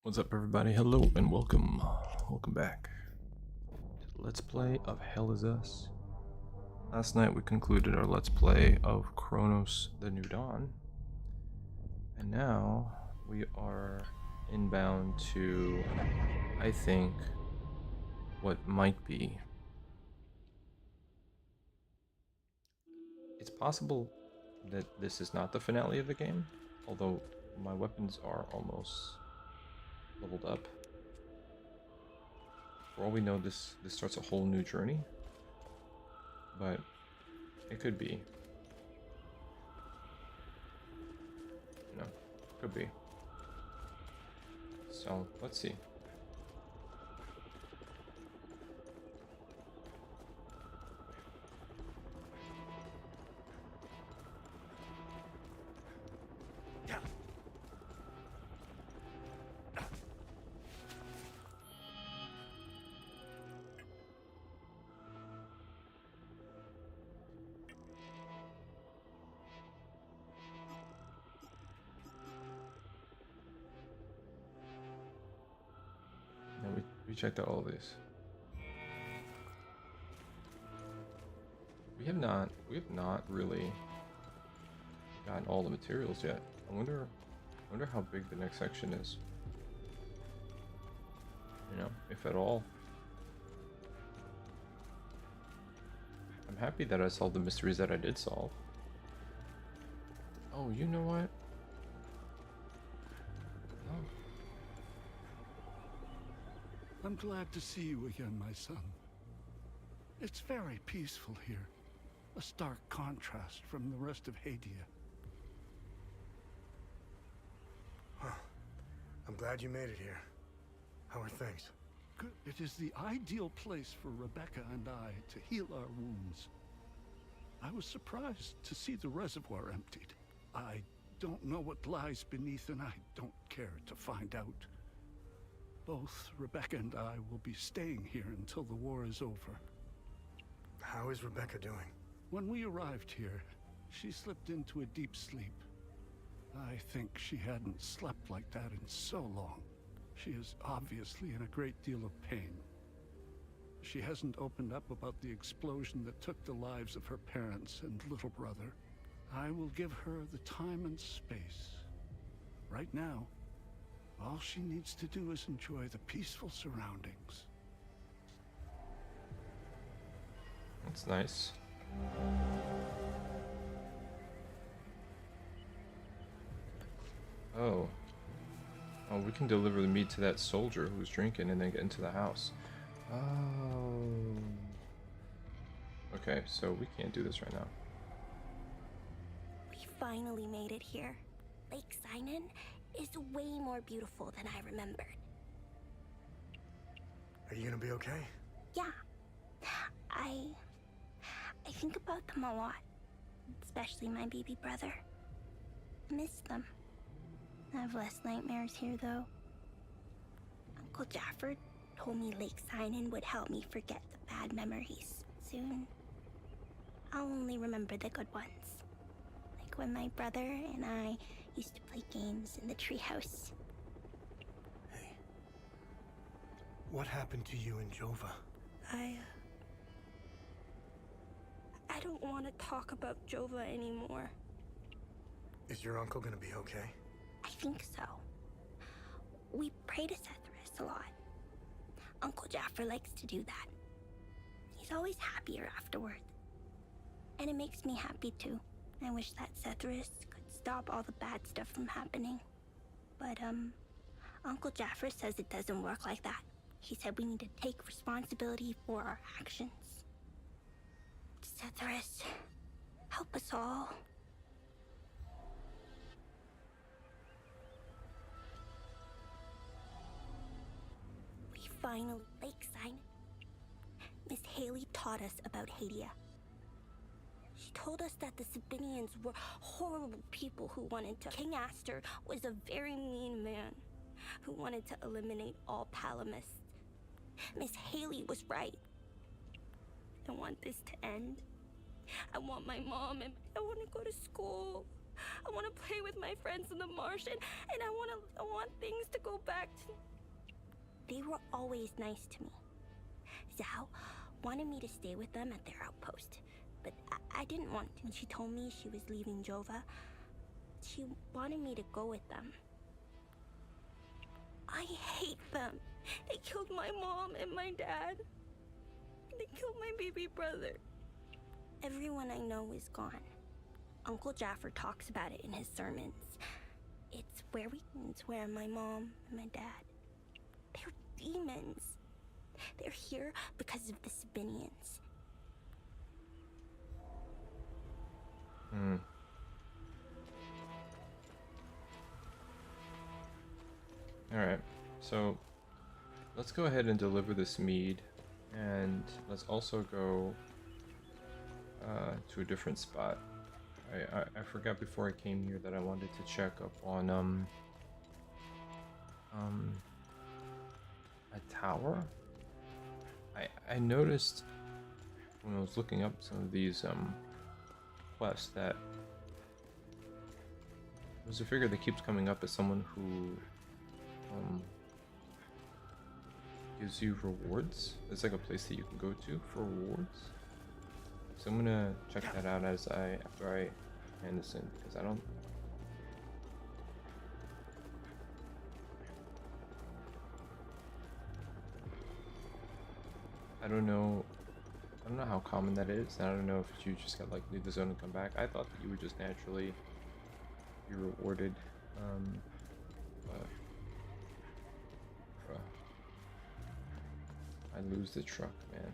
What's up, everybody? Hello and welcome. Welcome back to the Let's Play of Hell Is Us. Last night we concluded our Let's Play of Chronos the New Dawn. And now we are inbound to, I think, what might be. It's possible that this is not the finale of the game, although my weapons are almost leveled up. For all we know, this starts a whole new journey, but it could be. You know, could be. So let's see. We checked out all of these. We have not really gotten all the materials yet. I wonder how big the next section is. You know, if at all. I'm happy that I solved the mysteries that I did solve. Oh, you know what? Oh. I'm glad to see you again, my son. It's very peaceful here. A stark contrast from the rest of Hadia. Well, I'm glad you made it here. How are things? Good. It is the ideal place for Rebecca and I to heal our wounds. I was surprised to see the reservoir emptied. I don't know what lies beneath, and I don't care to find out. Both Rebecca and I will be staying here until the war is over. How is Rebecca doing? When we arrived here, she slipped into a deep sleep. I think she hadn't slept like that in so long. She is obviously in a great deal of pain. She hasn't opened up about the explosion that took the lives of her parents and little brother. I will give her the time and space. Right now, all she needs to do is enjoy the peaceful surroundings. That's nice. Oh. Oh, we can deliver the meat to that soldier who's drinking and then get into the house. Oh. Okay, so we can't do this right now. We finally made it here. Lake Sinan is way more beautiful than I remembered. Are you gonna be okay? Yeah. I think about them a lot. Especially my baby brother. I miss them. I have less nightmares here, though. Uncle Jafford told me Lake Sinan would help me forget the bad memories soon. I'll only remember the good ones. Like when my brother and I used to play games in the treehouse. Hey. What happened to you and Jova? I don't want to talk about Jova anymore. Is your uncle gonna be okay? I think so. We pray to Sethris a lot. Uncle Jaffer likes to do that. He's always happier afterward. And it makes me happy too. I wish that Sethris could stop all the bad stuff from happening. But, Uncle Jaffer says it doesn't work like that. He said we need to take responsibility for our actions. Sethris, help us all. We finally Lakeside. Miss Haley taught us about Hadia. She told us that the Sabinians were horrible people who wanted to. King Aster was a very mean man who wanted to eliminate all Palamists. Miss Haley was right. I want this to end. I want my mom and I want to go to school. I want to play with my friends in the marsh, and I want things to go back to. They were always nice to me. Zhao wanted me to stay with them at their outpost, but I didn't want to. When she told me she was leaving Jova, she wanted me to go with them. I hate them. They killed my mom and my dad. They killed my baby brother. Everyone I know is gone. Uncle Jaffer talks about it in his sermons. It's where my mom and my dad. They're demons. They're here because of the Sabinians. Alright, so let's go ahead and deliver this mead, and let's also go to a different spot. I forgot before I came here that I wanted to check up on a tower. I noticed when I was looking up some of these quests that there's a figure that keeps coming up as someone who gives you rewards. There's like a place that you can go to for rewards. So I'm gonna check that out after I hand this in, because I don't know how common that is, and I don't know if you just got like leave the zone and come back. I thought that you would just naturally be rewarded, but I lose the truck, man.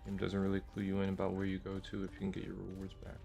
Game doesn't really clue you in about where you go to if you can get your rewards back.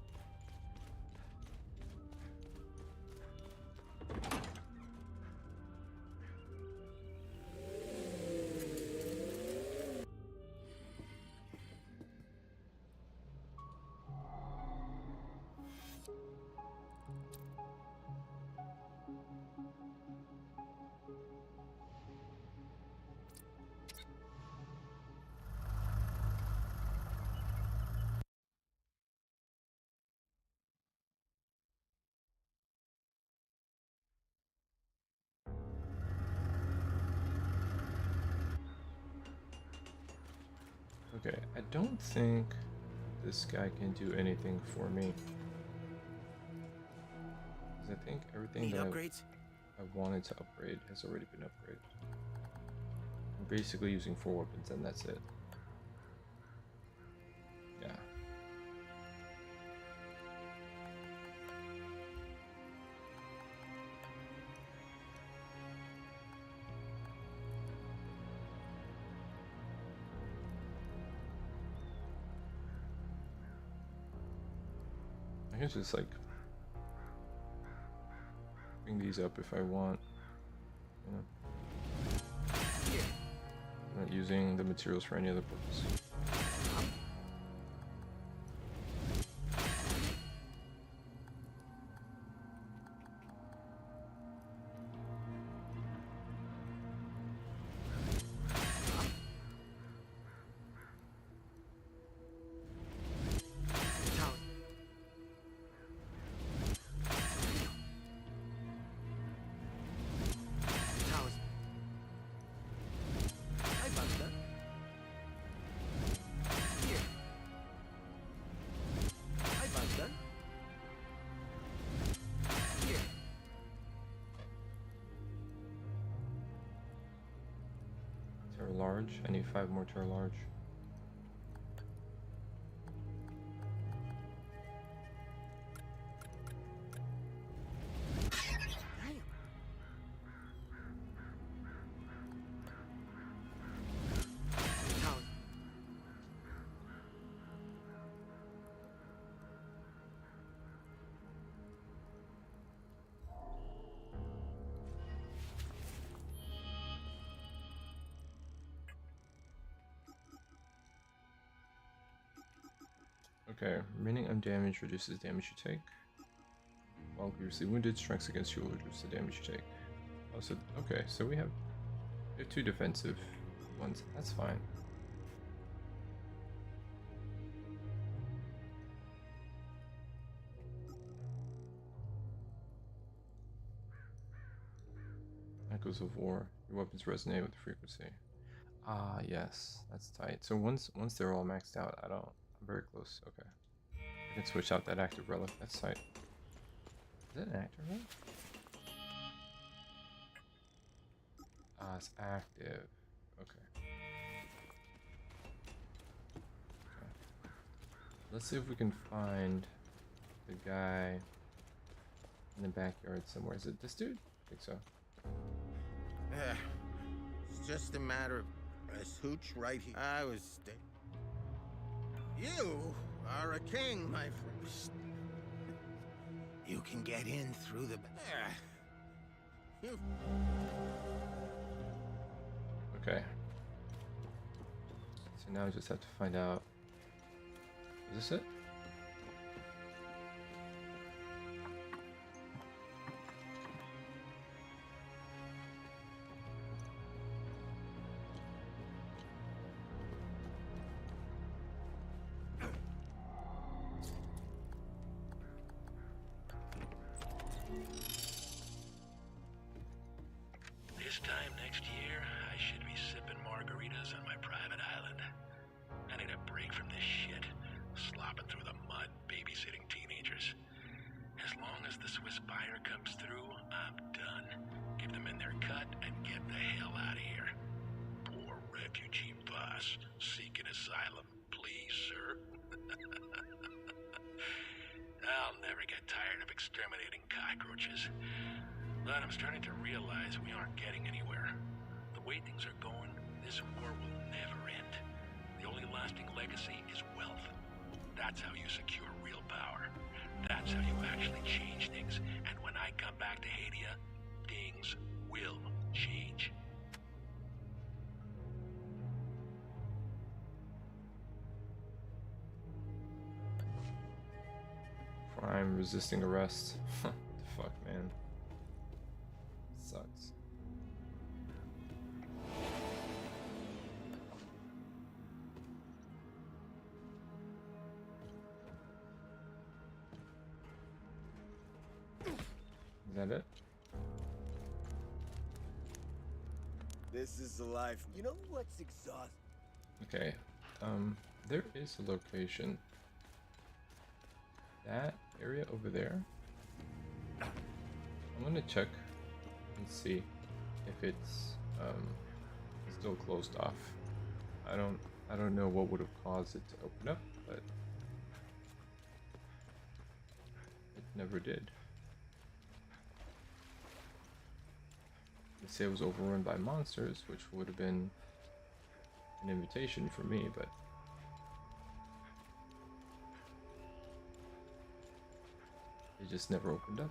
Okay, I don't think this guy can do anything for me. Because I think everything that I wanted to upgrade has already been upgraded. I'm basically using 4 weapons and that's it. Yeah. I can just like bring these up if I want, you know. I'm not using the materials for any other purpose. Terror large. I need 5 more terror large. Okay, remaining undamaged reduces damage you take. While grievously wounded, strength against you will reduce the damage you take. Oh, so okay, so we have two defensive ones. That's fine. Echoes of war. Your weapons resonate with the frequency. Ah, yes, that's tight. So once they're all maxed out, I'm very close. Okay, I can switch out that active relic. That's tight. Is that an active relic? Ah, it's active. Okay. Okay. Let's see if we can find the guy in the backyard somewhere. Is it this dude? I think so. It's just a matter of a hooch right here. I was. You are a king, my friend. You can get in through the. You. Okay. So now I just have to find out. Is this it? This time next year, I should be sipping margaritas on my private island. I need a break from this shit. Slopping through the mud, babysitting teenagers. As long as the Swiss buyer comes through, I'm done. Give them in their cut and get the hell out of here. Poor refugee boss, seeking asylum. Please, sir. I'll never get tired of exterminating cockroaches. But I'm starting to realize we aren't getting anywhere. The way things are going, this war will never end. The only lasting legacy is wealth. That's how you secure real power. That's how you actually change things. And when I come back to Hadia, things will change. Crime resisting arrest. What the fuck, man? Sucks. Is that it? This is the life. You know what's exhausting? Okay. There is a location. That area over there. I'm gonna check and see if it's still closed off. I don't know what would have caused it to open up, but it never did. They say it was overrun by monsters, which would have been an invitation for me, but it just never opened up.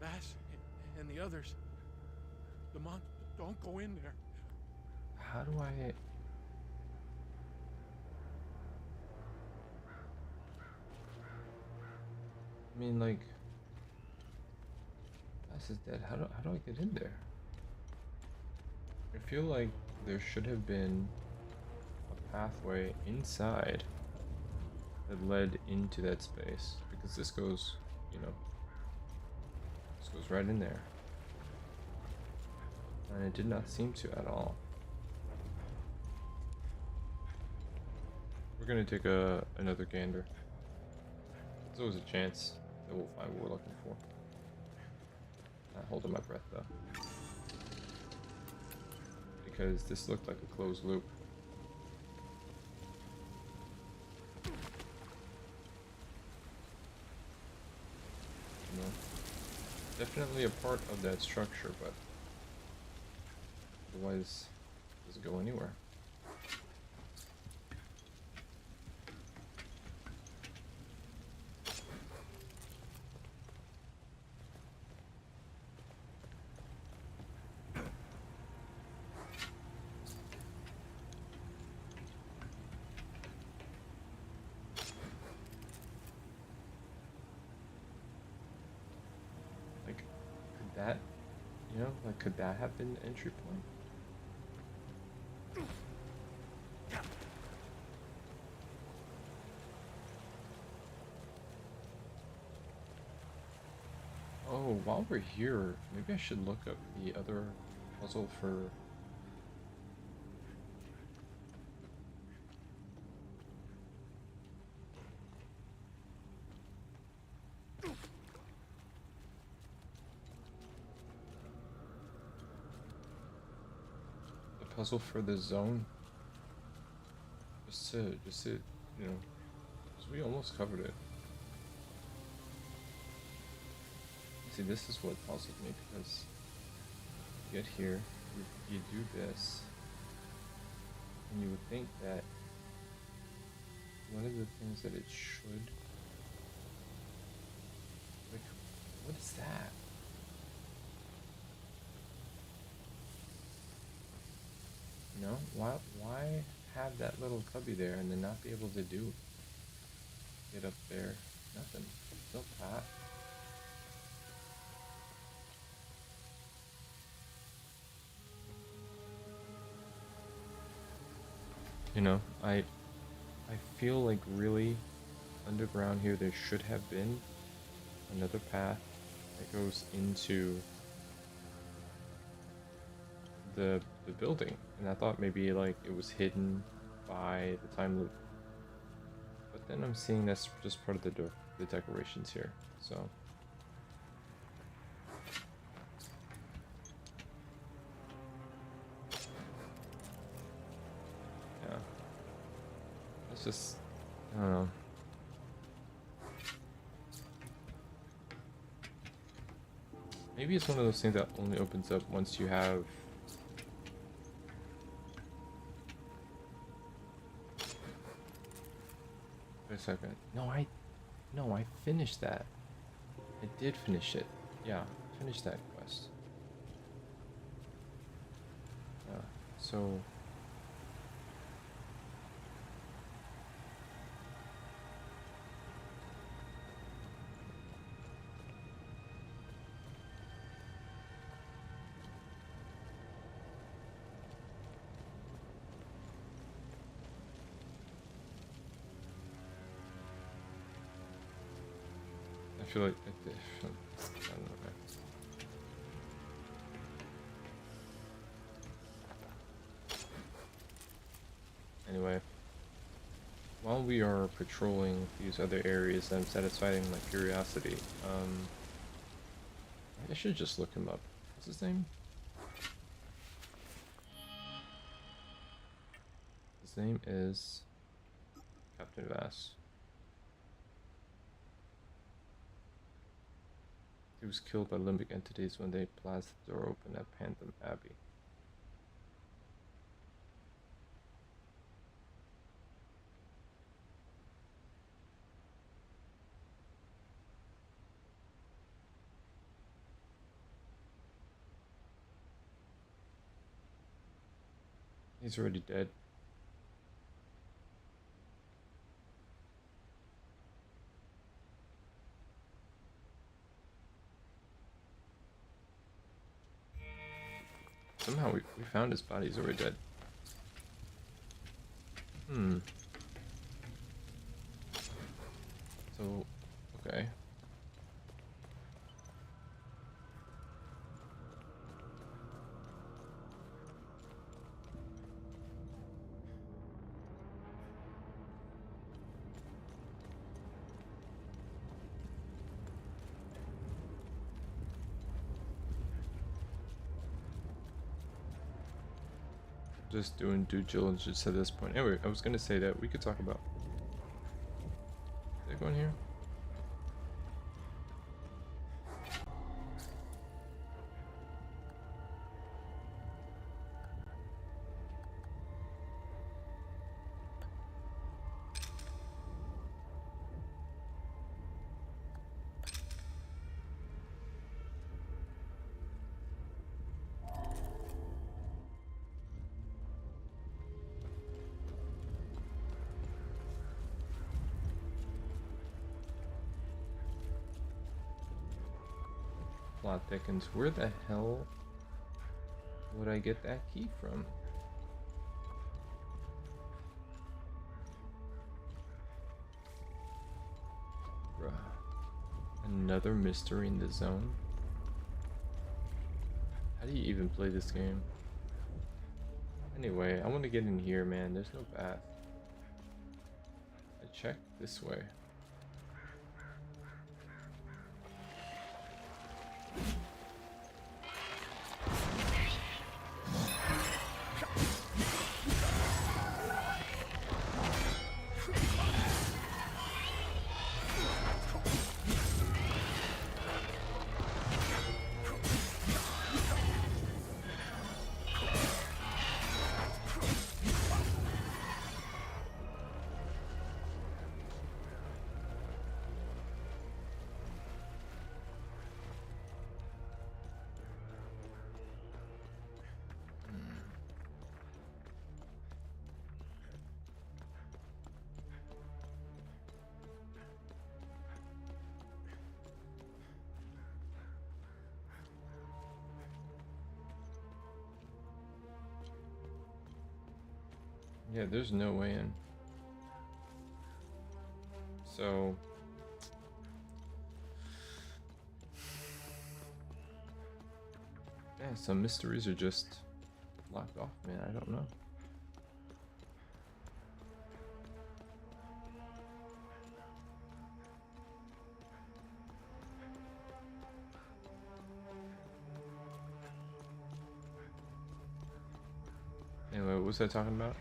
Bass and the others. The monster, don't go in there. How do I... I mean, like... Bass is dead. How do I get in there? I feel like there should have been a pathway inside that led into that space. Because this goes, you know... This goes right in there. And it did not seem to at all. We're gonna take another gander. There's always a chance that we'll find what we're looking for. Not holding my breath though. Because this looked like a closed loop. You know? Definitely a part of that structure, but otherwise it doesn't go anywhere. That, you know, like, could that have been the entry point? Oh, while we're here, maybe I should look up the other puzzle for... puzzle for the zone. Just to, you know, 'cause we almost covered it. See, this is what puzzled me, because you get here, you do this, and you would think that one of the things that it should, like, what is that? You know, why have that little cubby there and then not be able to get up there? Nothing. No path. You know, I feel like really underground here there should have been another path that goes into the building, and I thought maybe like it was hidden by the time loop, but then I'm seeing that's just part of the decorations here. So yeah, it's just, I don't know. Maybe it's one of those things that only opens up once you have... Wait a second. No, I finished that. I did finish it. Yeah, finished that quest. Yeah, so... I feel like I don't know. Man. Anyway, while we are patrolling these other areas and satisfying my curiosity, I should just look him up. What's his name? His name is Captain Vass. He was killed by limbic entities when they blasted the door open at Pantheon Abbey. He's already dead. Somehow we found his body. He's already dead. So, okay. Just doing due diligence at this point. Anyway, I was gonna say that we could talk about. Is it going here? Plot thickens. Where the hell would I get that key from? Bruh. Another mystery in the zone? How do you even play this game? Anyway, I want to get in here, man. There's no path. I checked this way. Yeah, there's no way in. So yeah, some mysteries are just locked off, man. I don't know. Anyway, what was I talking about?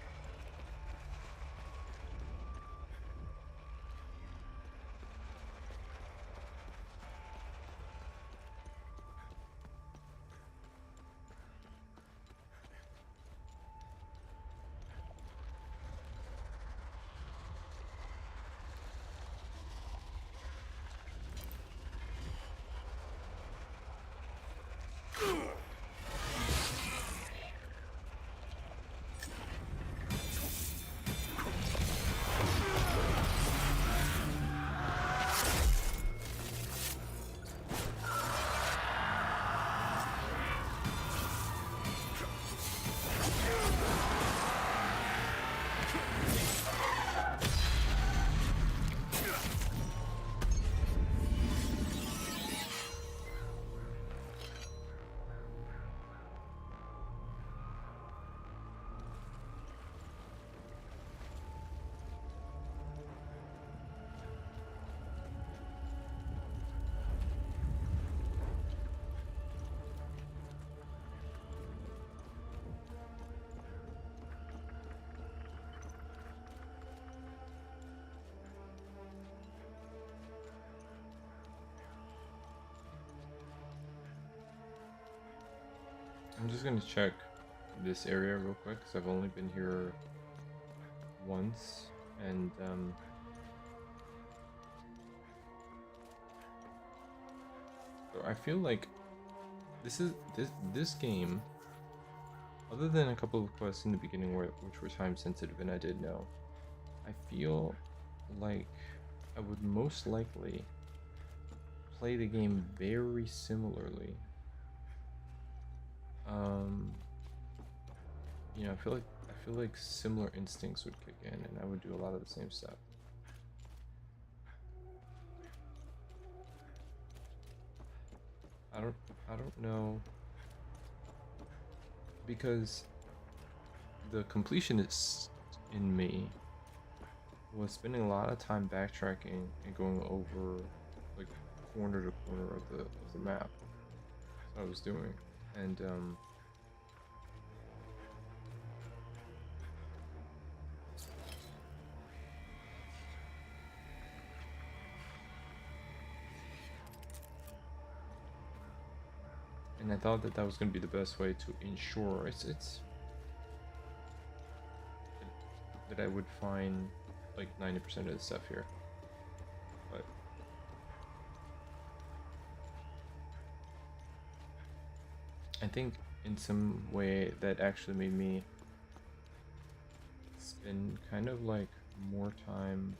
I'm just gonna check this area real quick because I've only been here once, and so I feel like this game, other than a couple of quests in the beginning which were time sensitive and I did know, I feel like I would most likely play the game very similarly. You know, I feel like similar instincts would kick in, and I would do a lot of the same stuff. I don't know, because the completionist in me was spending a lot of time backtracking and going over like corner to corner of the map. That's what I was doing, and And I thought that that was going to be the best way to ensure it's that I would find like 90% of the stuff here. But I think in some way that actually made me spend kind of like more time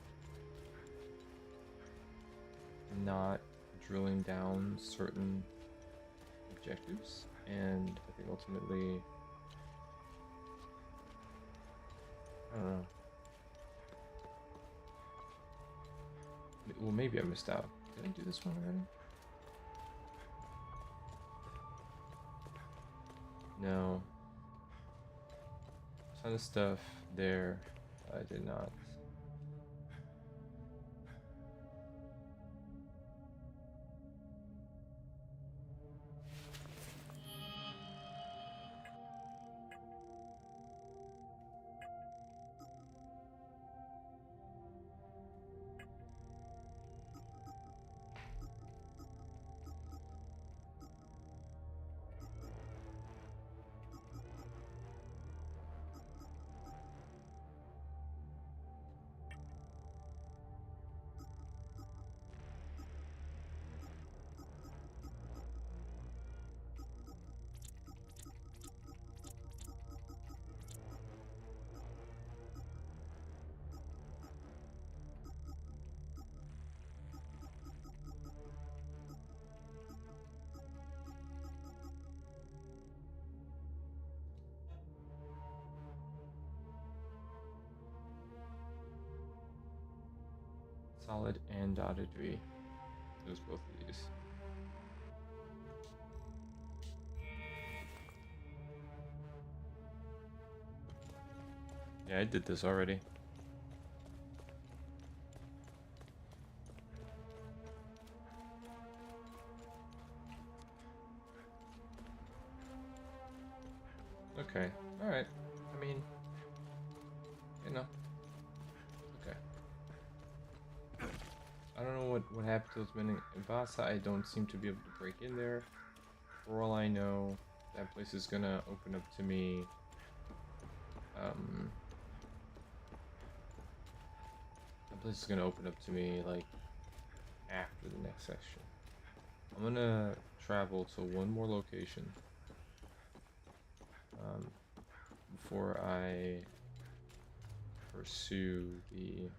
not drilling down certain objectives, and I think ultimately, I don't know. Well, maybe I missed out. Did I do this one already? No. Ton of stuff there. I did not. Solid and dotted V. There's both of these. Yeah, I did this already. Okay, alright. I mean, you know. Okay. I don't know what happened to those men in Vasa. I don't seem to be able to break in there. For all I know, that place is gonna open up to me. That place is gonna open up to me like after the next section. I'm gonna travel to one more location before I pursue the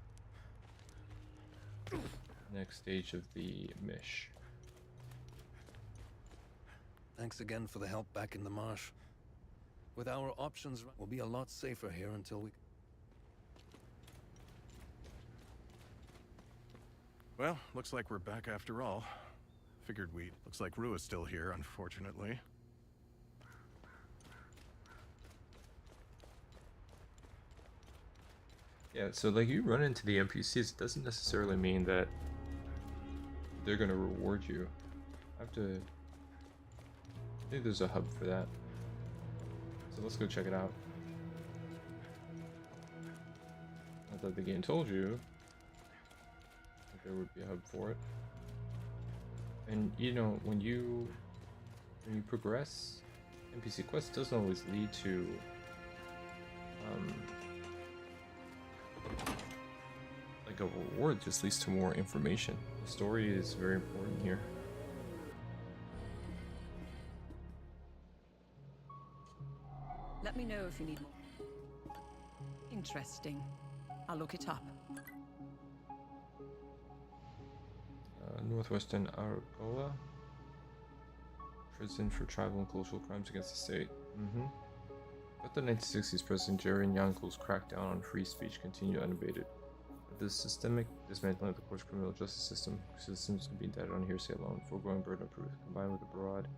next stage of the Mish. Thanks again for the help back in the marsh. With our options, we'll be a lot safer here until we... Well, looks like we're back after all. Figured we... Looks like Rue is still here, unfortunately. Yeah, so like you run into the NPCs, it doesn't necessarily mean that they're gonna reward you. I have to... I think there's a hub for that. So let's go check it out. Not that the game told you that there would be a hub for it. And you know, when you progress, NPC quests doesn't always lead to like a reward, just leads to more information. The story is very important here. Let me know if you need more. Interesting. I'll look it up. Northwestern Aragola. Prison for tribal and cultural crimes against the state. But the 1960s, President Jerry Yankel's crackdown on free speech continued unabated. With the systemic dismantling of the court's criminal justice system, citizens could be indicted on hearsay alone, foregoing burden of proof, combined with a broad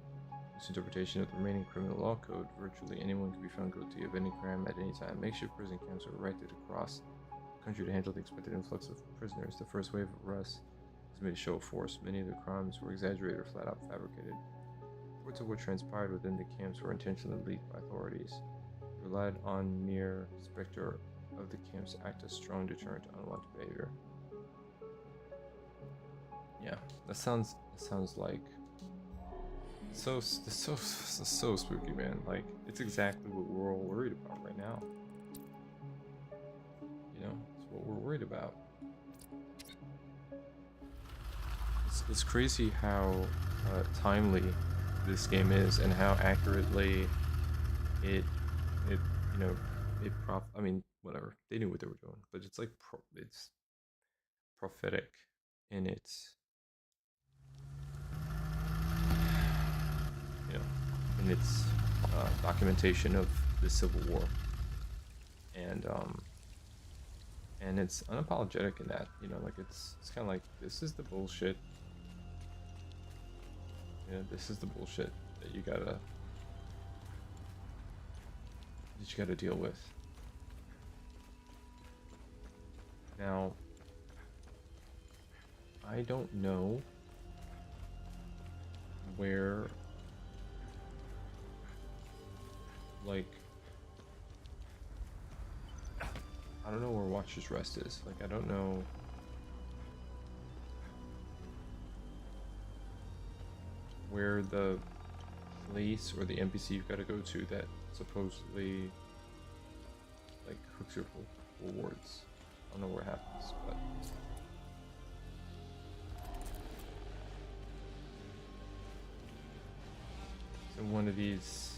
misinterpretation of the remaining criminal law code. Virtually anyone can be found guilty of any crime at any time. Makeshift prison camps were erected across the country to handle the expected influx of prisoners. The first wave of arrests was made to show force. Many of the crimes were exaggerated or flat out fabricated. Reports of what transpired within the camps were intentionally leaked by authorities. They relied on mere specter of the camps to act as strong deterrent to unwanted behavior. Yeah, that sounds like So spooky, man. Like, it's exactly what we're all worried about right now. You know, it's what we're worried about. It's crazy how timely this game is and how accurately it you know I mean, whatever, they knew what they were doing, but it's like it's prophetic in its in its documentation of the Civil War, and it's unapologetic in that, like it's kind of like, this is the bullshit. This is the bullshit that you gotta deal with. Now, I don't know where, like, I don't know where Watcher's Rest is. Like, I don't know where the place or the NPC you've got to go to that supposedly, like, hooks your rewards. I don't know where it happens, but it's in one of these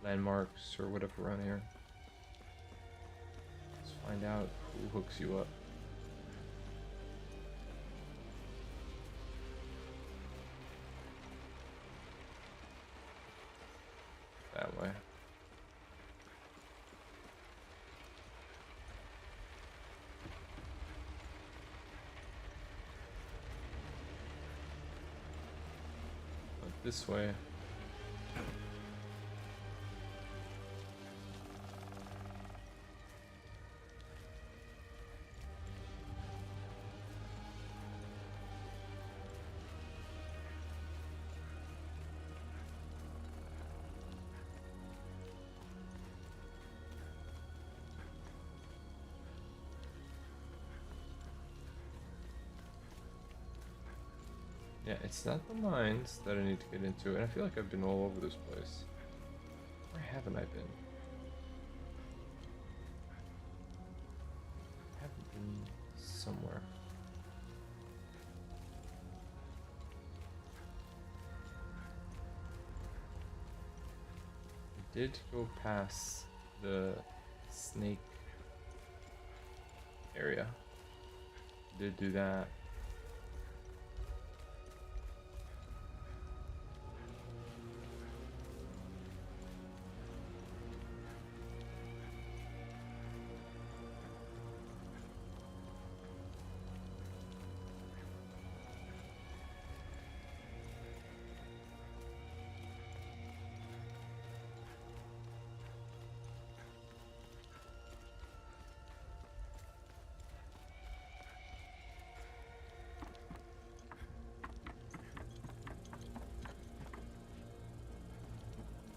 landmarks or whatever around here. Let's find out who hooks you up. That way. This way. Yeah, it's not the mines that I need to get into, and I feel like I've been all over this place. Where haven't I been? I haven't been somewhere. I did go past the snake area. Did do that.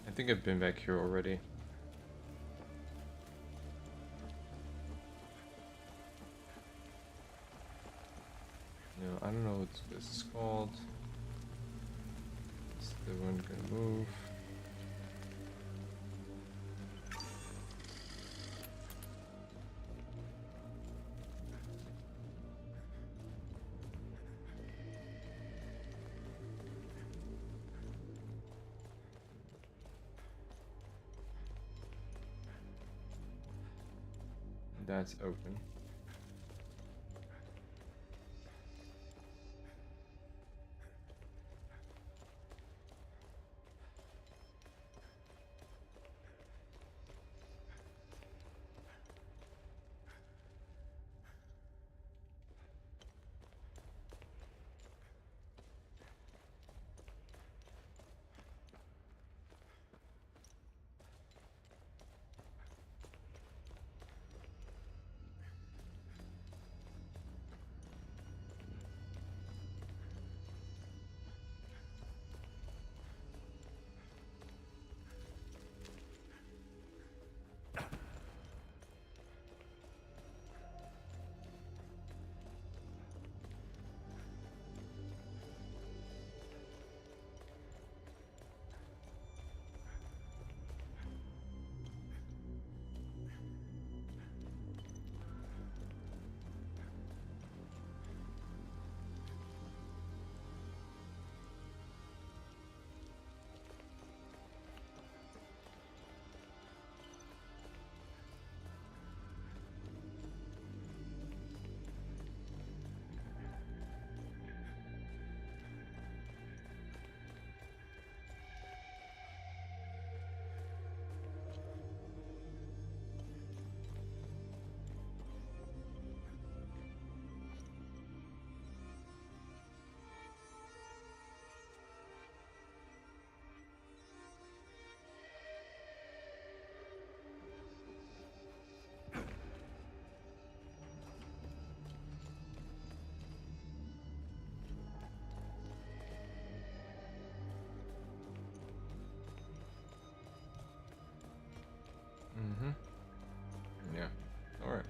I think I've been back here already. No, I don't know what this is called. Is the one gonna move? That's open.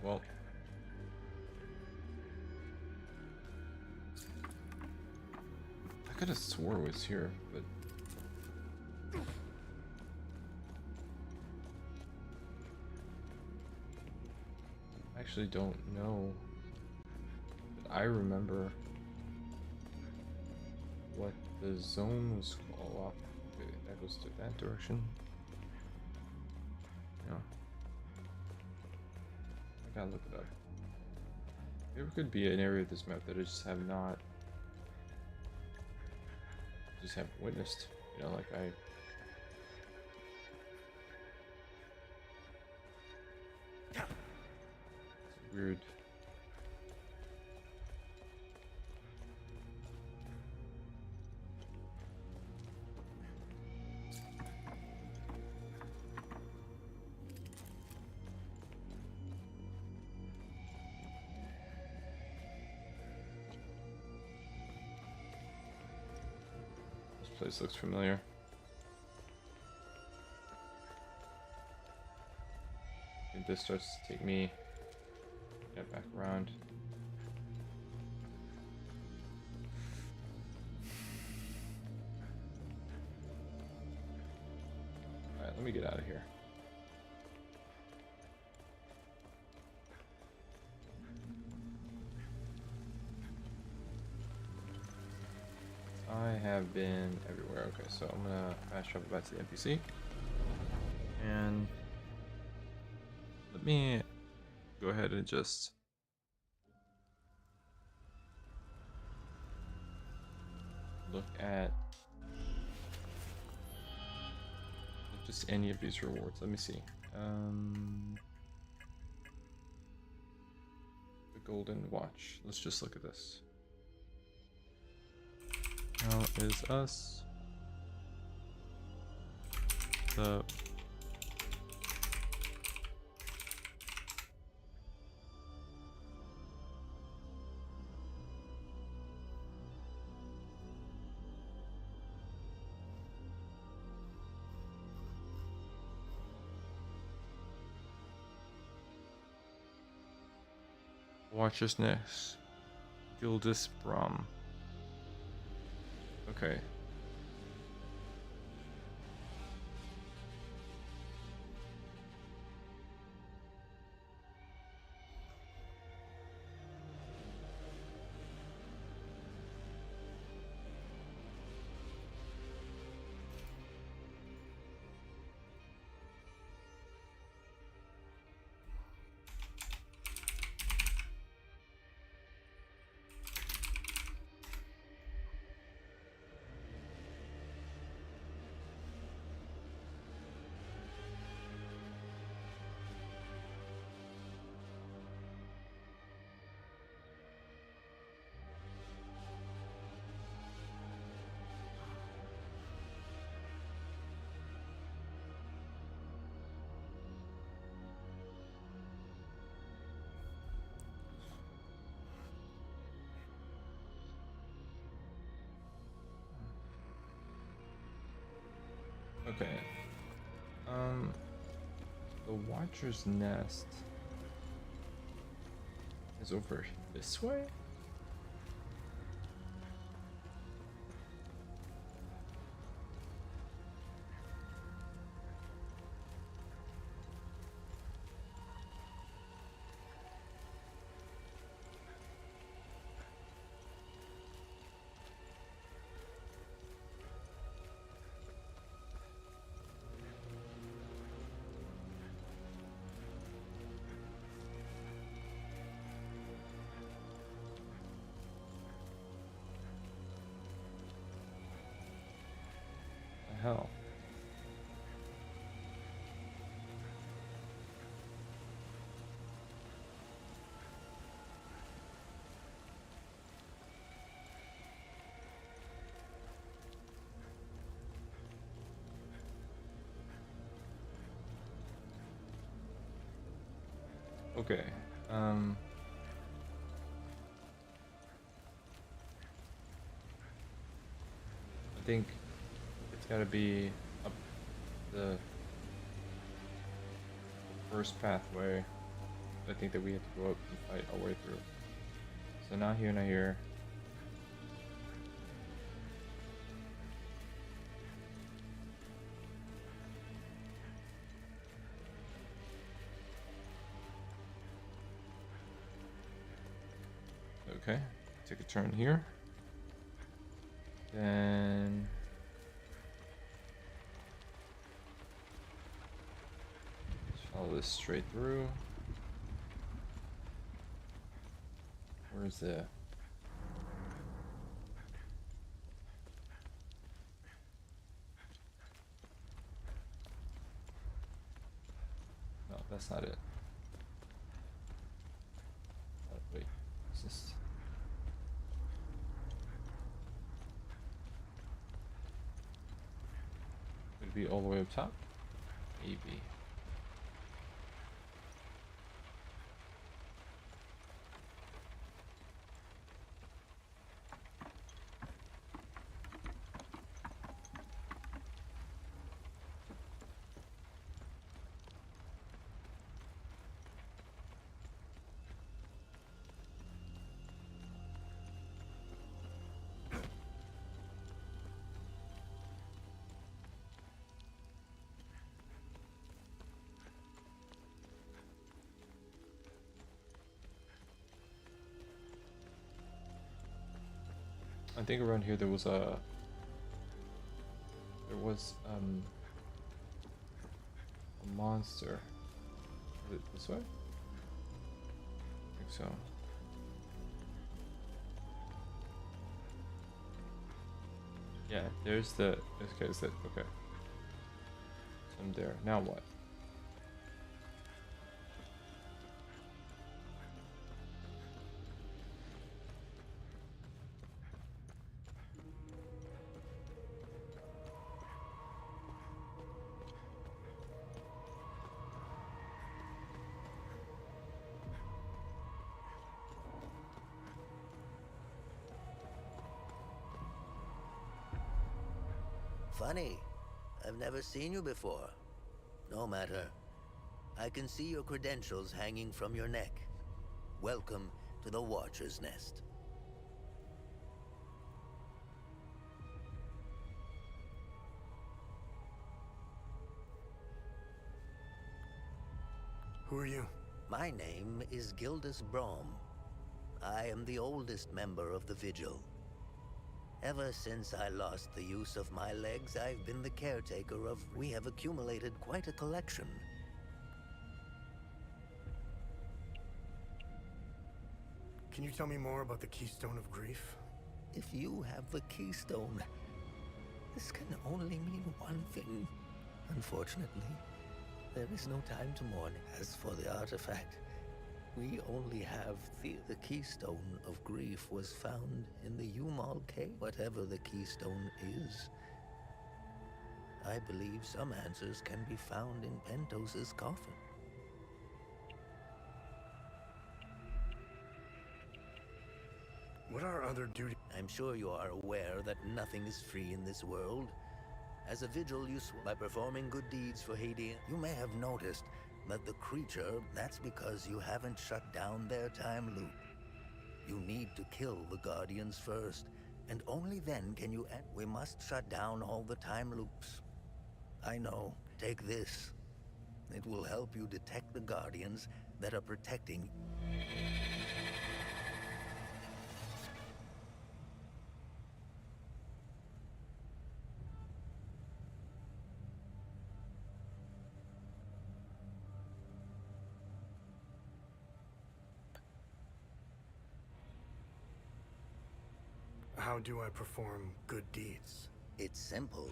Well. I could have swore it was here, but... I actually don't know. But I remember what the zone was called. Oh, okay, that goes to that direction. Yeah. I gotta look it up. There could be an area of this map that I just have not... just haven't witnessed. You know, like I... It's weird. This place looks familiar. I think this starts to take me back around. Alright, let me get out of here. I have been everywhere. Okay, so I'm gonna fast travel back to the NPC. And let me go ahead and just look at just any of these rewards. Let me see. The golden watch. Let's just look at this. How is us? The Watcher's Nest. Gildis Brom. Okay. Okay. The Watcher's Nest is over this way? Hell. Okay. I think it's gotta be up the first pathway. I think that we have to go up and fight our way through. So not here, not here. Okay, take a turn here. Then follow this straight through. Where's the... No, that's not it. Wait, is this... Would it be all the way up top? Maybe. I think around here there was a monster. Is it this way? I think so. Yeah, there's the... Okay, is that... Okay. So I'm there. Now what? Funny. I've never seen you before. No matter. I can see your credentials hanging from your neck. Welcome to the Watcher's Nest. Who are you? My name is Gildas Brom. I am the oldest member of the Vigil. Ever since I lost the use of my legs, I've been the caretaker of... We have accumulated quite a collection. Can you tell me more about the Keystone of Grief? If you have the Keystone, this can only mean one thing. Unfortunately, there is no time to mourn. As for the artifact, we only have the Keystone of Grief was found in the Umal Cave. Whatever the Keystone is, I believe some answers can be found in Pentos's coffin. What are other duties? I'm sure you are aware that nothing is free in this world. As a vigil, by performing good deeds for Hades, you may have noticed that the creature, that's because you haven't shut down their time loop. You need to kill the Guardians first, and only then can you end. We must shut down all the time loops. I know. Take this. It will help you detect the Guardians that are protecting. How do I perform good deeds? It's simple.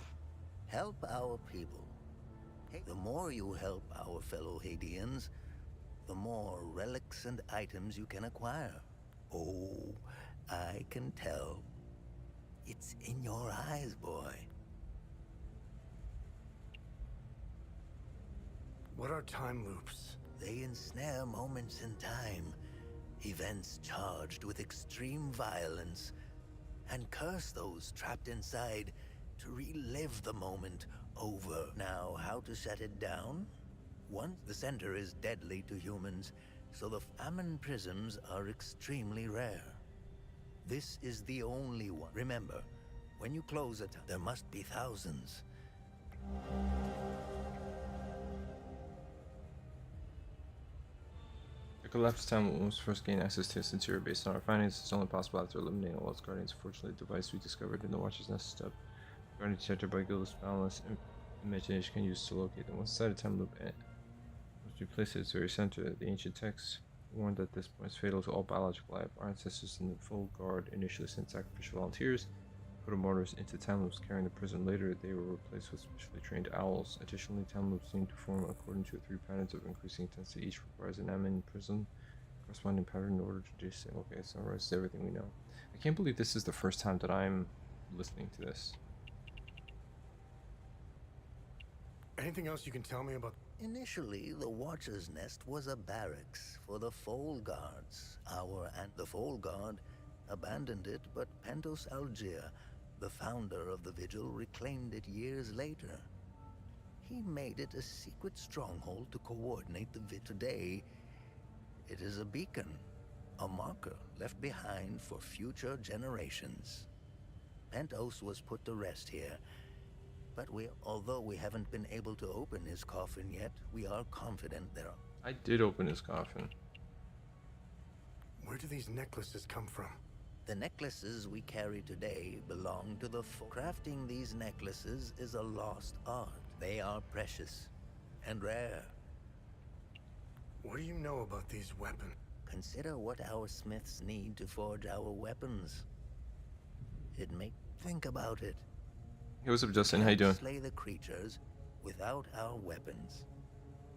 Help our people. The more you help our fellow Hadeans, the more relics and items you can acquire. Oh, I can tell. It's in your eyes, boy. What are time loops? They ensnare moments in time, events charged with extreme violence, and curse those trapped inside to relive the moment over. Now, how to shut it down? Once the center is deadly to humans, so the Ammon prisms are extremely rare. This is the only one. Remember, when you close it, there must be thousands. The collapse time when we first gain access to its interior based on our findings. It's only possible after eliminating all its guardians. Fortunately, the device we discovered in the Watcher's Nest step, guardian detected by Gilda's boundless imagination can use to locate them. Once inside a time loop must be placed at its very center. The ancient text warned that this point is fatal to all biological life. Our ancestors in the full guard initially sent sacrificial volunteers, put mortars into time loops carrying the prison. Later, they were replaced with specially trained owls. Additionally, time loops seem to form according to three patterns of increasing intensity. Each requires an Ammon prison corresponding pattern in order to just say, okay, so the rest is everything we know. I can't believe this is the first time that I'm listening to this. Anything else you can tell me about? Initially, the Watcher's Nest was a barracks for the Foal Guards. The Foal Guard abandoned it, but Pentos Algier, the founder of the Vigil, reclaimed it years later. He made it a secret stronghold to coordinate the Vigil. Today, it is a beacon, a marker left behind for future generations. Pentos was put to rest here, but although we haven't been able to open his coffin yet, we are confident there are. I did open his coffin. Where do these necklaces come from? The necklaces we carry today belong to the crafting these necklaces is a lost art. They are precious and rare. What do you know about these weapons? Consider what our smiths need to forge our weapons. Think about it. Hey, what's up, Justin? How you doing? Slay the creatures without our weapons.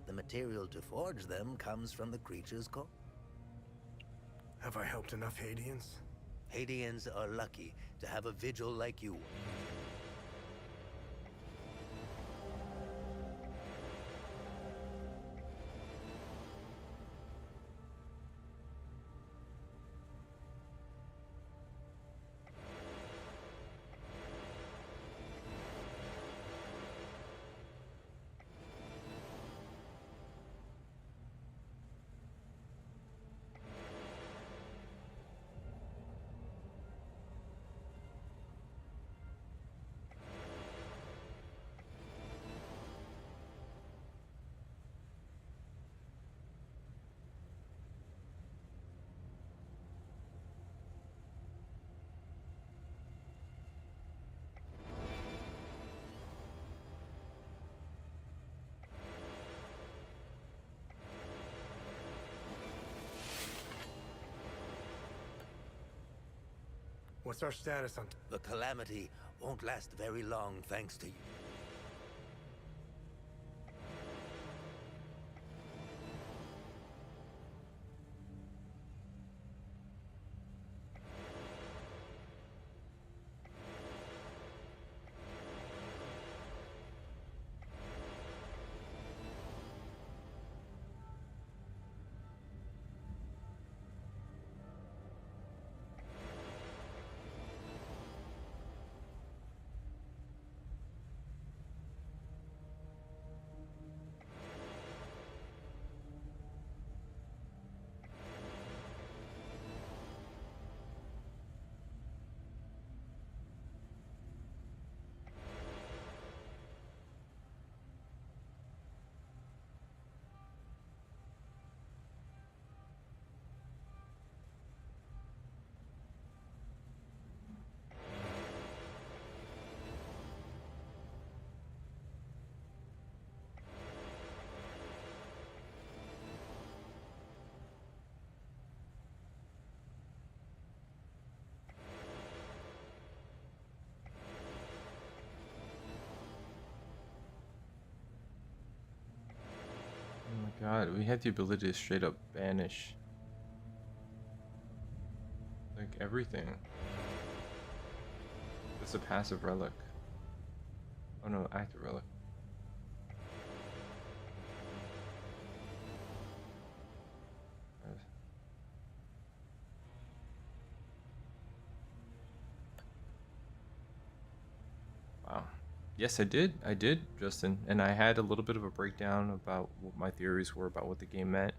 The material to forge them comes from the creature's core. Have I helped enough Hadeans? Hadeans are lucky to have a Vigil like you. What's our status on? The calamity won't last very long thanks to you. Oh my god, we had the ability to straight up banish like everything. It's a passive relic. Oh no, active relic. Wow. Yes, I did. I did, Justin. And I had a little bit of a breakdown about what my theories were about what the game meant.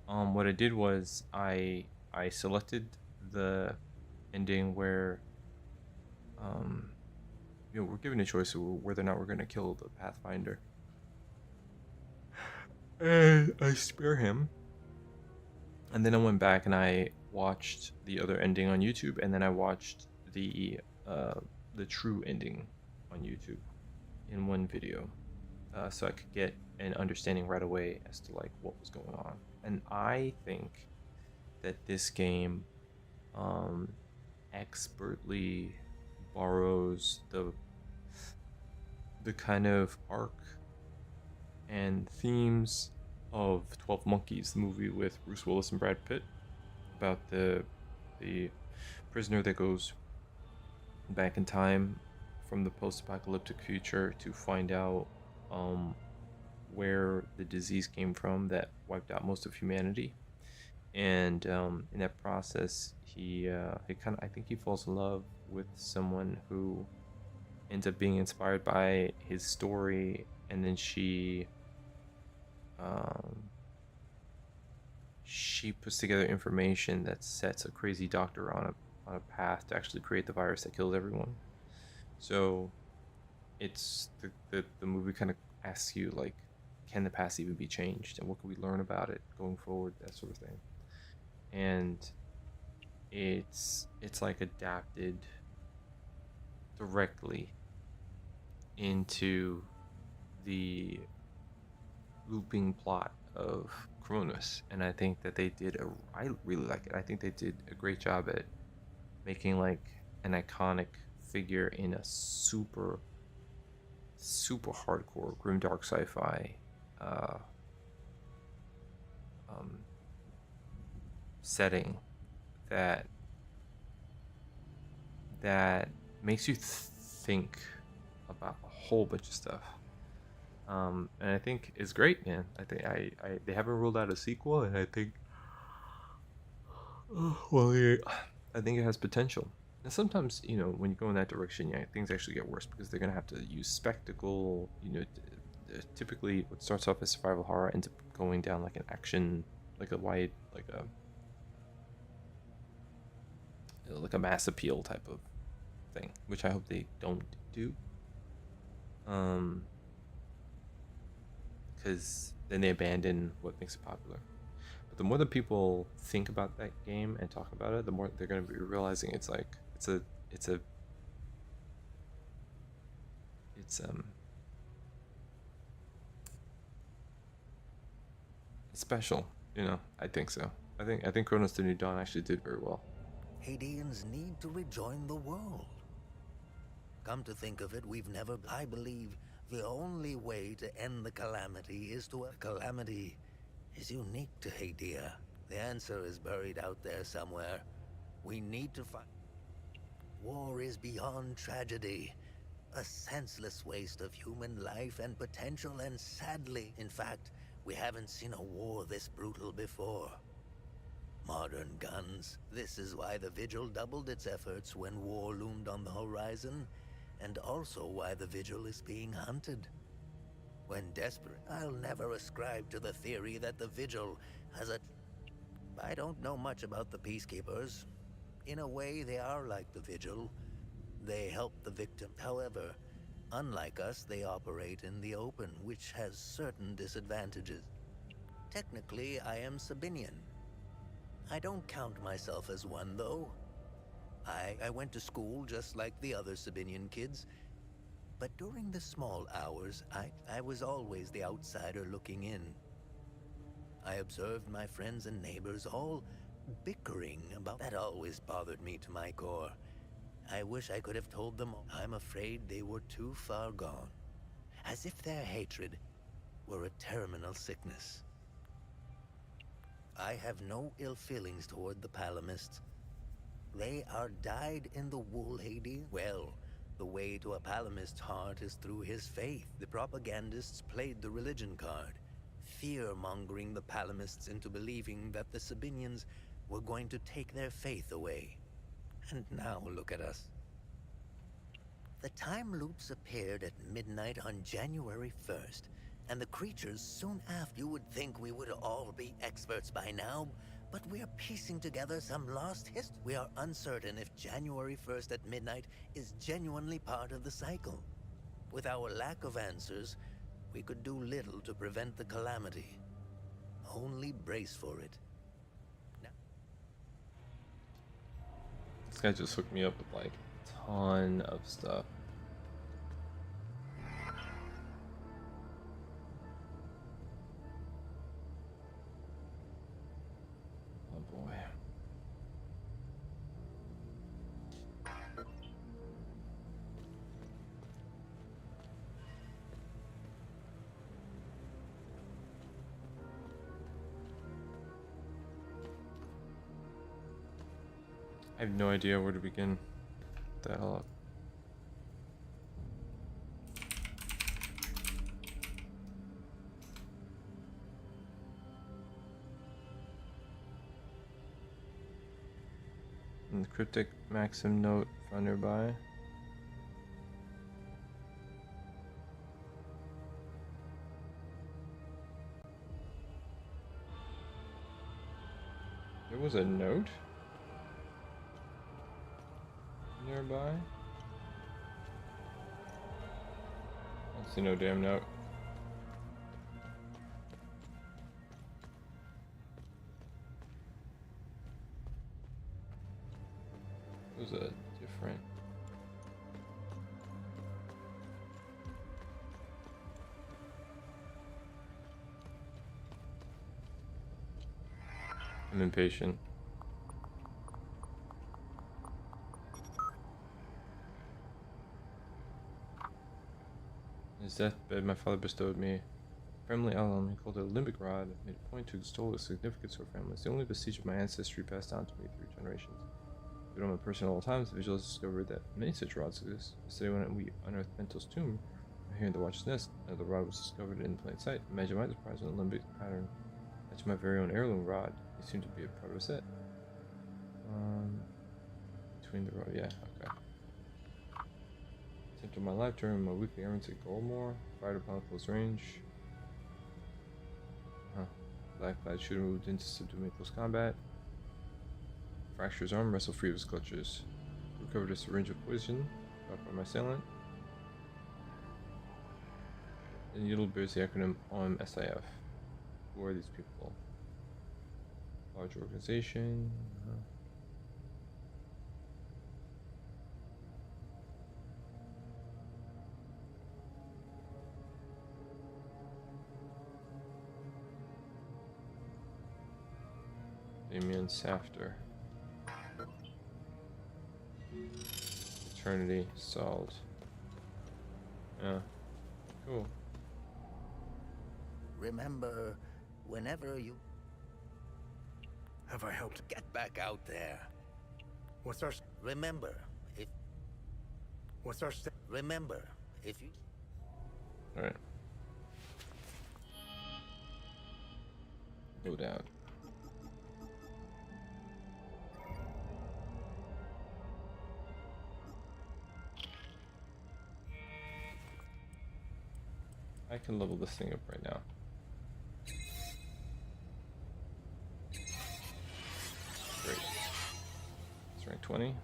What I did was I selected the ending where we're given a choice of whether or not we're gonna kill the Pathfinder. And I spare him. And then I went back and I watched the other ending on YouTube, and then I watched the true ending on YouTube in one video, so I could get an understanding right away as to like what was going on. And I think that this game expertly borrows the kind of arc and themes of 12 Monkeys, the movie with Bruce Willis and Brad Pitt, about the prisoner that goes back in time from the post-apocalyptic future to find out where the disease came from that wiped out most of humanity. And in that process, he kind of, I think he falls in love with someone who ends up being inspired by his story, and then she puts together information that sets a crazy doctor on a path to actually create the virus that kills everyone. So it's the movie kind of asks you like, can the past even be changed, and what can we learn about it going forward, that sort of thing. And it's like adapted directly into the looping plot of Cronus, and I think that I really like it. I think they did a great job at making like an iconic figure in a super hardcore grimdark sci-fi setting that makes you think about a whole bunch of stuff. And I think it's great, man. I think they haven't ruled out a sequel, and I think I think it has potential. And sometimes, when you go in that direction, yeah, things actually get worse because they're gonna have to use spectacle. Typically, what starts off as survival horror ends up going down like an action, like a mass appeal type of thing, which I hope they don't do. Because then they abandon what makes it popular. But the more that people think about that game and talk about it, the more they're going to be realizing it's special. I think so. I think Chronos: The New Dawn actually did very well. Hadeans need to rejoin the world. Come to think of it, we've never... I believe the only way to end the calamity is to... Calamity is unique to Hadea. The answer is buried out there somewhere. We need to find... War is beyond tragedy. A senseless waste of human life and potential, and sadly, in fact, we haven't seen a war this brutal before. Modern guns. This is why the Vigil doubled its efforts when war loomed on the horizon, and also why the Vigil is being hunted. When desperate, I'll never ascribe to the theory that the Vigil has a... I don't know much about the Peacekeepers. In a way, they are like the Vigil. They help the victim. However, unlike us, they operate in the open, which has certain disadvantages. Technically, I am Sabinian. I don't count myself as one, though. I went to school just like the other Sabinian kids, but during the small hours, I was always the outsider looking in. I observed my friends and neighbors all bickering about... That always bothered me to my core. I wish I could have told them. I'm afraid they were too far gone. As if their hatred were a terminal sickness. I have no ill feelings toward the Palamists. They are dyed in the wool, Hades. Well, the way to a Palamist's heart is through his faith. The propagandists played the religion card, fear-mongering the Palamists into believing that the Sabinians were going to take their faith away. And now look at us. The time loops appeared at midnight on January 1st, And the creatures soon after. You would think we would all be experts by now, but we're piecing together some lost history. We are uncertain if January 1st at midnight is genuinely part of the cycle. With our lack of answers, we could do little to prevent the calamity. Only brace for it. This guy just hooked me up with like a ton of stuff. Oh boy. I have no idea where to begin. What the hell up? And the cryptic maxim note found nearby. There was a note nearby? I don't see no damn note. It was a different... I'm impatient. His deathbed, my father bestowed me a family emblem he called it a limbic rod, made a point to extol its significance to our family. It's the only vestige of my ancestry passed down to me through generations. But on my personal times, the visuals discovered that many such rods exist. Yesterday, when we unearthed Mental's tomb, here in the Watcher's Nest, another rod was discovered in plain sight. Imagine my surprise when the limbic pattern matched my very own heirloom rod. It seemed to be a part of a set. Between the rod, yeah, okay. Attempt of my life during my weekly errands at Goldmore. Fired upon close range. Black-clad shooter moved in to subdue me in close combat. Fracture his arm, wrestle free of his clutches. Recovered a syringe of poison dropped by my assailant. And Yodel bears the acronym OMSIF. Who are these people? Large organization. Damien Safter. Eternity solved. Yeah. Cool. Remember, whenever you... Have I helped? Get back out there. What's our... Remember, if... What's our... Remember, if you... Alright. Load out. I can level this thing up right now. Great. It's rank 20.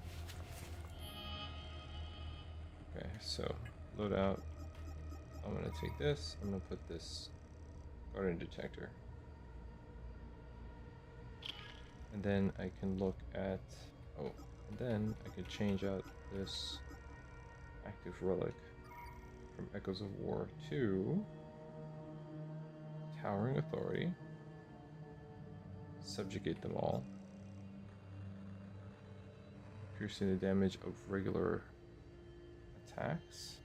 Okay, so load out. I'm gonna take this. I'm gonna put this guardian detector. And then I can look at... Oh, and then I can change out this active relic from Echoes of War to Towering Authority. Subjugate them all. Piercing the damage of regular attacks.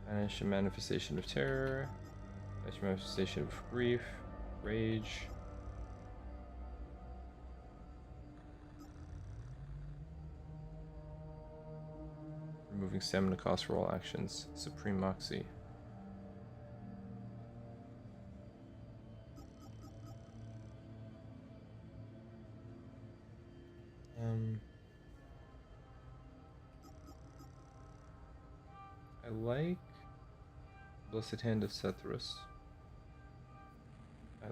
Banish a manifestation of terror. Banish a manifestation of grief. Rage. Removing stamina cost for all actions. Supreme Moxie. like Blessed Hand of Sethrus. I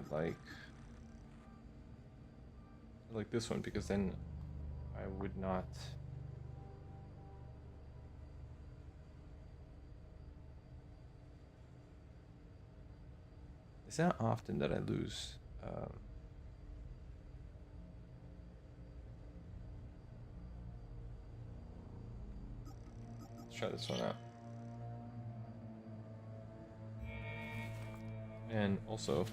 like this one because then I would not. It's not often that I lose. Let's try this one out. And also,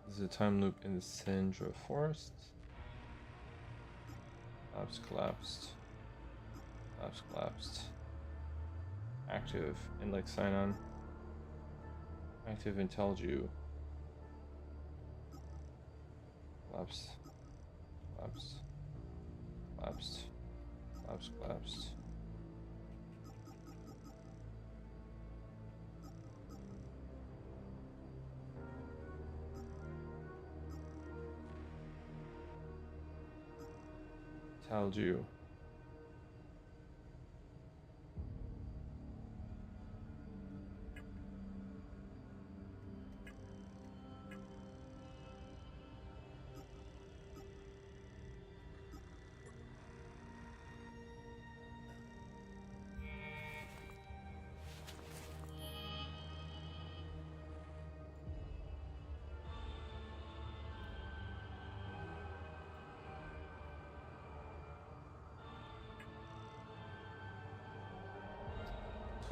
this is a time loop in the Sandra Forest. Labs collapsed. Labs collapsed. Active index sign on. Active IntelliJu. Collapsed. Collapsed. Collapsed. Labs collapsed. IntelliJu.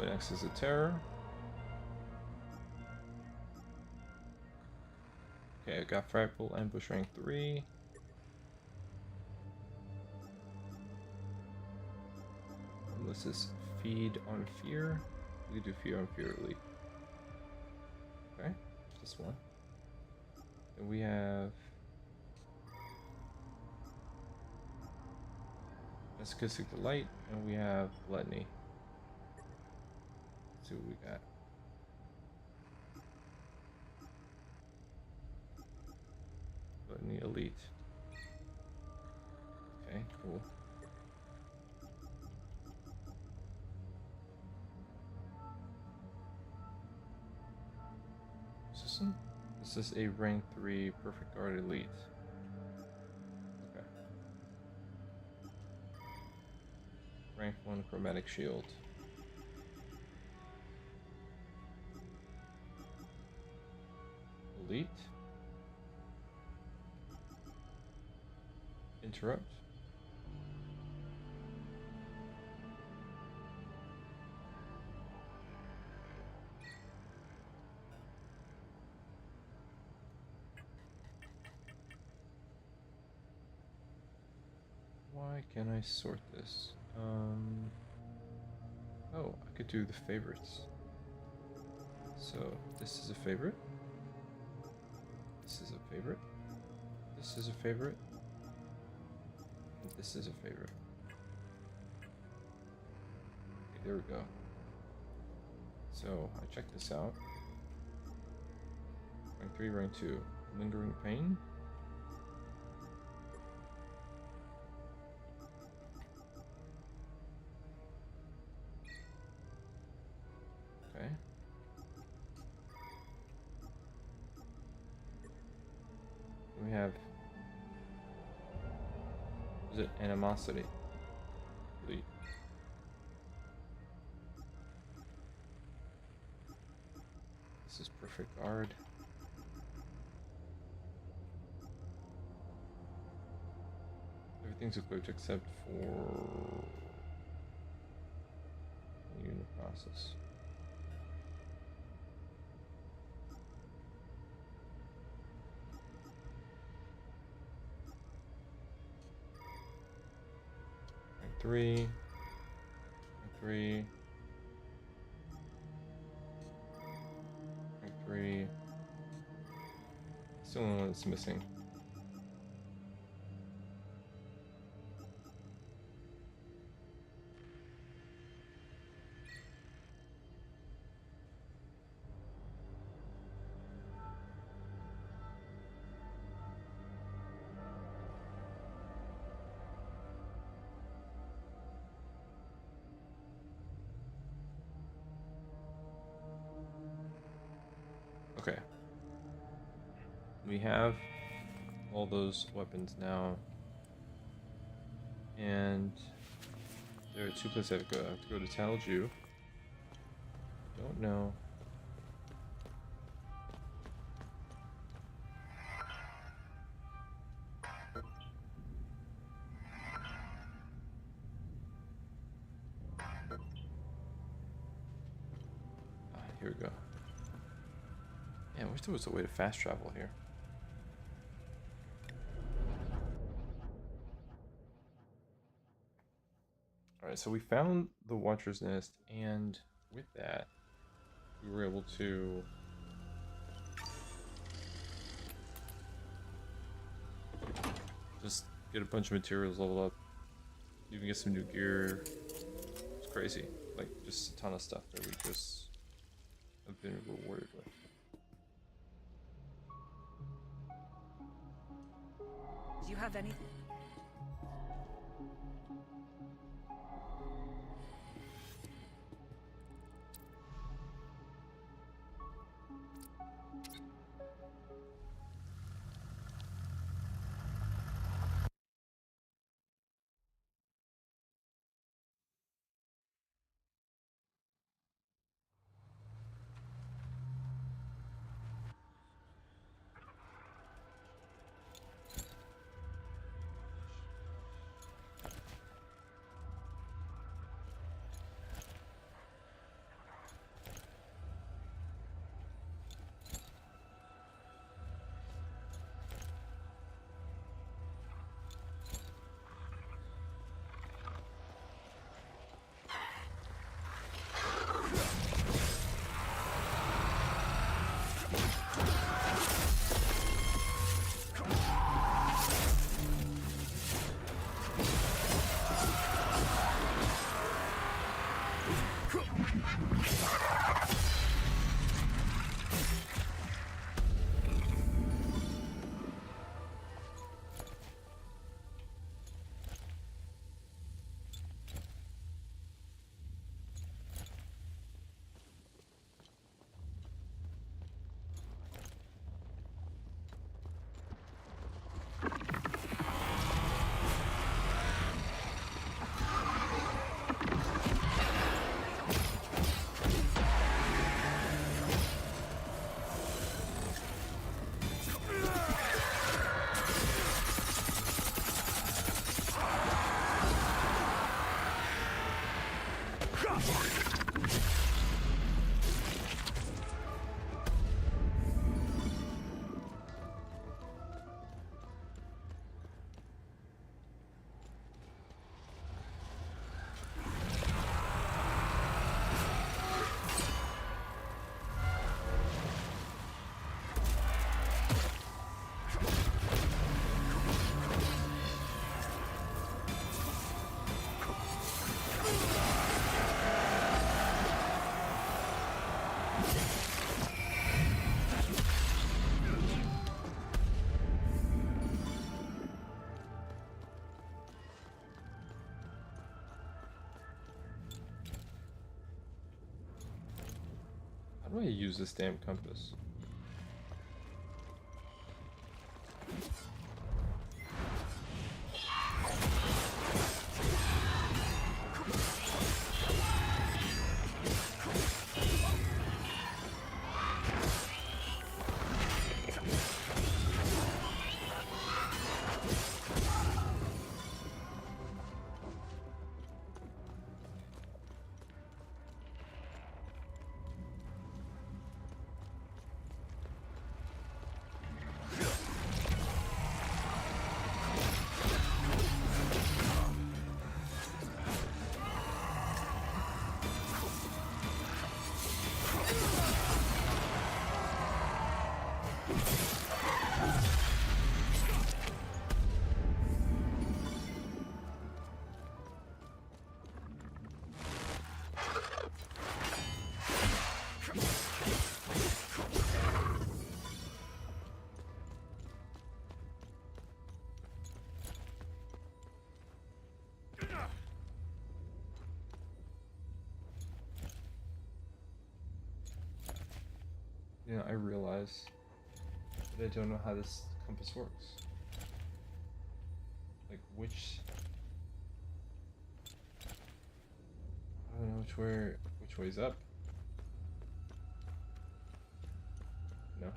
Next is a terror. Okay, I got Frightful Ambush rank 3. And this is Feed on Fear. We can do Fear on Fear Elite. Okay, this one. Then we have Masochistic Delight, and we have Gluttony. See what we got. Gluttony Elite. Okay, cool. This is a rank 3 Perfect Guard Elite. Okay. Rank 1 Chromatic Shield. Elite. Interrupt. Why can I sort this? Oh, I could do the favorites. So this is a favorite. This is a favorite. This is a favorite. And this is a favorite. Okay, there we go. So I checked this out. Rank 3, rank 2. Lingering Pain. Okay. We have, is it Animosity? Elite. This is Perfect Guard. Everything's equipped except for unit process. Rank 3. Rank 3. Rank 3. Still one that's missing. We have all those weapons now. And there are 2 places I have to go. I have to go to Talju. Don't know. Here we go. Yeah, I wish there was a way to fast travel here. Alright, so we found the Watcher's Nest, and with that, we were able to just get a bunch of materials leveled up, even get some new gear. It's crazy. Like, just a ton of stuff that we just have been rewarded with. Do you have anything? How do I use this damn compass? You know, I realize Maybe I don't know how this compass works. Like which... I don't know which way's up. No.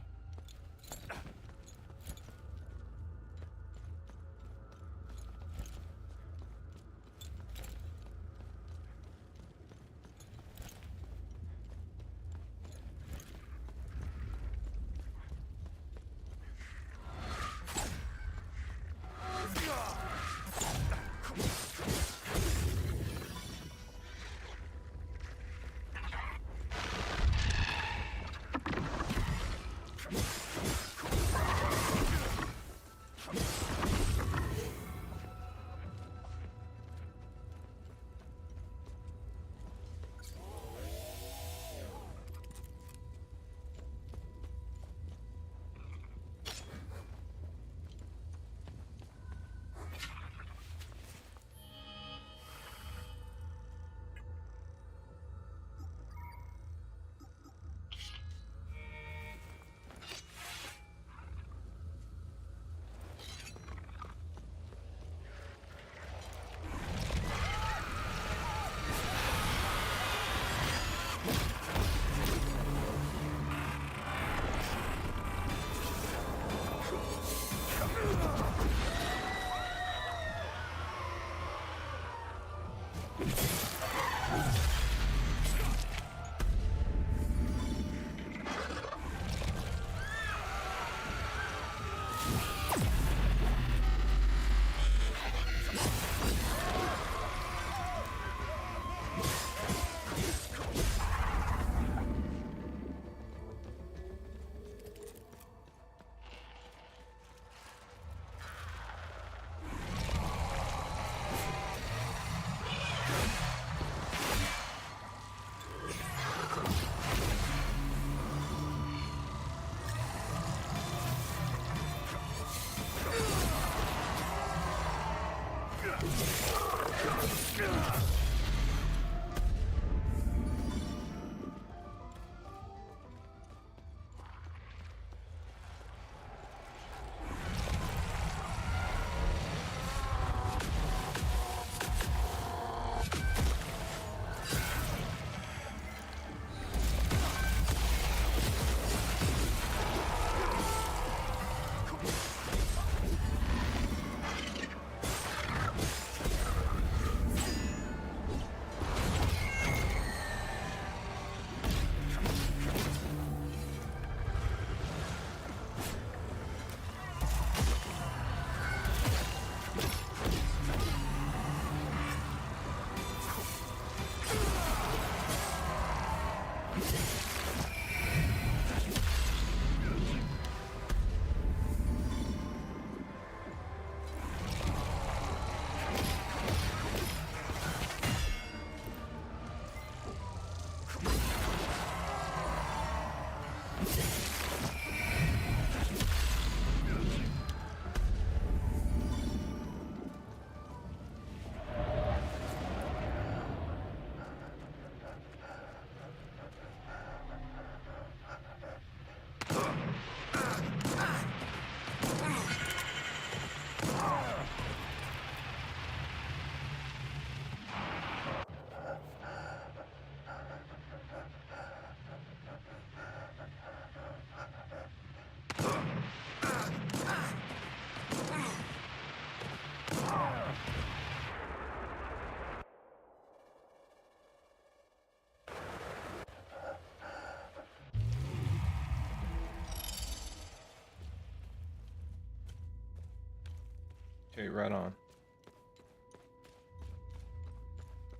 Okay, right on.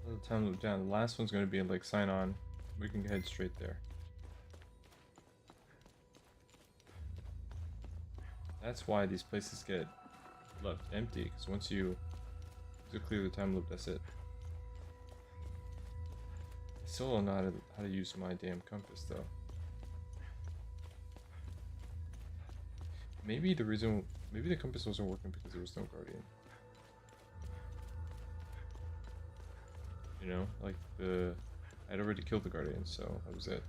Another time loop down. The last one's going to be like sign on. We can head straight there. That's why these places get left empty, because once you clear the time loop, that's it. I still don't know how to use my damn compass though. Maybe the compass wasn't working because there was no guardian. You know, like I'd already killed the guardian, so that was it.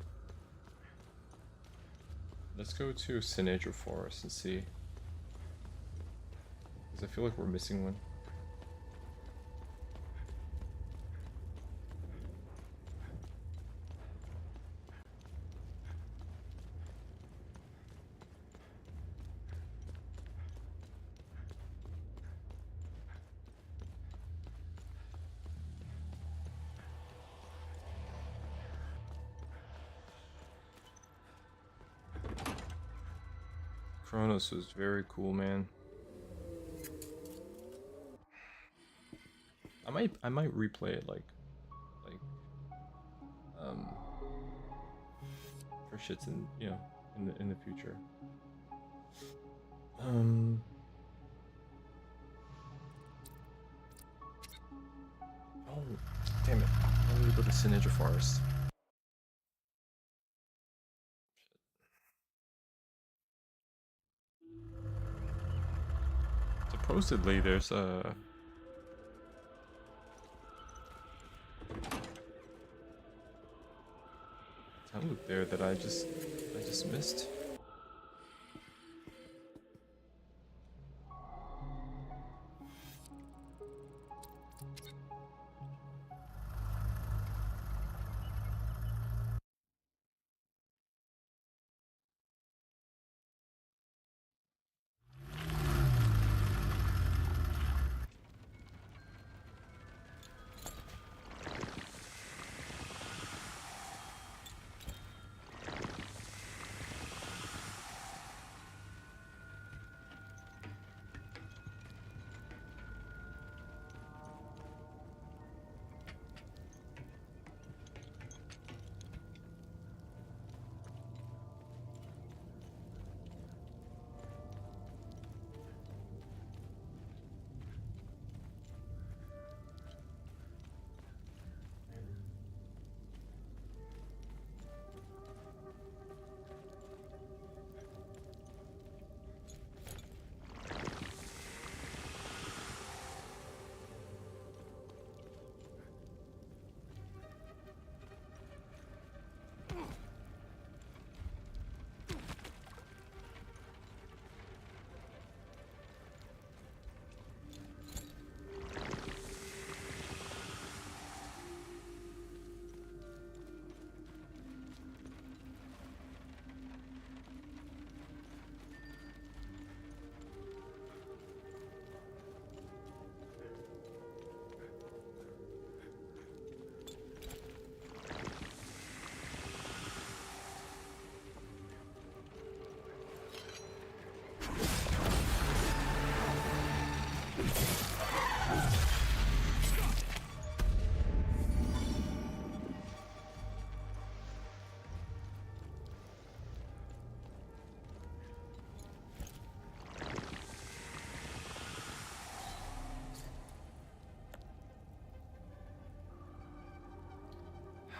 Let's go to Sinedra Forest and see. Because I feel like we're missing one. Kronos was very cool, man. I might replay it like for shits and in the future. Oh, damn it! I need to go to Sinedra Forest. Supposedly, there's a town loop there that I just missed.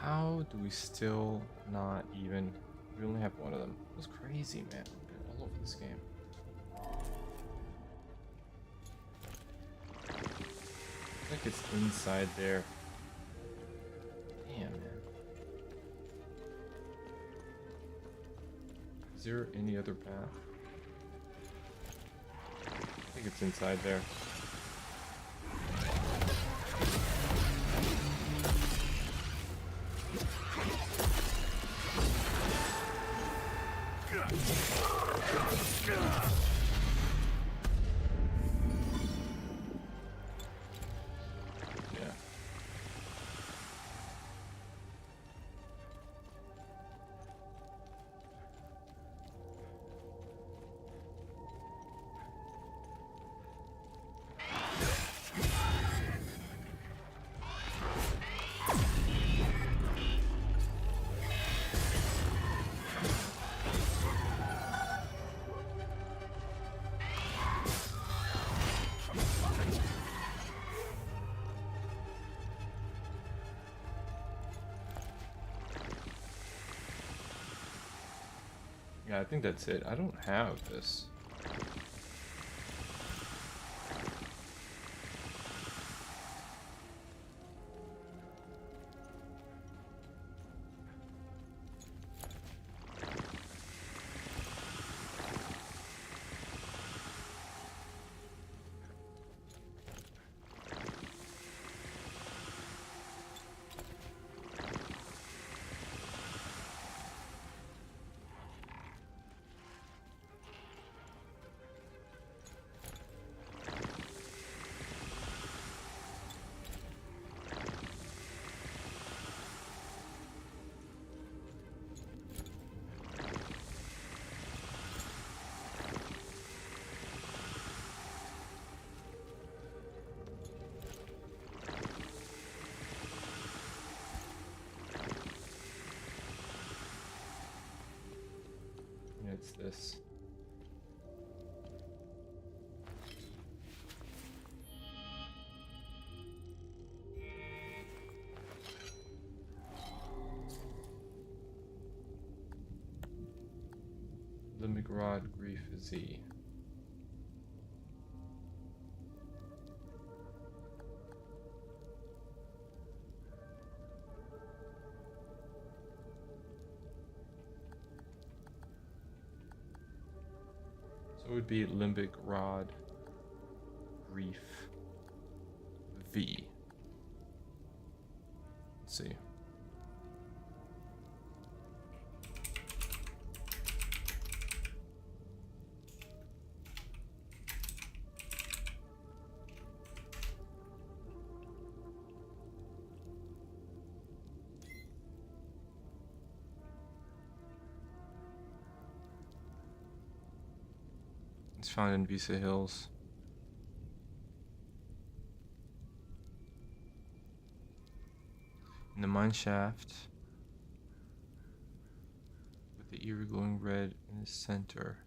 How do we still not even... We only have one of them. That's crazy, man. We're all over this game. I think it's inside there. Damn, man. Is there any other path? I think it's inside there. Yeah, I think that's it. I don't have this. this. Limbic Rod, Grief, Z. So it would be Limbic Rod, Grief, V. Let's see. It's found in Visa Hills. In the mine shaft, with the eerie glowing red in the center.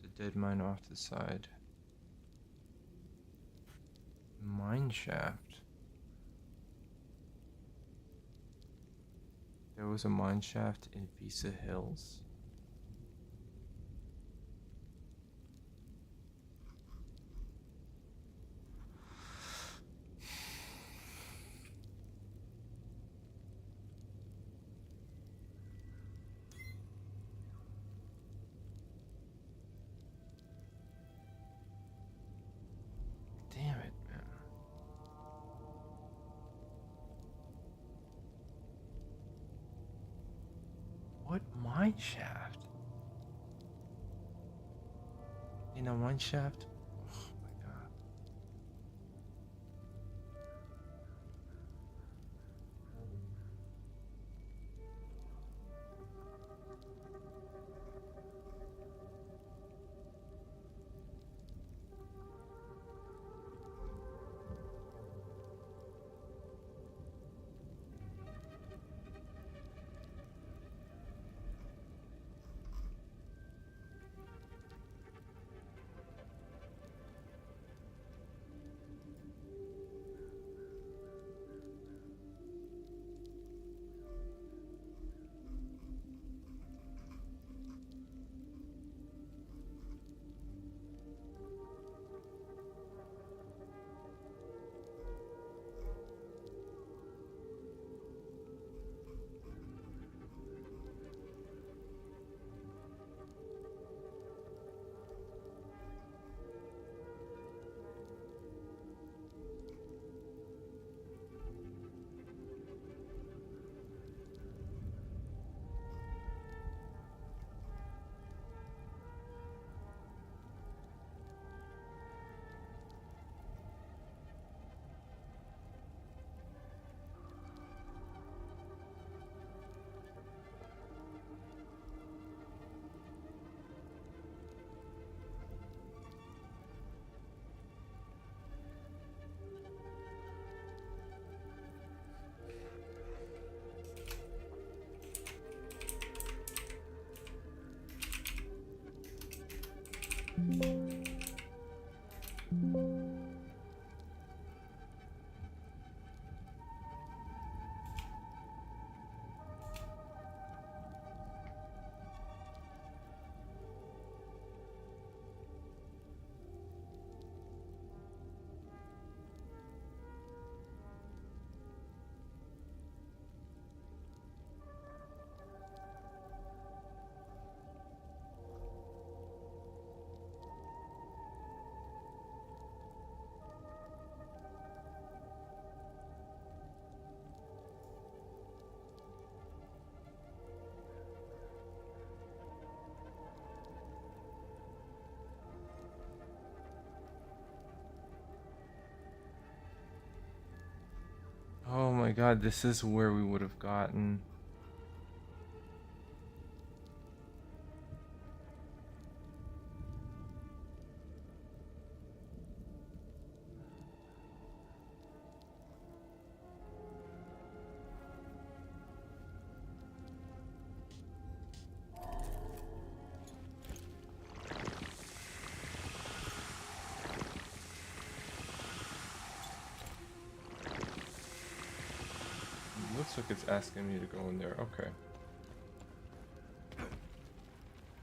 There's a dead mine off to the side. Mine shaft. There was a mine shaft in Visa Hills. Damn it, man. What mine shaft? In a mine shaft? Oh my god. Oh my god, this is where we would have gotten. Looks like it's asking me to go in there. Okay.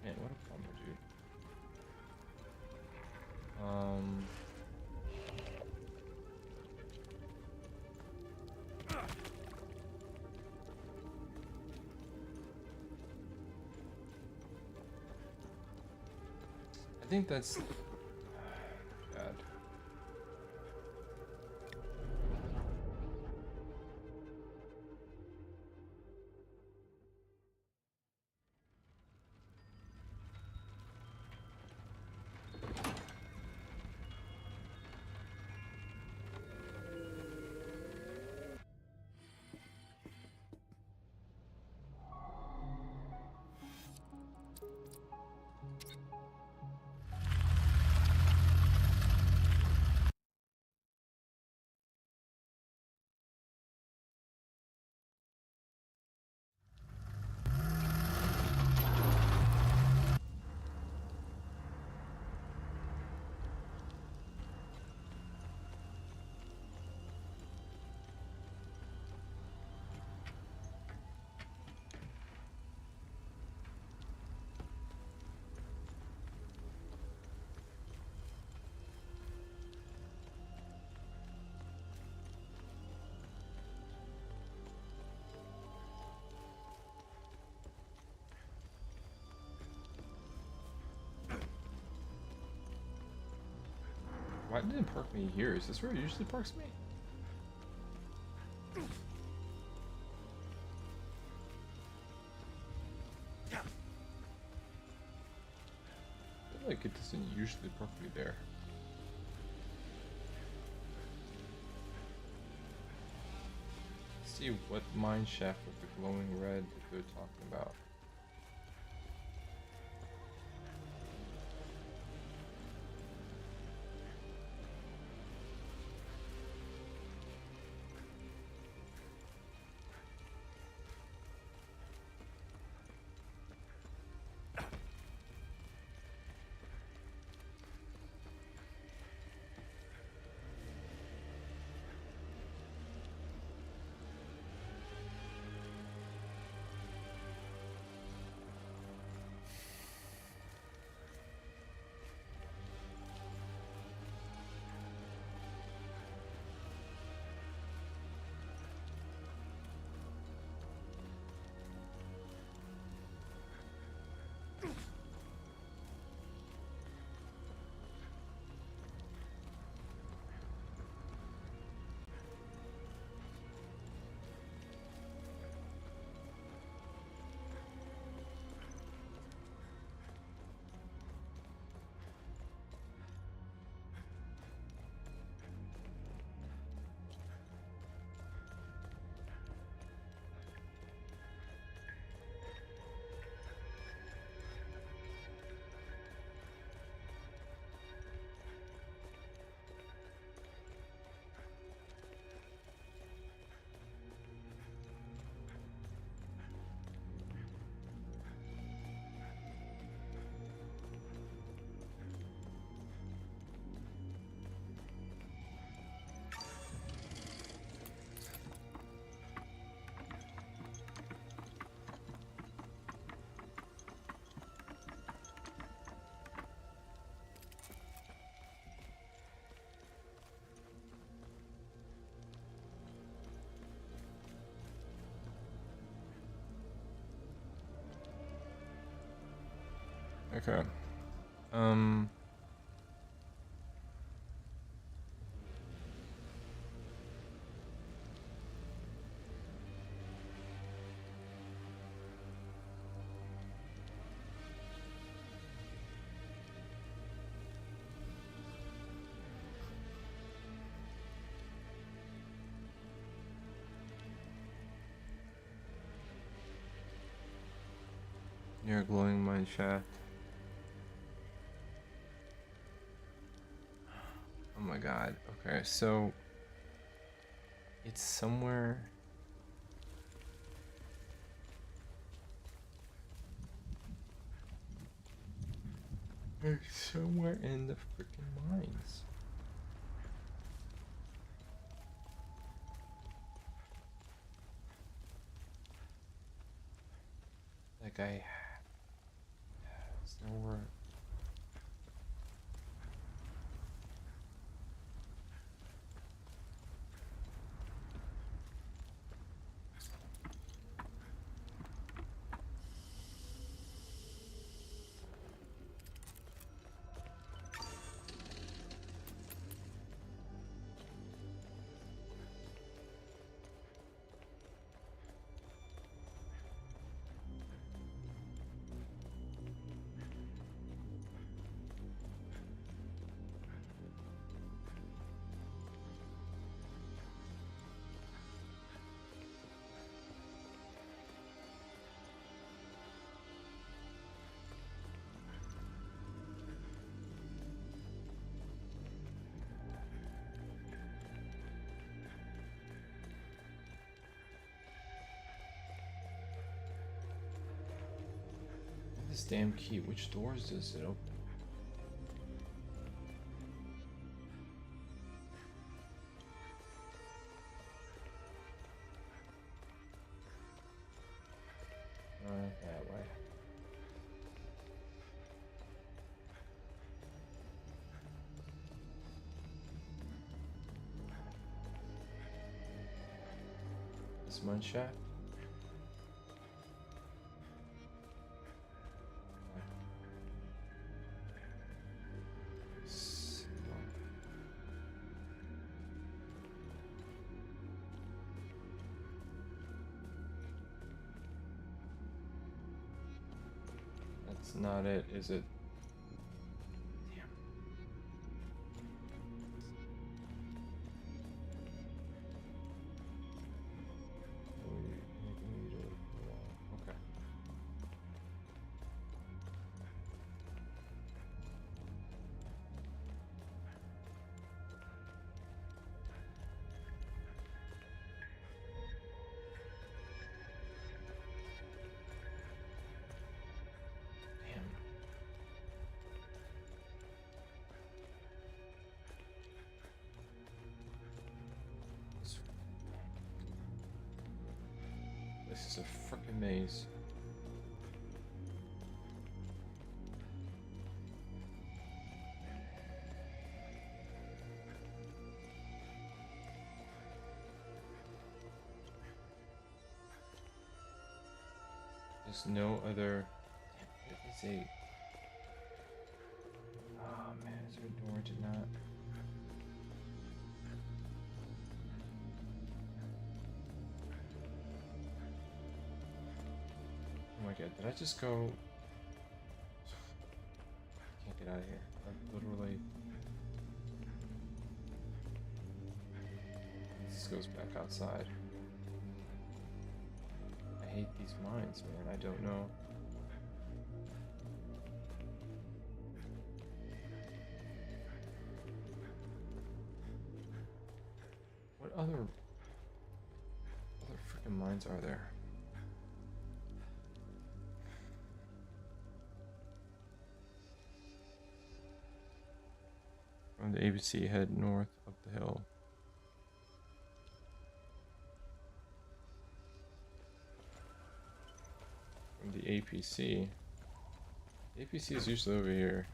Man, what a bummer, dude. I think that's bad. Why didn't it park me here? Is this where it usually parks me? I feel like it doesn't usually park me there. Let's see what mine shaft with the glowing red that they're talking about. Okay. Near glowing mine shaft. Oh my god. Okay, so it's somewhere. It's somewhere in the freaking mines. like I... Is there where... This damn key, which doors does it open? That way. This one shot? That's not it, is it? Damn. Okay. Damn. This is a frickin' maze. There's no other. Damn, it is a. Oh man, is there a door to not? Oh my god, did I just go? I can't get out of here. Like, literally. This goes back outside. I hate these mines, man. I don't know. What other freaking mines are there? From the ABC, head north up the hill. From the APC. The APC is usually over here.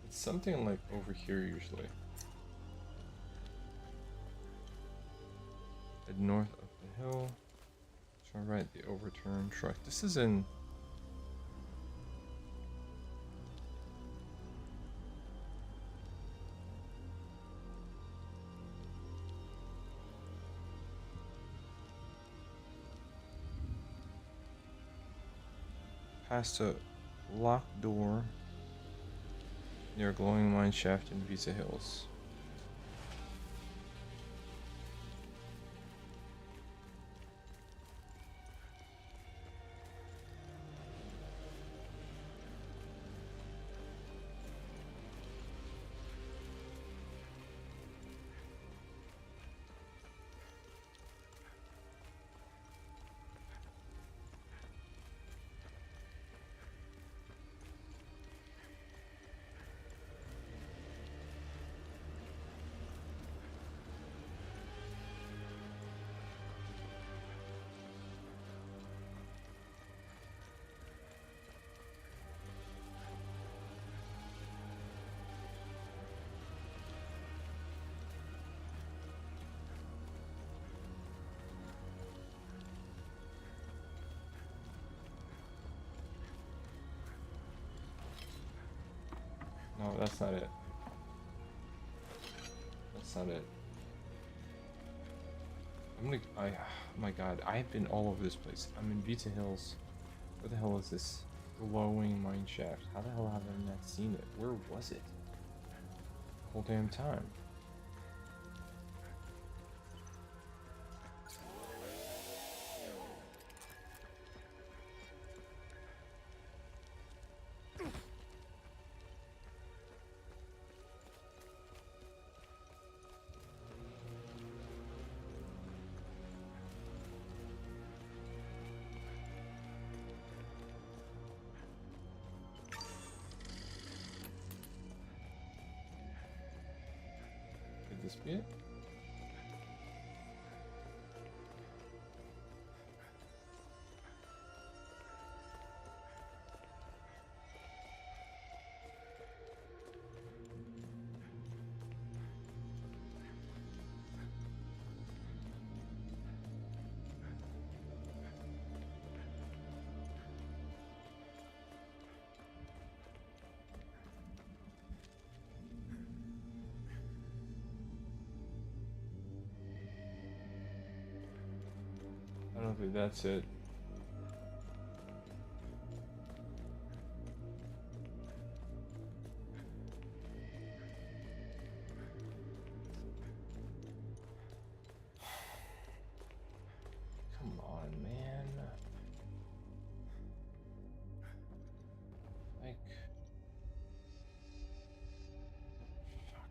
It's something like over here usually. Head north up the hill. Turn right, the overturned truck. This is in... Past a locked door near a glowing mine shaft in Visa Hills. No, that's not it. That's not it. Oh my god, I've been all over this place. I'm in Vita Hills. Where the hell is this glowing mine shaft? How the hell have I not seen it? Where was it? The whole damn time. Could this be it? I don't think that's it. Come on, man. Like, fuck.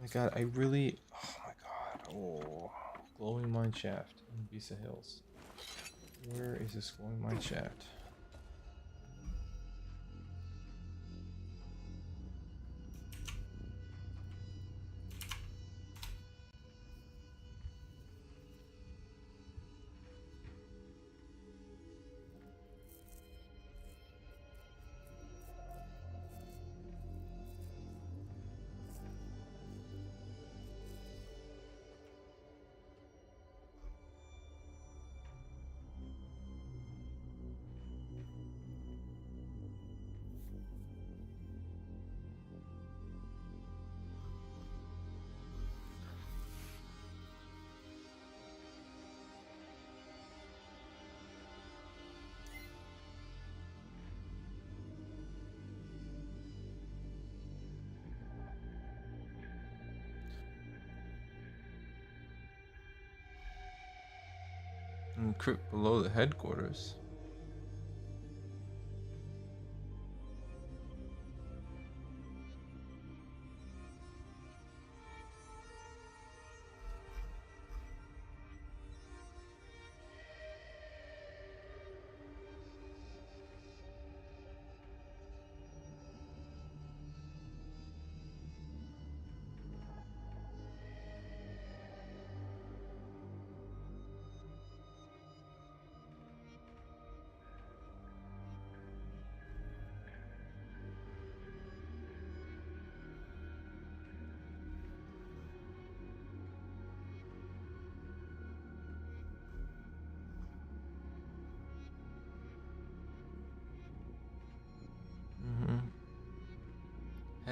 My god, I really. Oh my god. Oh. Glowing mine shaft in Visa Hills. Where is this glowing mine shaft? In the crypt below the headquarters.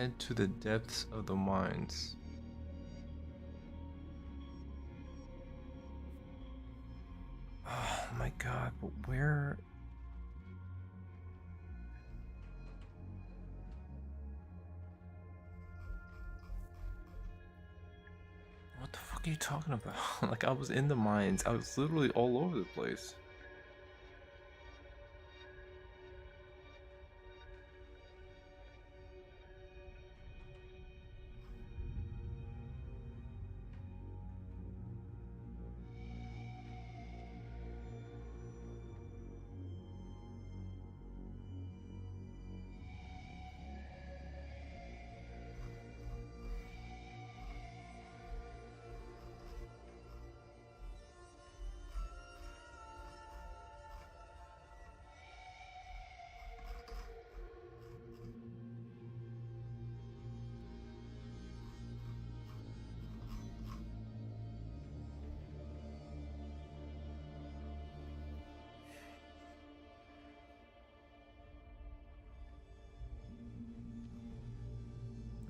Head to the depths of the mines. Oh my god, but where? What the fuck are you talking about? Like, I was in the mines. I was literally all over the place.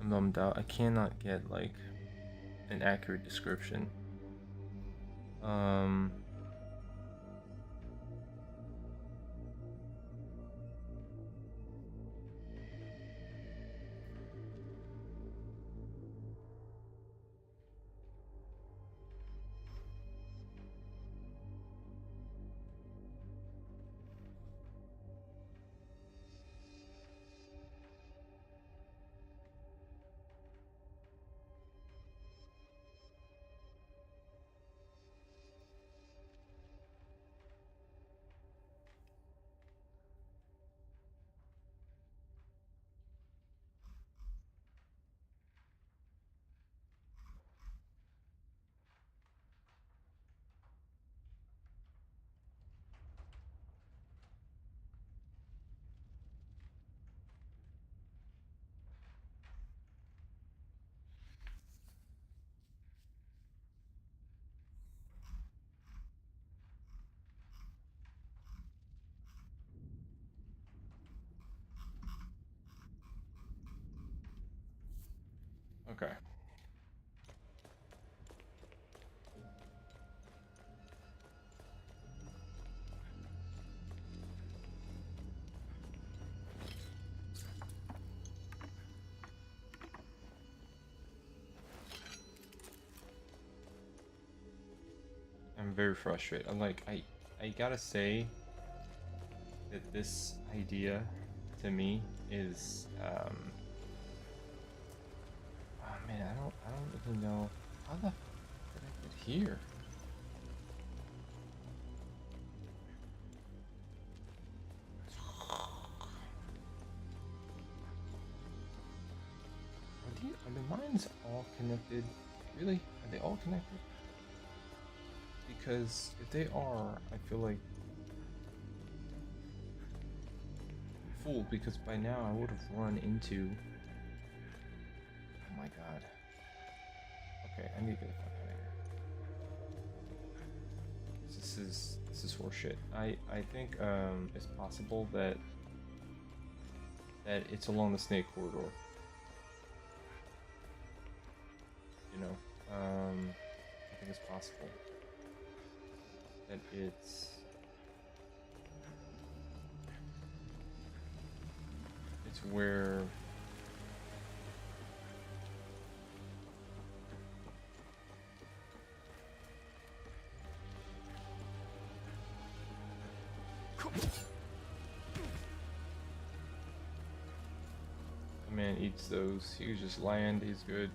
I'm bummed out. I cannot get like an accurate description. Okay. I'm very frustrated. I'm like, I gotta say that this idea to me is oh man, I don't even know how the fuck did I get here? Are the mines all connected? Really? Are they all connected? Because if they are, I feel like fool, because by now I would have run into. Oh my god. Okay, I need to get the fuck out of here. This is horseshit. I think it's possible that it's along the snake corridor. You know, I think it's possible that it's where the man eats those. He was just land. He's good.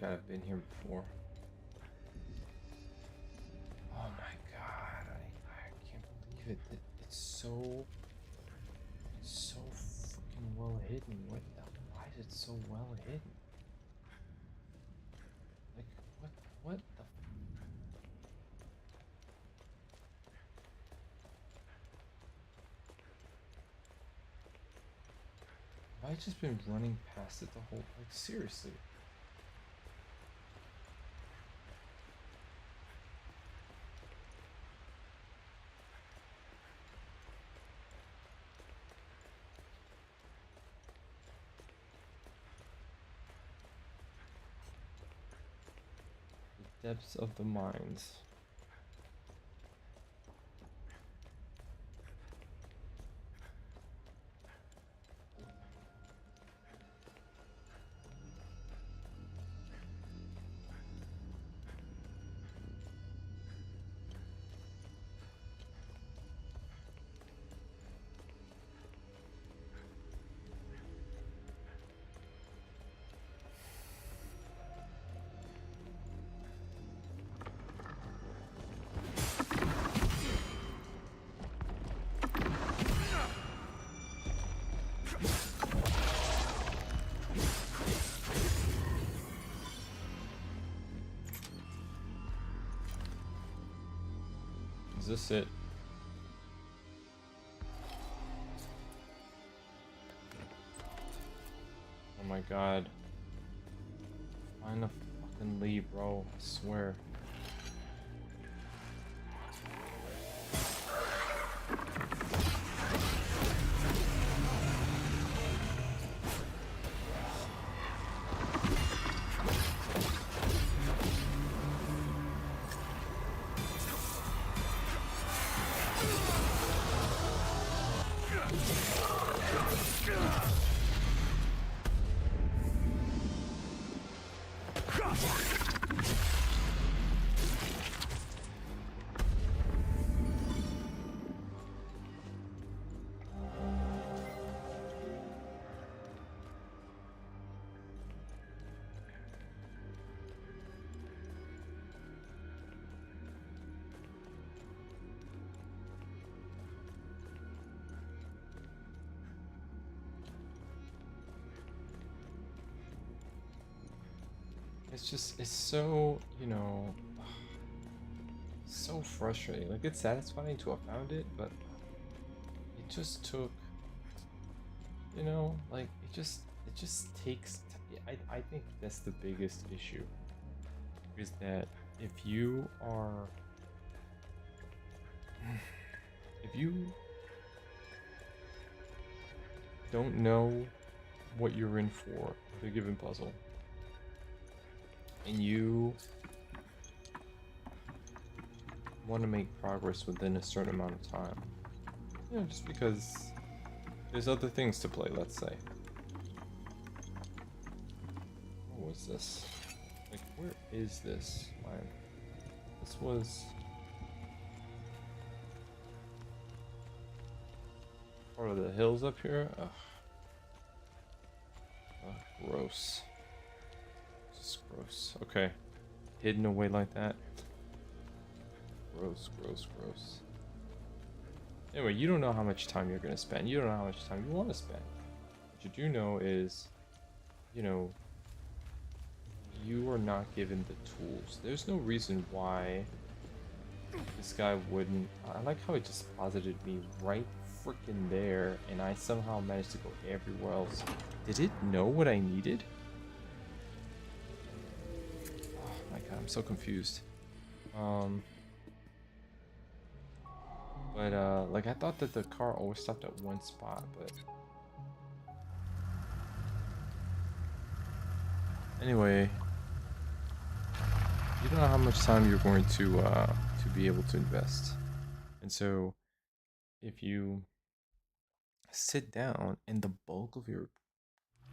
god, I've been here before. Oh my god, I can't believe it. It's so freaking well hidden. Why is it so well hidden? Like, what the have I just been running past it the whole, like, seriously? The depths of the mines. Is this it? Oh my god. Finally, bro. I swear. It's so, you know, so frustrating. Like, it's satisfying to have found it, but it just took, you know, like, it just takes, I think that's the biggest issue, is that if you are, if you don't know what you're in for with a given puzzle, and you want to make progress within a certain amount of time, you know, just because there's other things to play, let's say. What was this? Like, where is this land? This was part of the hills up here. Ugh. Ugh, gross. Just gross. Okay. Hidden away like that. Gross, gross, gross. Anyway, you don't know how much time you're going to spend. You don't know how much time you want to spend. What you do know is, you know, you are not given the tools. There's no reason why this guy wouldn't. I like how it just posited me right freaking there, and I somehow managed to go everywhere else. Did it know what I needed? Oh my god, I'm so confused. But like, I thought that the car always stopped at one spot, but anyway, you don't know how much time you're going to be able to invest, and so if you sit down and the bulk of your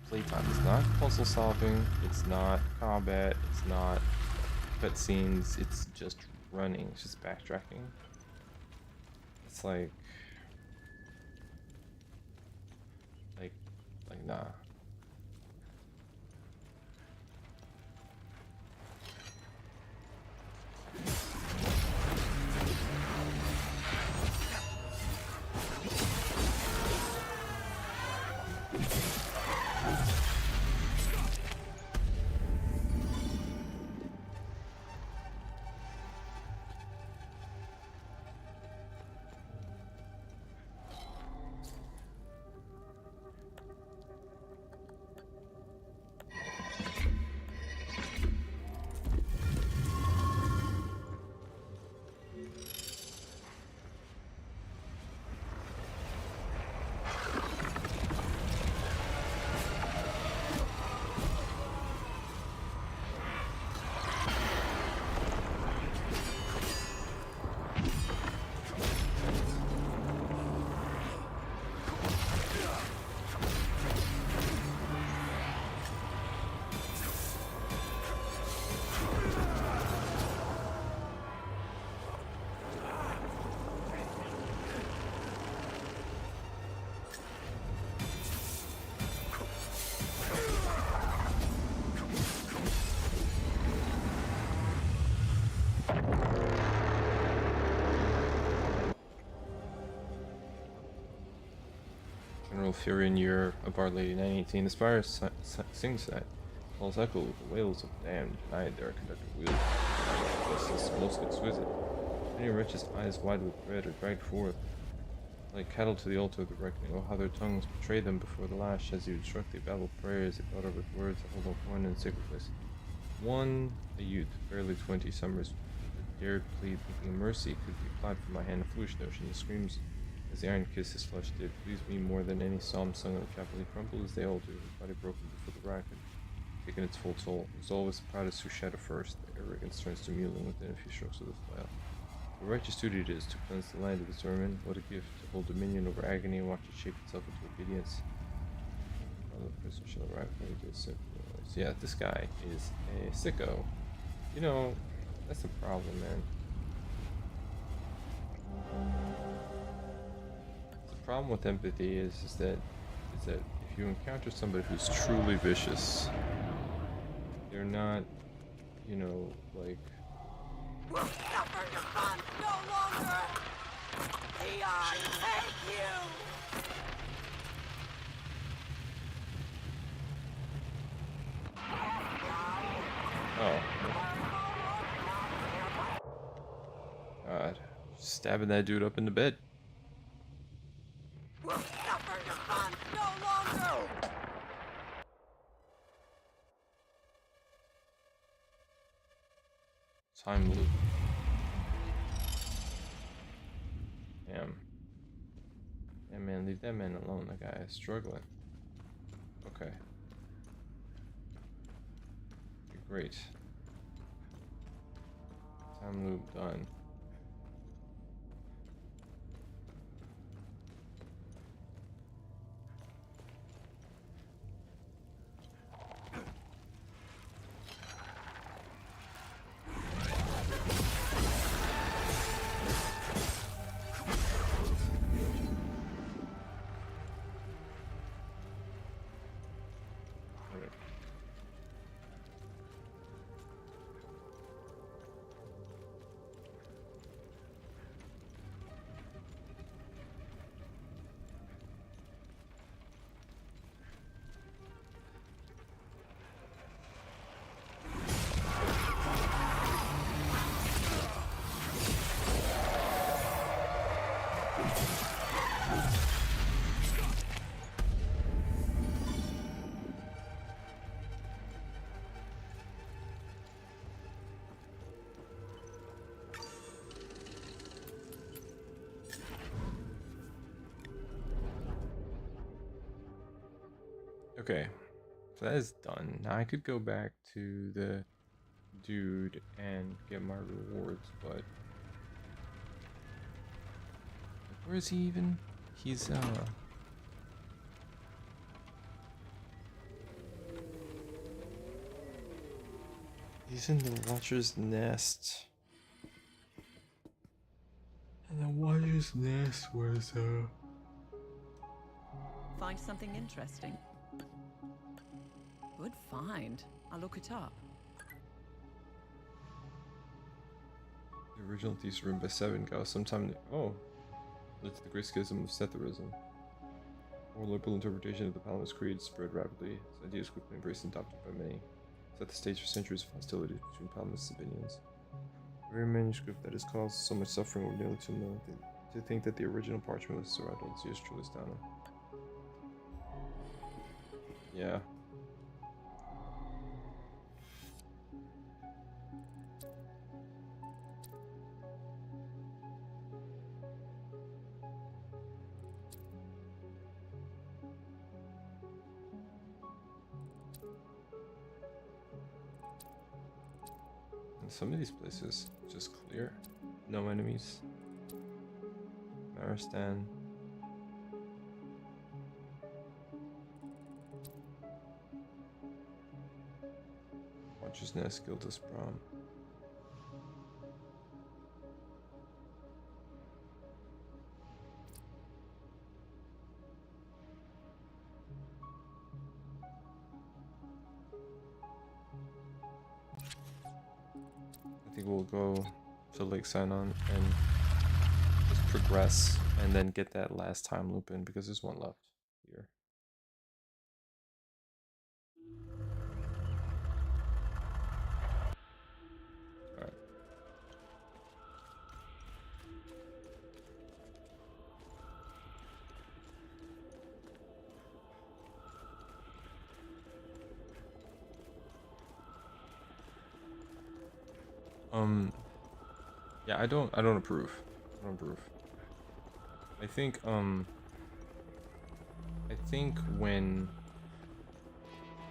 playtime is not puzzle solving, it's not combat, it's not cutscenes, it's just running, it's just backtracking. It's like nah. General Furion year of Our Lady 918. The spire sing set. Falls echo with the wails of the damned, denied their conducted wheels. Justice most exquisite. Many wretches' eyes wide with dread are dragged forth like cattle to the altar of the reckoning. Oh, how their tongues betray them before the lash as you instruct they babble prayers, they utter with words that hold no point in the sacred place. One, a youth, barely 20 summers, dared plead, thinking mercy could be applied for my hand. A foolish notion. The screams as the iron kiss his flesh did please me more than any psalm sung in the chapel. He crumbled as they all do, his body broken before the rack and taken its full toll. Resolve is the proudest who shatter first. The arrogance turns to mewling within a few strokes of the flail. A righteous duty it is to cleanse the land of its vermin. What a gift to hold dominion over agony and watch it shape itself into obedience. The person shall arrive when he does. Yeah, this guy is a sicko. You know, that's the problem, man. The problem with empathy is that if you encounter somebody who's truly vicious, they're not, you know, like. We'll suffer your fun no longer. Leon, thank you. Oh. God. Stabbing that dude up in the bed. We'll suffer your fun no longer. Time loop. Damn. Yeah, man, leave that man alone. That guy is struggling. Okay. Great. Time loop done. Okay, so that is done. Now I could go back to the dude and get my rewards, but where is he even? He's he's in the Watcher's Nest. And the Watcher's Nest was Find something interesting. Good find. I'll look it up. The original thesis written by Seven Gauss sometime. Oh, led to the great schism of Setharism. More liberal interpretation of the Palamist Creed spread rapidly. Its ideas quickly embraced and adopted by many. Set the stage for centuries of hostility between Palamist opinions. The very manuscript that has caused so much suffering over nearly 2 million. To think that the original parchment was surrounded is truly astounding. Yeah. Some of these places just clear. No enemies. Maristan. Watcher's Nest, Gildas Prom. I think we'll go to Lake Sinon and just progress and then get that last time loop in because there's one left here. Yeah, I don't approve. I don't approve. I think when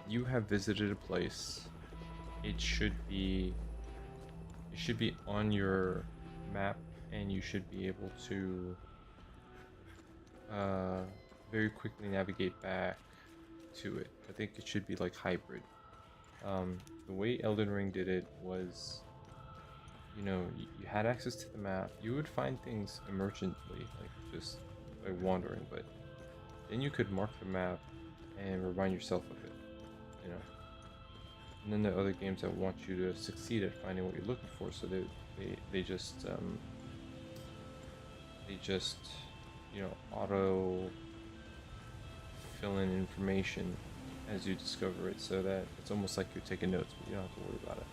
you have visited a place, it should be on your map, and you should be able to very quickly navigate back to it. I think it should be like hybrid. The way Elden Ring did it was, you know, you had access to the map. You would find things emergently, like just by wandering, but then you could mark the map and remind yourself of it, you know. And then there are other games that want you to succeed at finding what you're looking for, so they just you know, auto fill in information as you discover it, so that it's almost like you're taking notes, but you don't have to worry about it.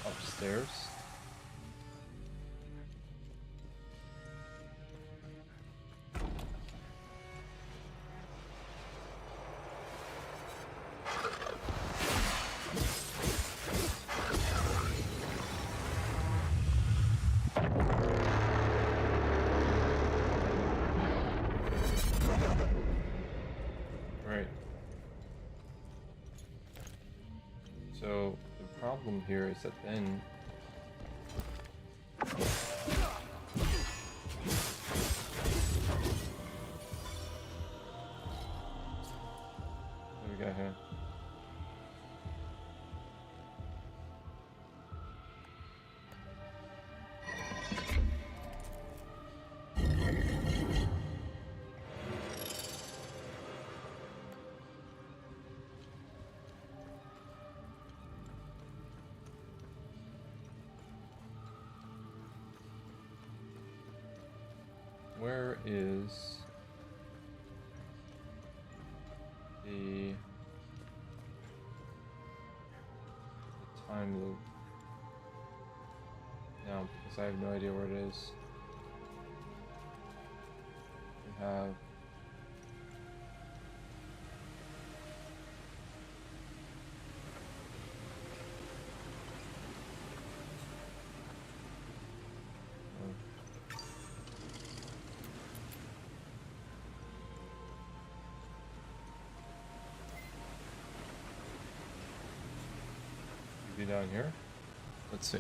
Upstairs. Right. So the problem here is that then what do we got here? Where is the time loop now? Because I have no idea where it is. We have be down here? Let's see.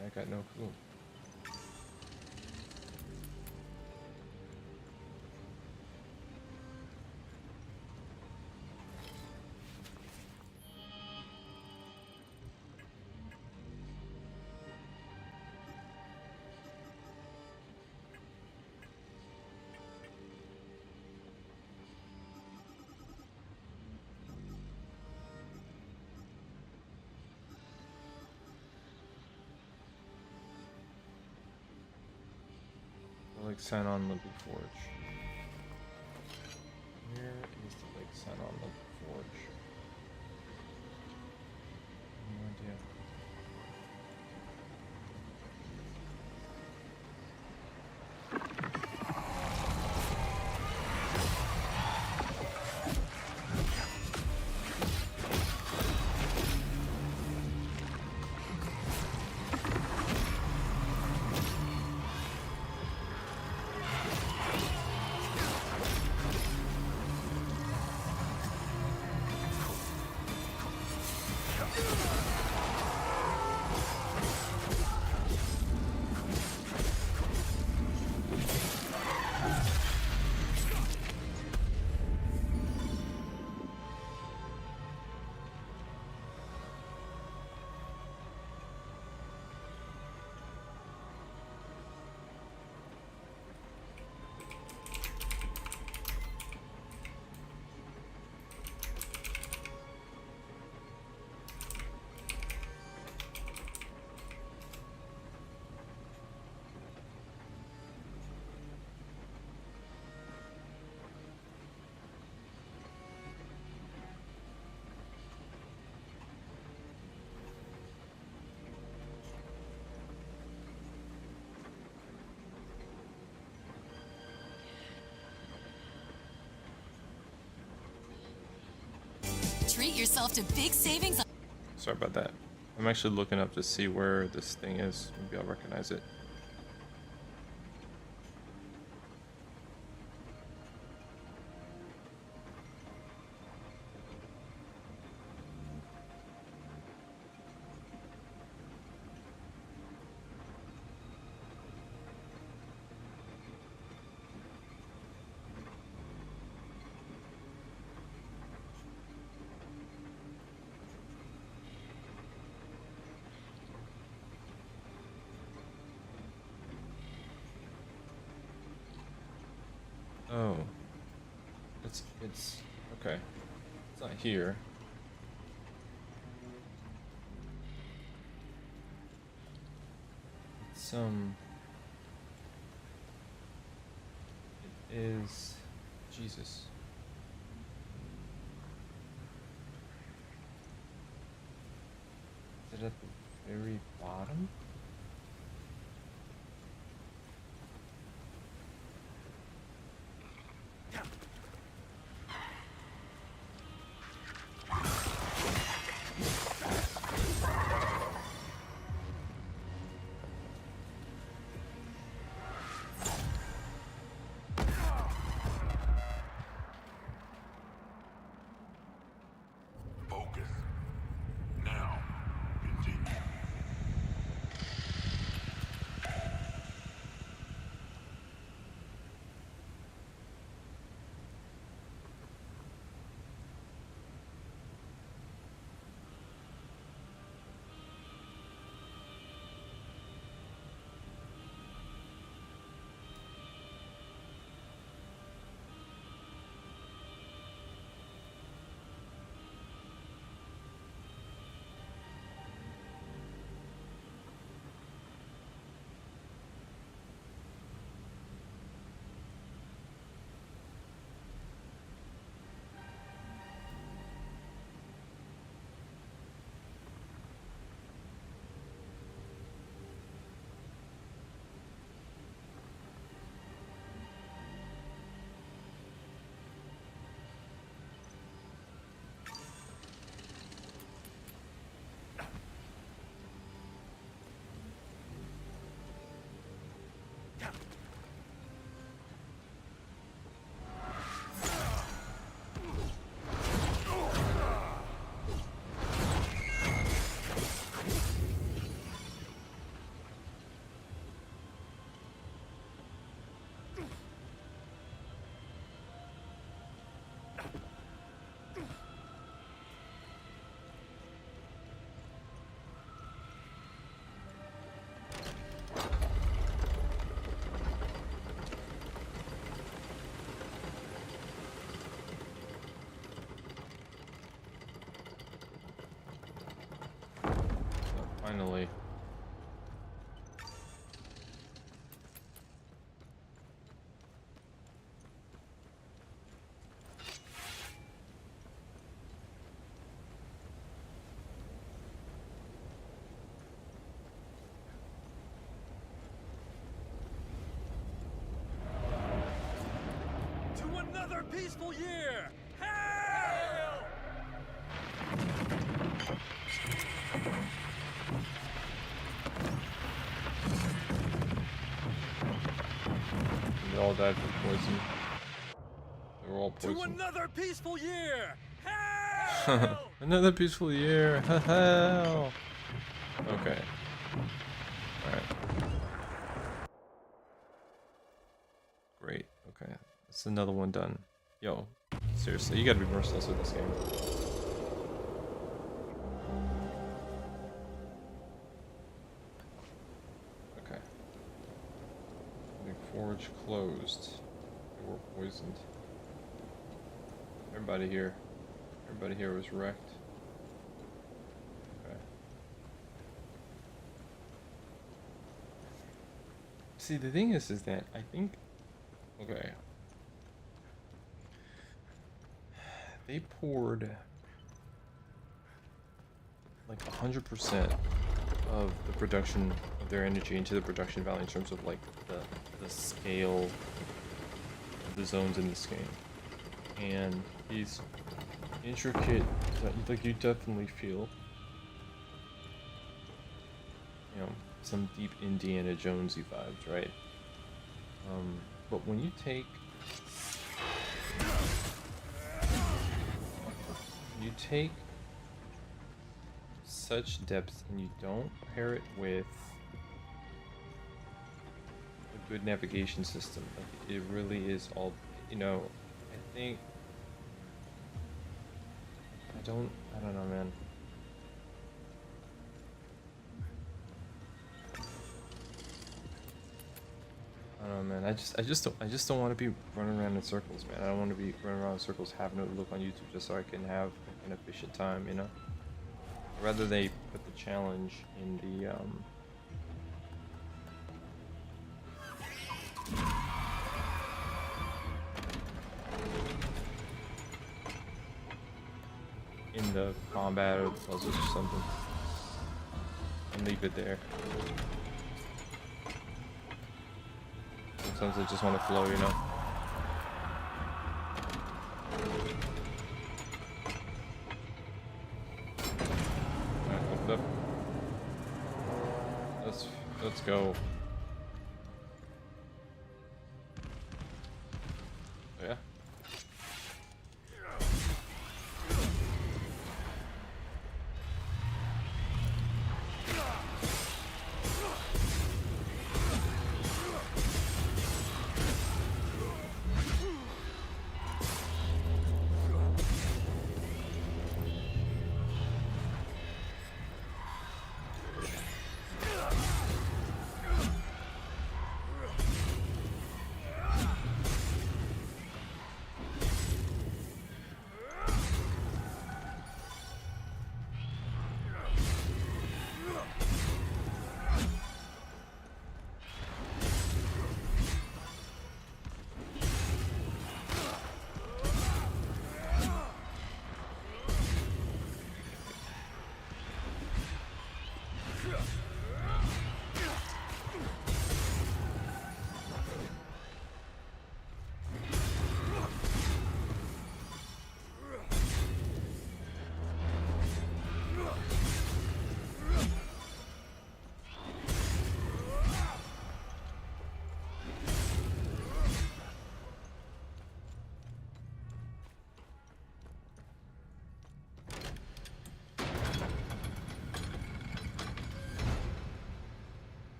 I got no clue. Lake San on Limpy Forge. Where is the Lake San on Limpy Forge? No idea. Treat yourself to big savings. Sorry about that. I'm actually looking up to see where this thing is. Maybe I'll recognize it. Oh. It's okay. It's not here. It's it is Jesus. Is it at the very bottom? Finally. To another peaceful year! Hail! They all died from poison. They were all To poisoned. another peaceful year! Hail! Another peaceful year. Hell. Okay. Alright. Great. Okay. That's another one done. Yo. Seriously, you gotta be merciless with this game. Okay. The forge closed. They were poisoned. Everybody here was wrecked. Okay. See, the thing is that I think, okay, they poured like 100% of the production of their energy into the production value in terms of like the scale of the zones in this game, and these intricate, like you definitely feel, you know, some deep Indiana Jonesy vibes, right? But when you take such depth and you don't pair it with a good navigation system, like it really is all, you know, I think, I don't know, man. I don't know, man. I just don't want to be running around in circles, man. I don't want to be running around in circles having to look on YouTube just so I can have an efficient time, you know? Rather they put the challenge in the combat or the puzzles or something, and leave it there. Sometimes I just want to flow, you know? Alright, lift up. Let's go. Yeah.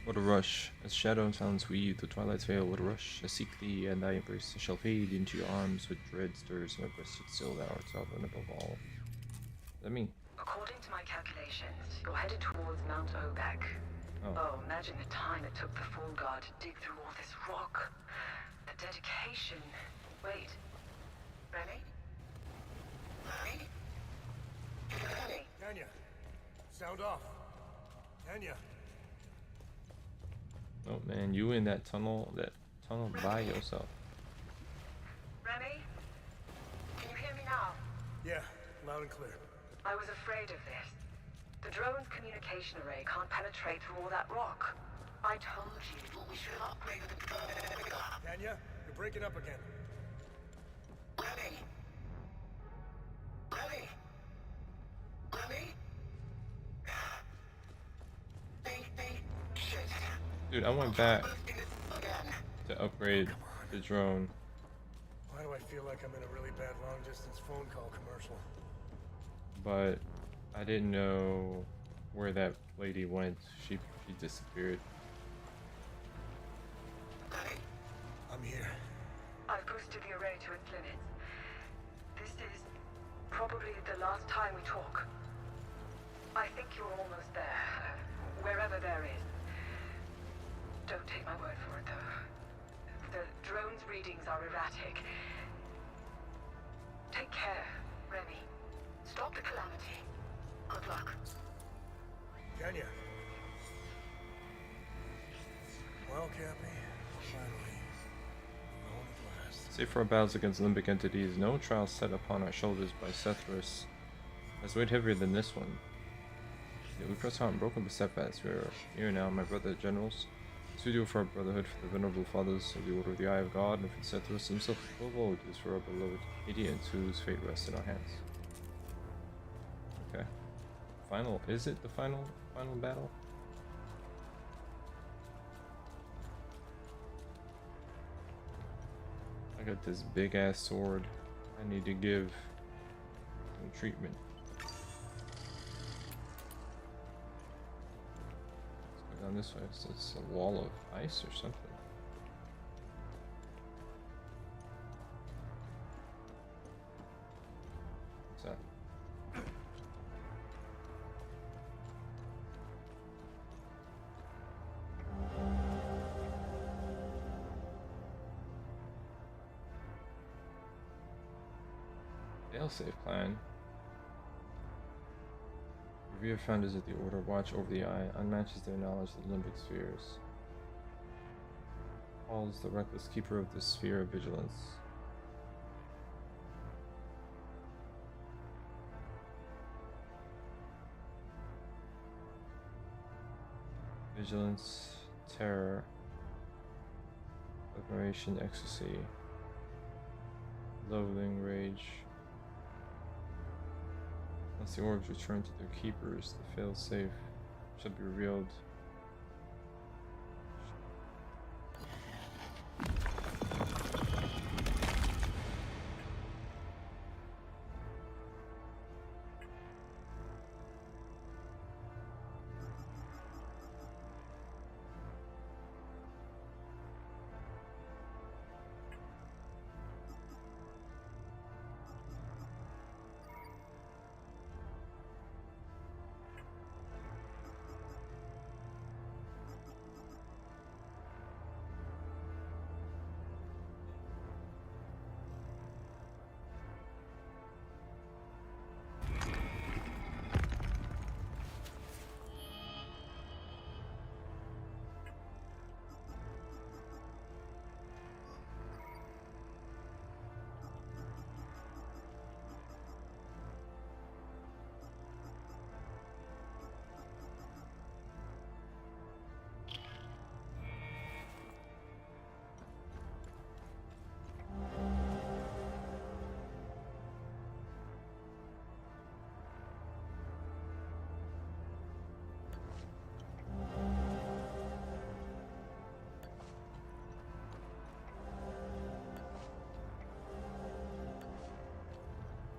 What a rush. As shadow and silence weave, the twilight's veil, what a rush. I seek thee, and thy embrace shall fade into your arms with dread stirs in my breast, yet still thou art sovereign above all. What does that mean? According to my calculations, you're headed towards Mount Obek. Oh, imagine the time it took the Fall Guard to dig through all this rock. The dedication. Wait. Remy? Remy? Remy? Tanya, sound off. Tanya. Oh man, you in that tunnel by yourself. Remy? Can you hear me now? Yeah, loud and clear. I was afraid of this. The drone's communication array can't penetrate through all that rock. I told you we should have upgraded the drone. Tanya, you're breaking up again. Remy? Remy? Remy? Shit. Dude, I went back to upgrade the drone. Why do I feel like I'm in a really bad long-distance phone call commercial? But I didn't know where that lady went. She disappeared. I'm here. I've boosted the array to its limits. This is probably the last time we talk. I think you're almost there. Wherever there is. Don't take my word for it, though. The drone's readings are erratic. Take care, Remy. Stop the calamity. Good luck. Tanya. Well, Cappy, finally. Alone at last. Save for our battles against limbic entities, no trial set upon our shoulders by Sethrus has weighed heavier than this one. Yet we press on, broken but steadfast. We are here now, my brother generals. This we do for our brotherhood, for the venerable fathers of the Order of the Eye of God, and for Sethrus himself above all, it is for our beloved Adians, whose fate rests in our hands. Okay. Is it the final battle? I got this big ass sword. I need to give some treatment. Let's go down this way. So it's a wall of ice or something. What's that? Failsafe plan. Revere founders of the Order watch over the Eye, unmatches their knowledge of the limbic spheres. Paul is the reckless keeper of the sphere of vigilance. Vigilance, terror, admiration, ecstasy, loathing, rage. Once the orbs return to their keepers, the fail-safe shall be revealed.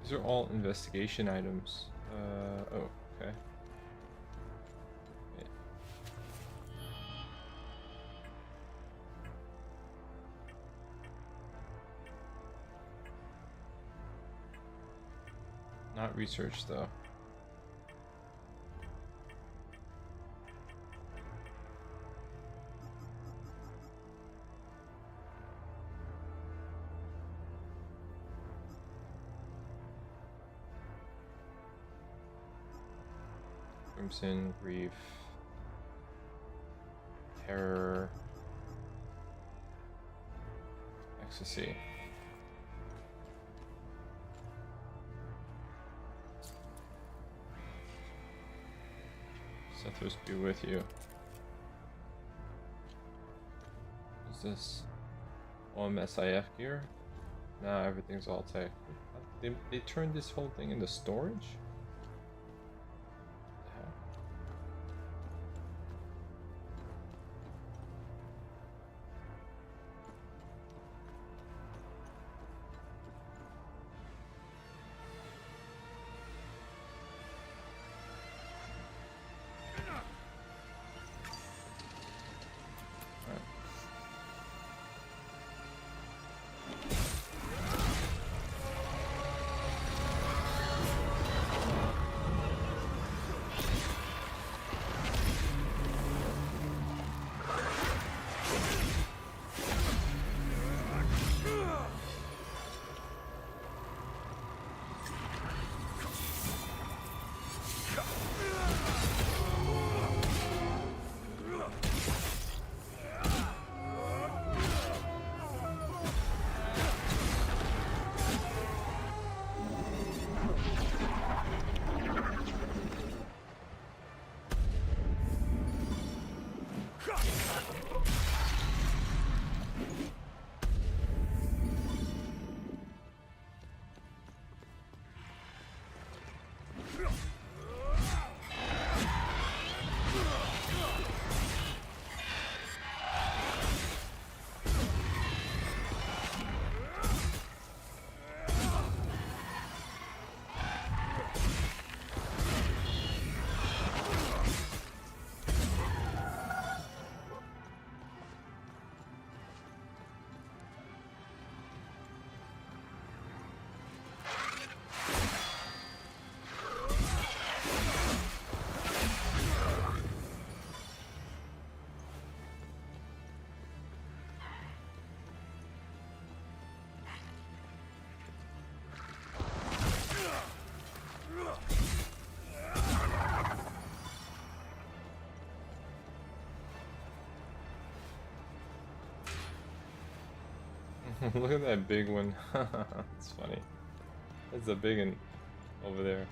These are all investigation items. Oh, okay. Yeah. Not research though. Crimson, Grief, Terror, Ecstasy. Sethos be with you. What's this? OMSIF gear? Nah, everything's all tech. They turned this whole thing into storage? What the hell? Look at that big one. It's funny. That's a big one over there.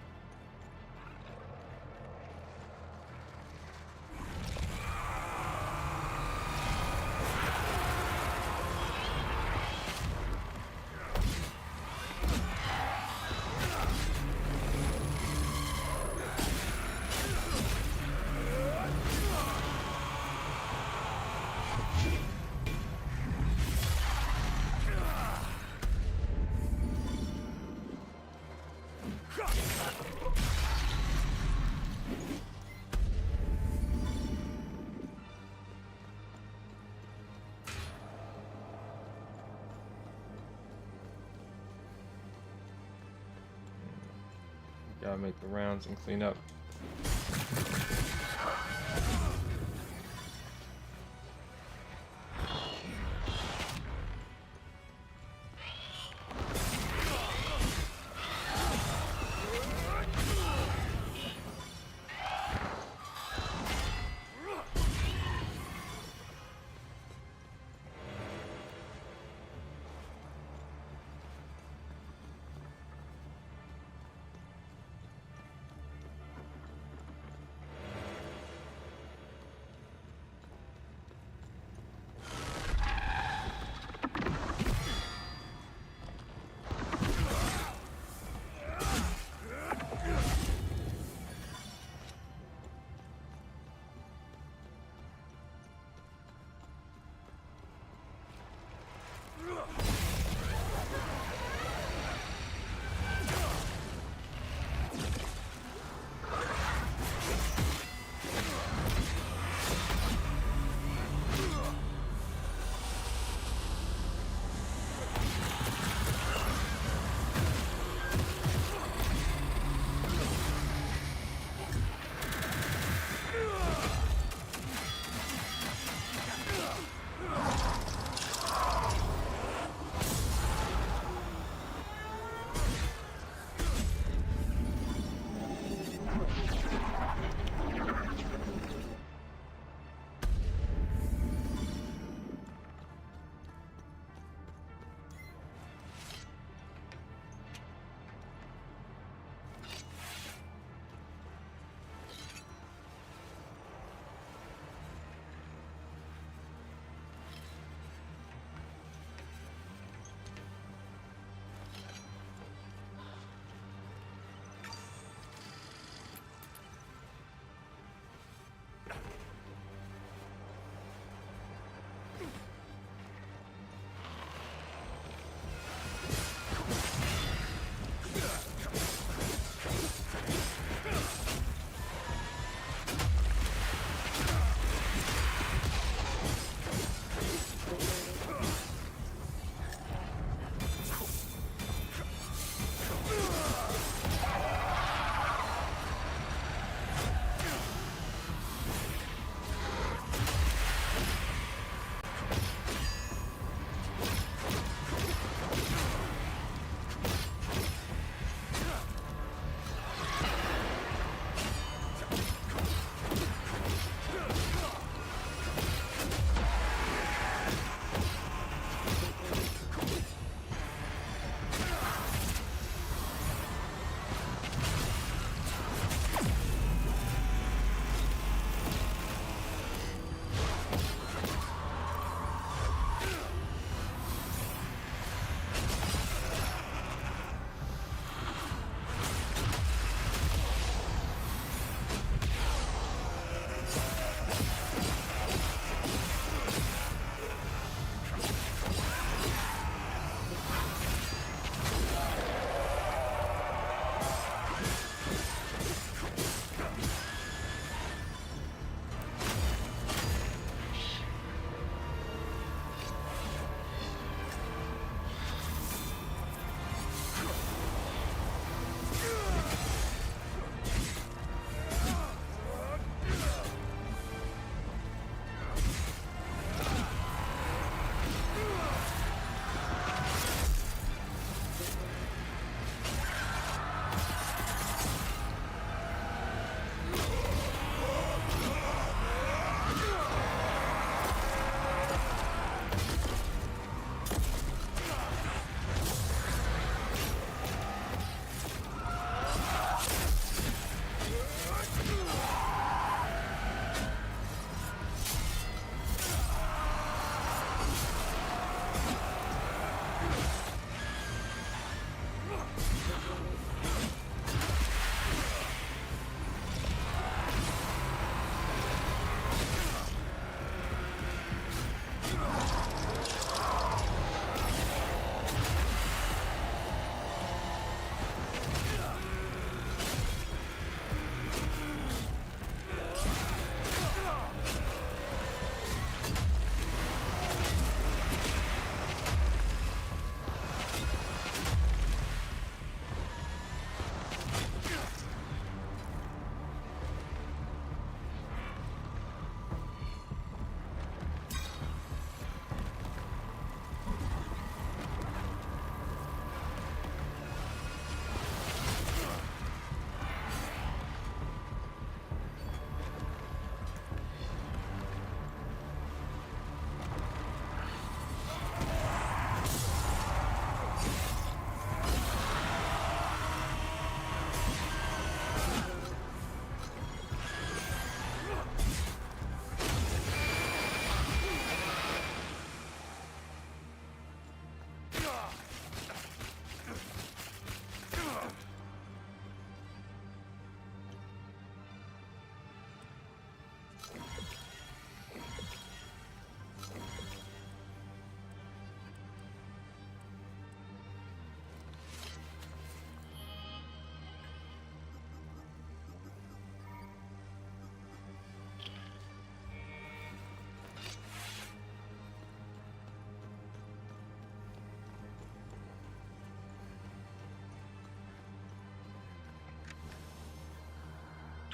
Gotta make the rounds and clean up.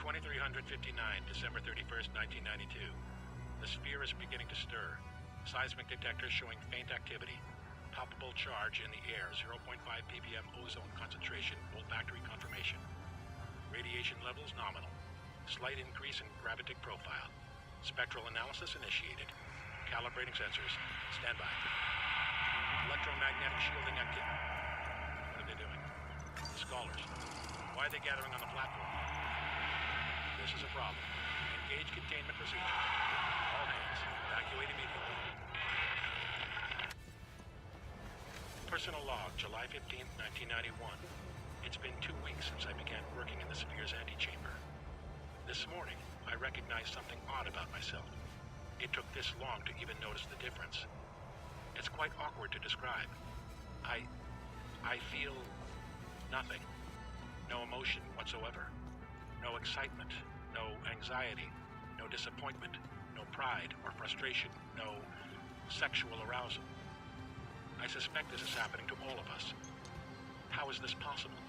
2359, December 31st, 1992. The sphere is beginning to stir. Seismic detectors showing faint activity. Palpable charge in the air, 0.5 ppm ozone concentration, olfactory confirmation. Radiation levels nominal. Slight increase in gravitic profile. Spectral analysis initiated. Calibrating sensors. Stand by. Electromagnetic shielding activity. What are they doing? The scholars. Why are they gathering on the platform? This is a problem. Engage containment procedures. All hands, evacuate immediately. Personal log, July 15th, 1991. It's been 2 weeks since I began working in the sphere's antechamber. This morning, I recognized something odd about myself. It took this long to even notice the difference. It's quite awkward to describe. I feel nothing. No emotion whatsoever. No excitement. No anxiety. No disappointment. No pride or frustration. No sexual arousal. I suspect this is happening to all of us. How is this possible?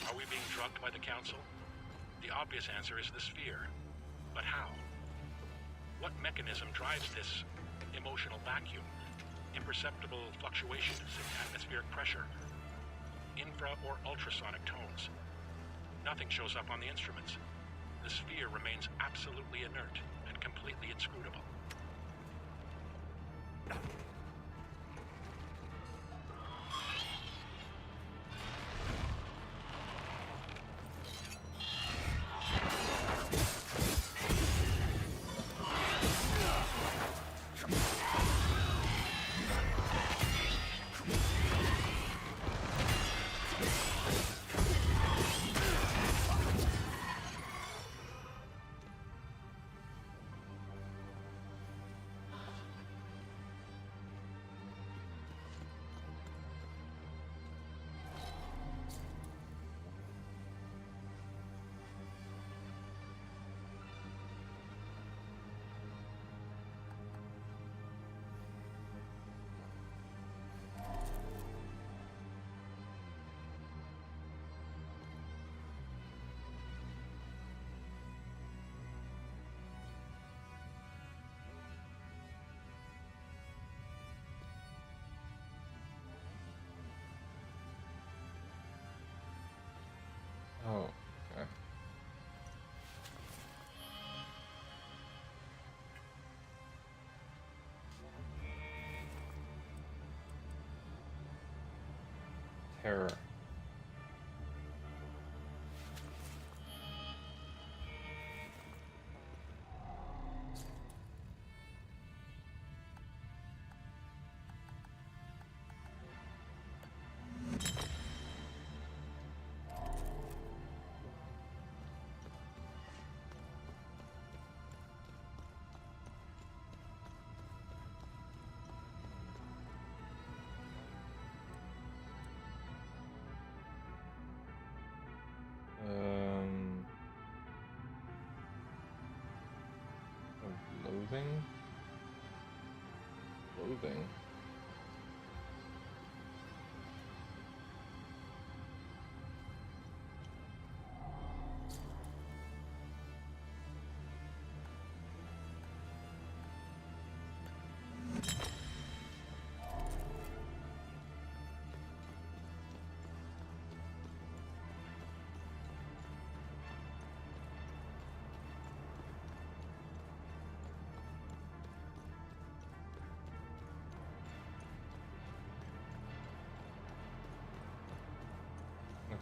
Are we being drugged by the Council? The obvious answer is the sphere. But how? What mechanism drives this emotional vacuum? Imperceptible fluctuations in atmospheric pressure? Infra or ultrasonic tones? Nothing shows up on the instruments. The sphere remains absolutely inert and completely inscrutable. Oh, okay. Terror. Of loathing? Loathing?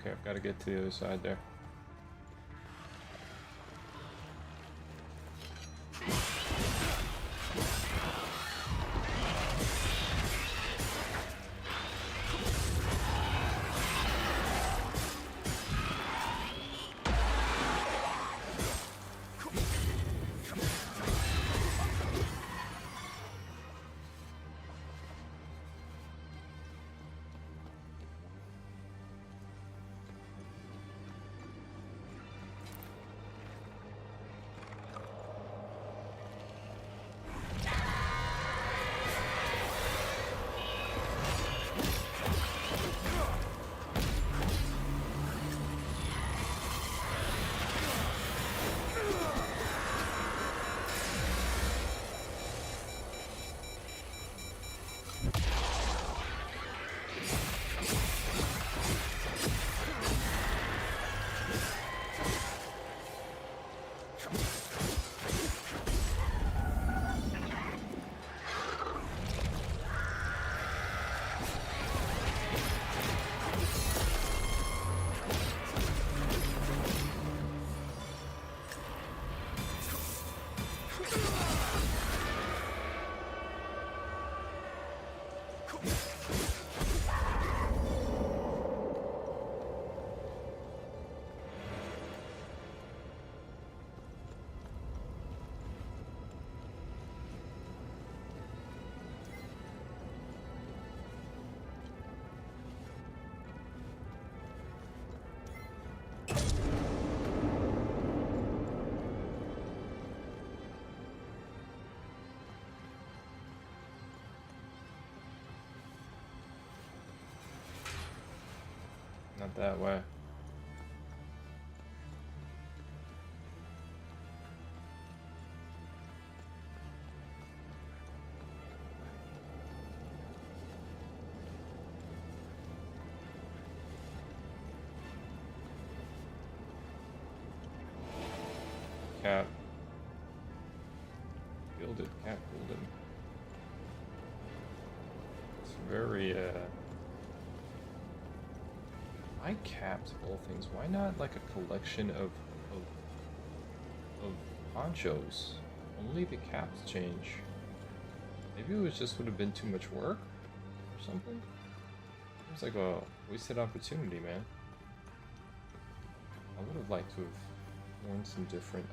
Okay, I've got to get to the other side there. Not that way. Cap. Killed it. Cap killed him. It's very, why caps of all things? Why not like a collection of ponchos? Only the caps change. Maybe it was just would have been too much work or something? Seems like a wasted opportunity, man. I would have liked to have worn some different,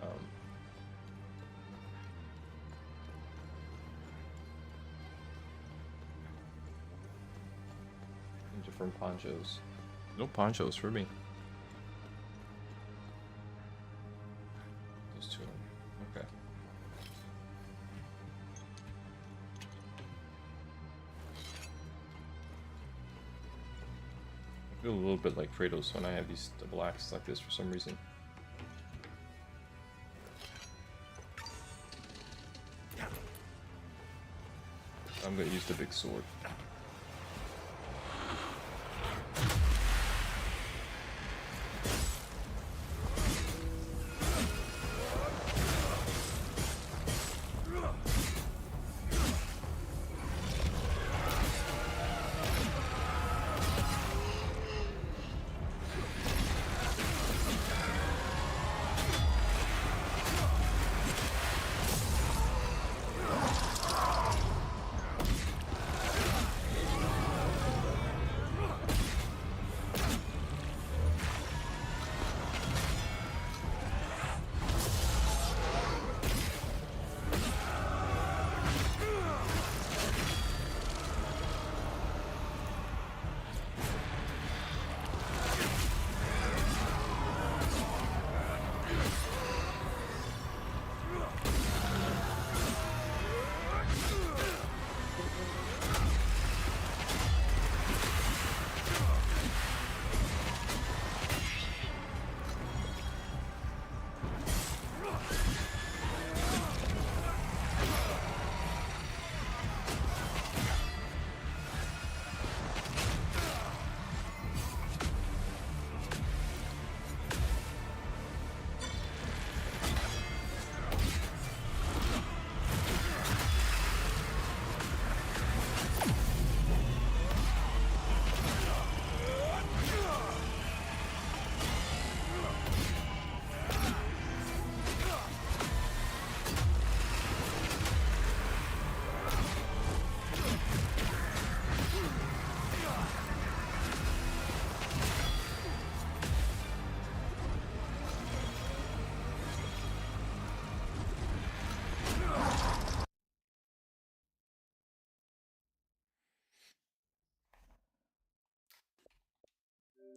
different ponchos. No ponchos for me. Those two. Okay. I feel a little bit like Kratos when I have these double axes like this for some reason. I'm gonna use the big sword.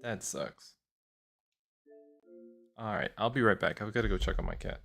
That sucks. Alright, I'll be right back. I've got to go check on my cat.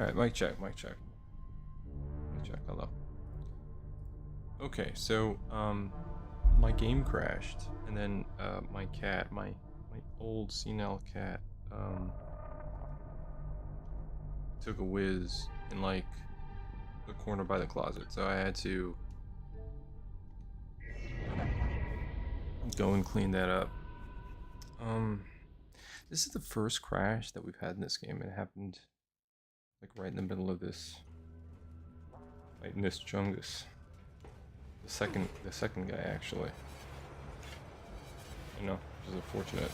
Alright, mic check, mic check. Mic check, hello. Okay, so, my game crashed, and then, my cat, my old senile cat, took a whiz in, like, the corner by the closet, so I had to go and clean that up. This is the first crash that we've had in this game, and it happened, like, right in the middle of this, like, in this Chungus. The second guy, actually. You know, which is unfortunate.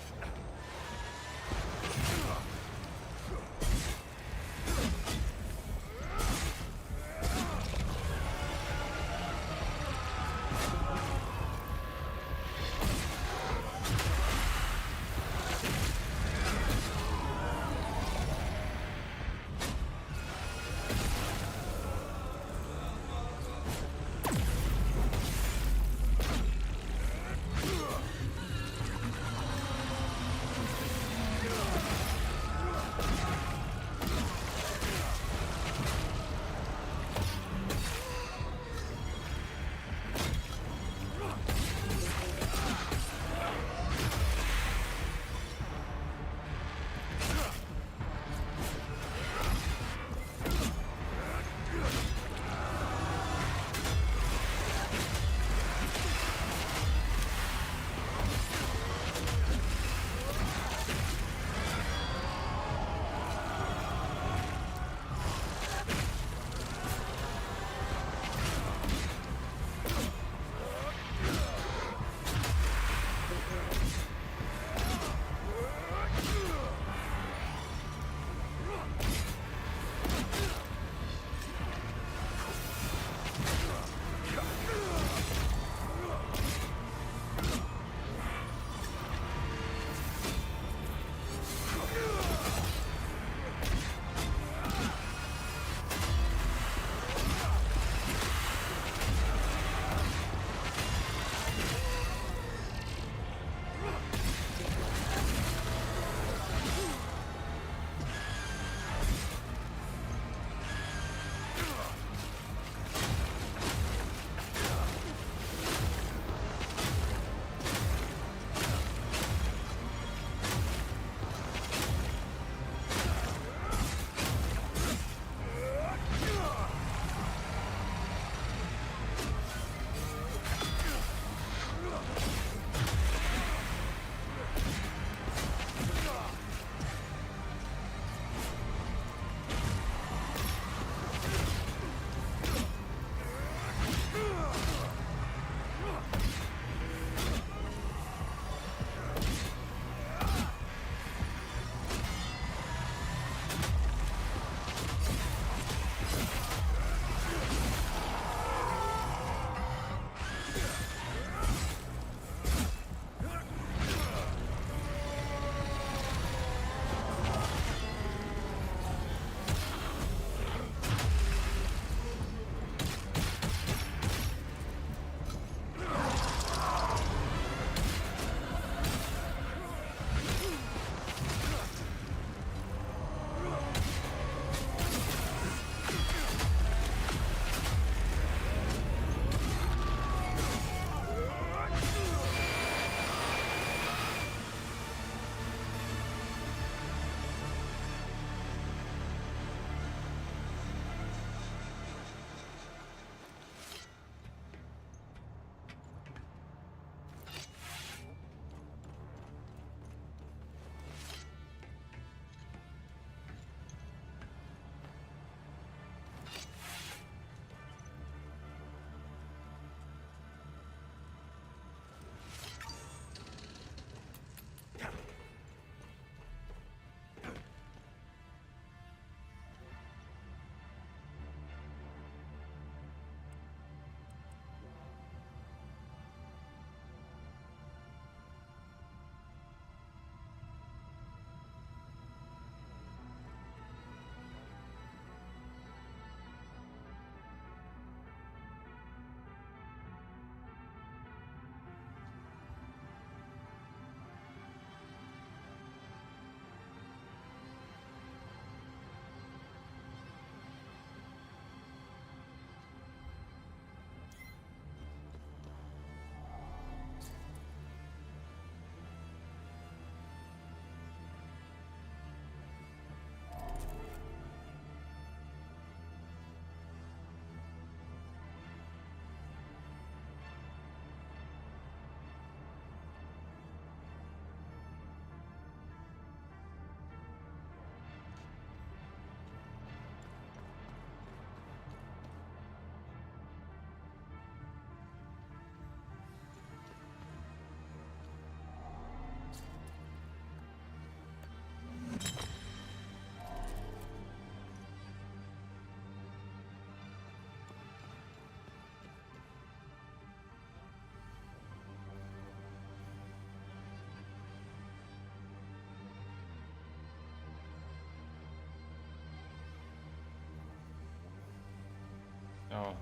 Oh.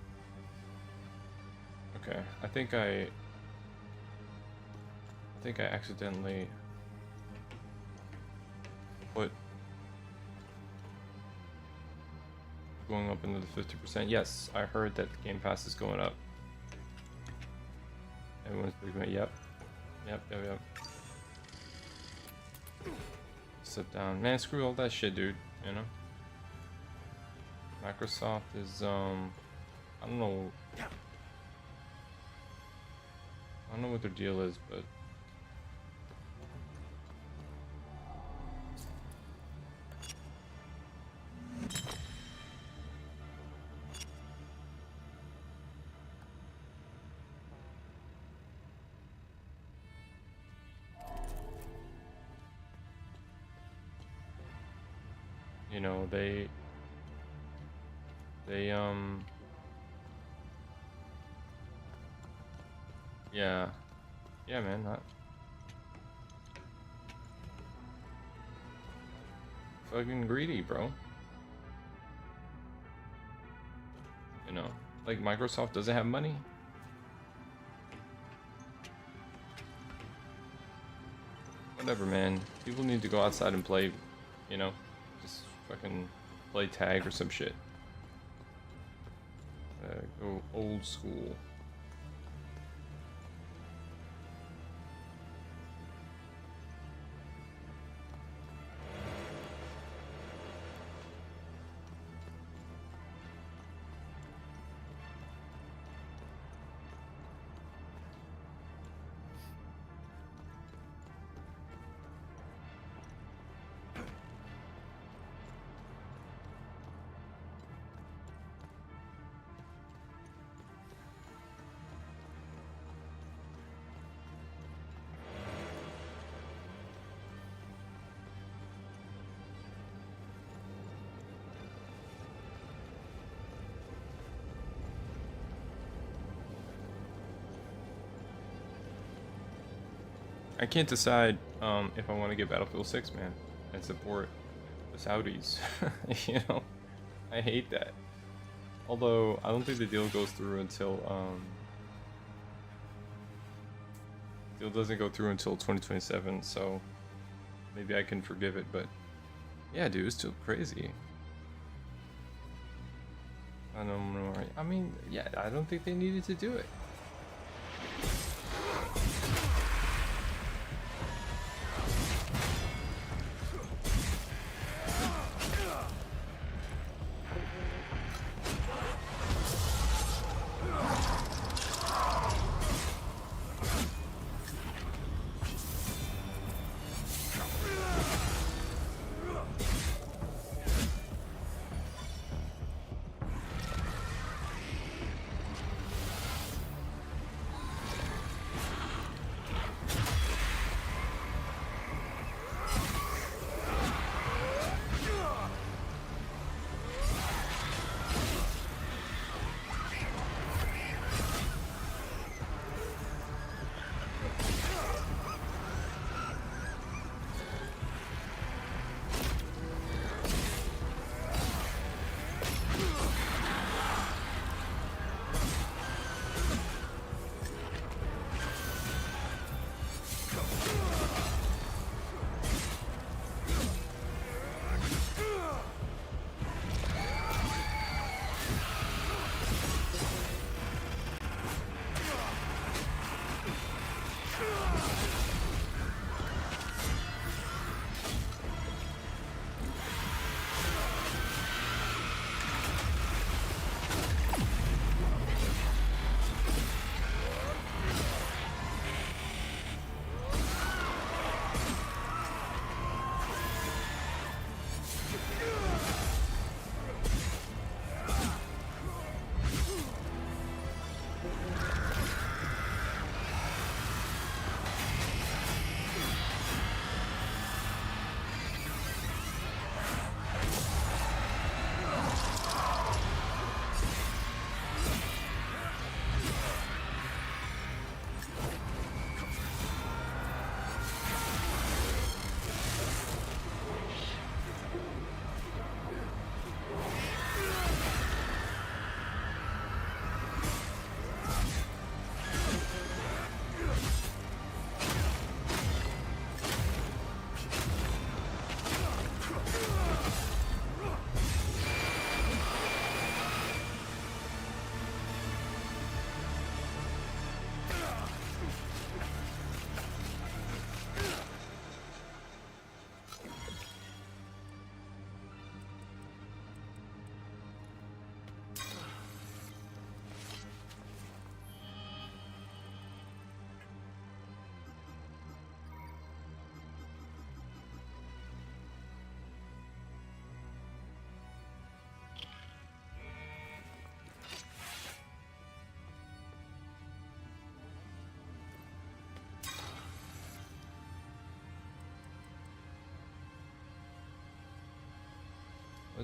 Okay, I think I accidentally put going up into the 50%. Yes, I heard that the Game Pass is going up. Everyone's picking it. Yep. Sit down. Man, screw all that shit, dude. You know? Microsoft is, I don't know. I don't know what their deal is, but you know, they yeah man, that fucking greedy, bro. You know, like Microsoft doesn't have money. Whatever, man. People need to go outside and play, you know, just fucking play tag or some shit. Go old school. I can't decide if I want to get Battlefield 6, man, and support the Saudis. You know, I hate that. Although I don't think the deal goes through until deal doesn't go through until 2027, so maybe I can forgive it. But yeah, dude, it's still crazy. I don't know. I mean, yeah, I don't think they needed to do it.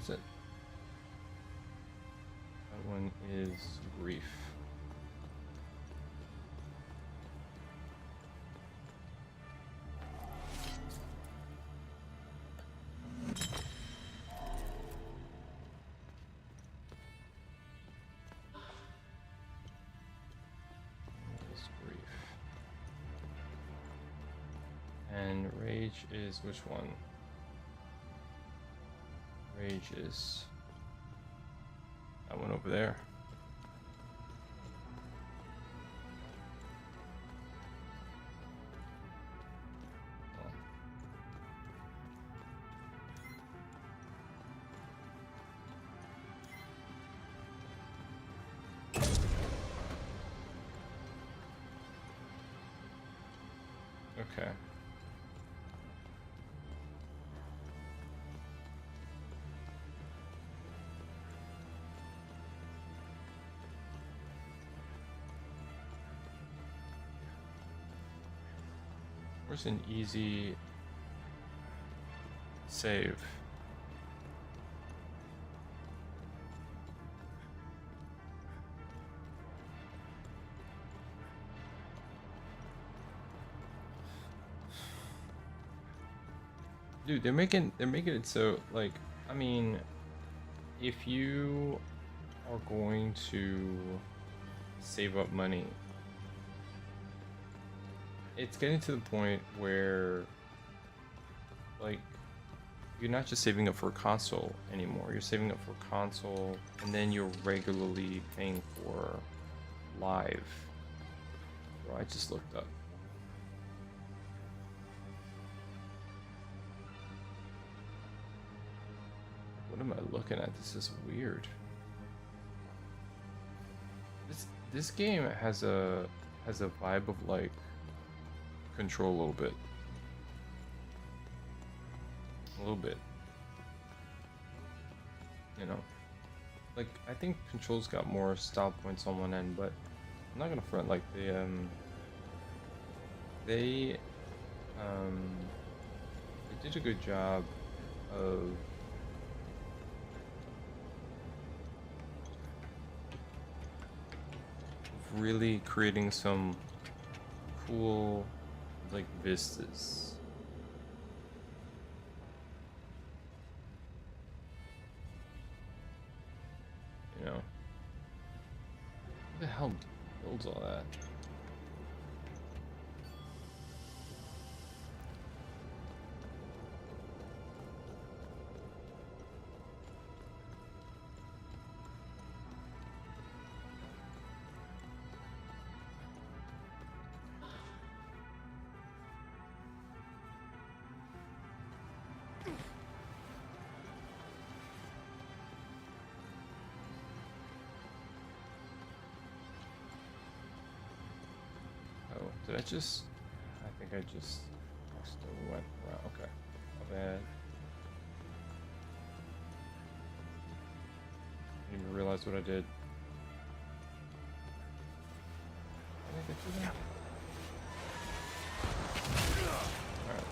What's it? That one is grief. Is grief. And rage is which one? Rage is that one over there. Okay. Where's an easy save? Dude, they're making it so, like, I mean, if you are going to save up money, it's getting to the point where, like, you're not just saving up for a console anymore. You're saving up for a console, and then you're regularly paying for live. Bro, I just looked up. What am I looking at? This is weird. This game has a vibe of, like, Control a little bit. A little bit. You know? Like, I think Control's got more style points on one end, but I'm not gonna front, like, they did a good job of really creating some cool, like, vistas. You know? Who the hell builds all that? Did I just... I think I just accidentally went around. Okay. My bad. Didn't even realize what I did. Did I get through that? Alright.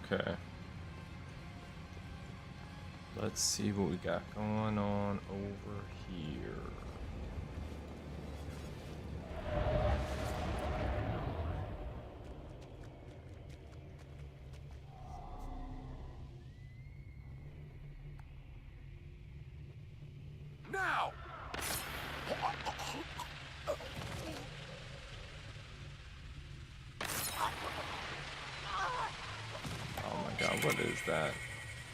Okay. Let's see what we got going on over here. Now! Oh my god, what is that?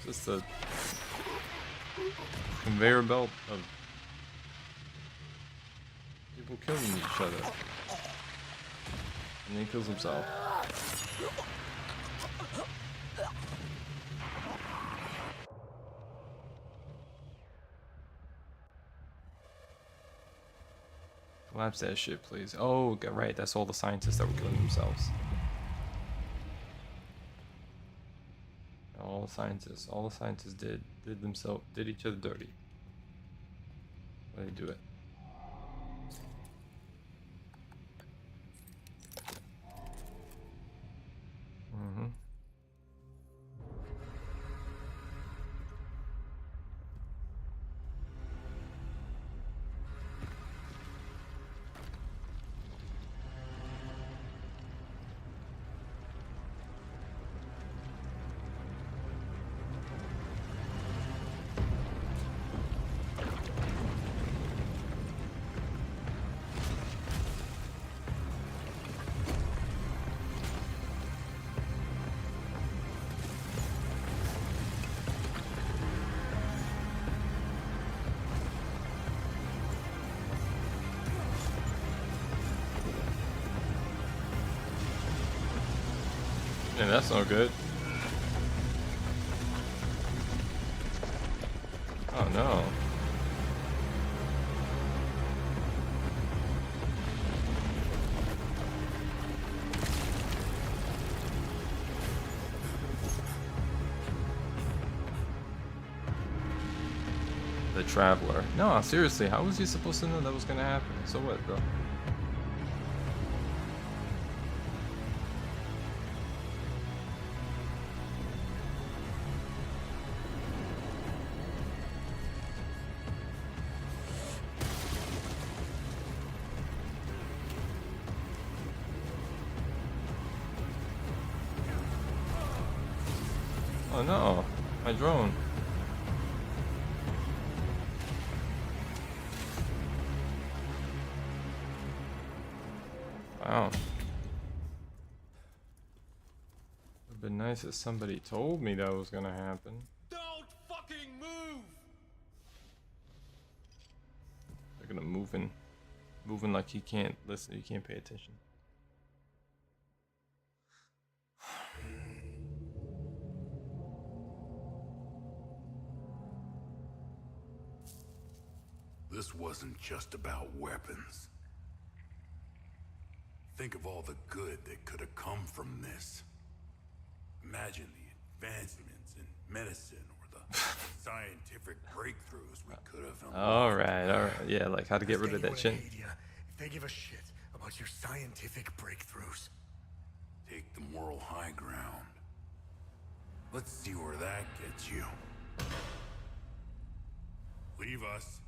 Just a conveyor belt of people killing each other. And then he kills himself. Collapse that shit, please. Oh, right, that's all the scientists that were killing themselves. All the scientists did each other dirty. Why did they do it? Mm-hmm. Yeah, that's no good. Oh no. The Traveler. No, seriously, how was he supposed to know that was gonna happen? So what, bro? Oh no, my drone. Wow. Would've been nice if somebody told me that was gonna happen. Don't fucking move! They're gonna moving like he can't listen, he can't pay attention. This wasn't just about weapons. Think of all the good that could have come from this. Imagine the advancements in medicine or the scientific breakthroughs we could have unlocked. Alright, yeah, like how to get rid of that chin. If they give a shit about your scientific breakthroughs. Take the moral high ground. Let's see where that gets you. Leave us.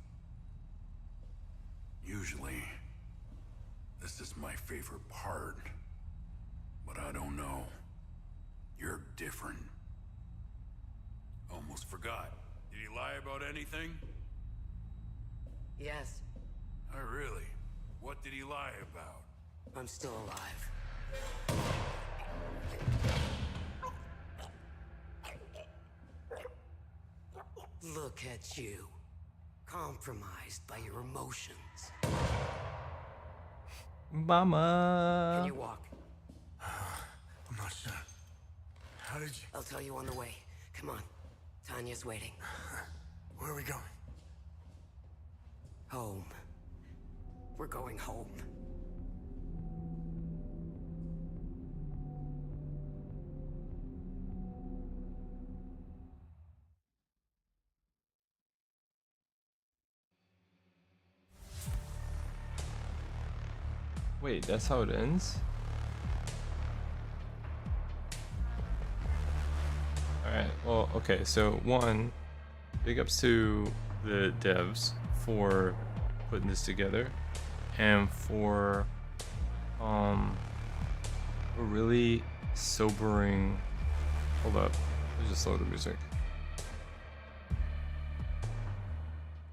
Usually, this is my favorite part. But I don't know. You're different. Almost forgot. Did he lie about anything? Yes, Oh, really? What did he lie about? I'm still alive. Look at you. Compromised by your emotions. Mama. Can you walk? I'm not sure. How did you... I'll tell you on the way. Come on. Tanya's waiting. Where are we going? Home. We're going home. Wait, that's how it ends? Well, okay, so one, big ups to the devs for putting this together and for a really sobering. Hold up, let's just slow the music.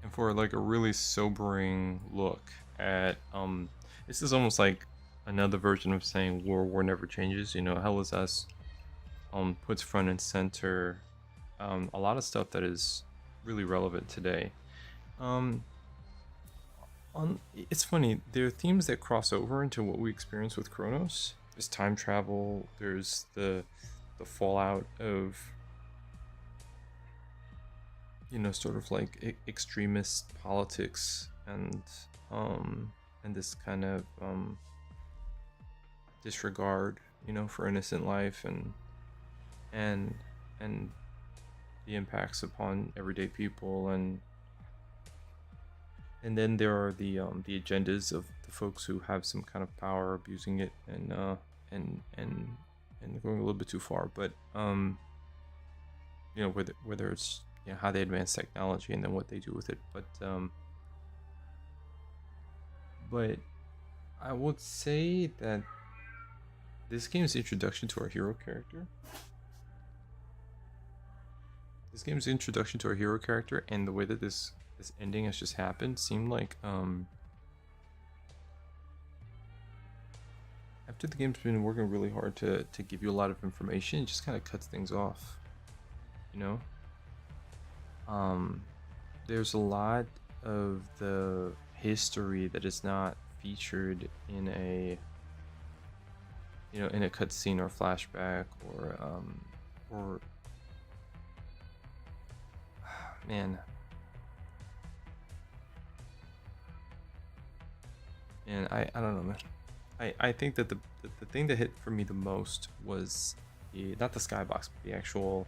And for like a really sobering look at this is almost like another version of saying war never changes. You know, Hell is Us puts front and center a lot of stuff that is really relevant today. It's funny, there are themes that cross over into what we experience with Chronos. There's time travel, there's the fallout of, you know, sort of like extremist politics and this kind of disregard, you know, for innocent life and the impacts upon everyday people, and then there are the agendas of the folks who have some kind of power abusing it and going a little bit too far. But you know, whether it's, you know, how they advance technology and then what they do with it. But I would say that this game's introduction to our hero character. This game's introduction to our hero character and the way that this ending has just happened seemed like after the game's been working really hard to give you a lot of information, it just kind of cuts things off, you know. There's a lot of the history that is not featured in a, you know, in a cutscene or flashback or man. And I don't know, man. I think that the thing that hit for me the most was not the skybox, but the actual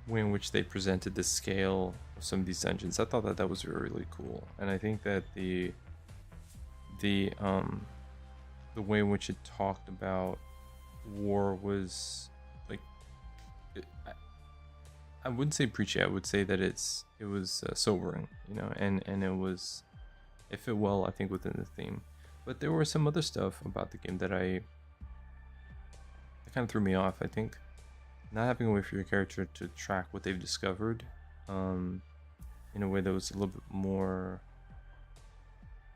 way in which they presented the scale of some of these dungeons. I thought that was really cool, and I think that the way in which it talked about war was like, I wouldn't say preachy. I would say that it was sobering, you know, and it fit well, I think, within the theme. But there were some other stuff about the game that kind of threw me off. I think not having a way for your character to track what they've discovered, in a way that was a little bit more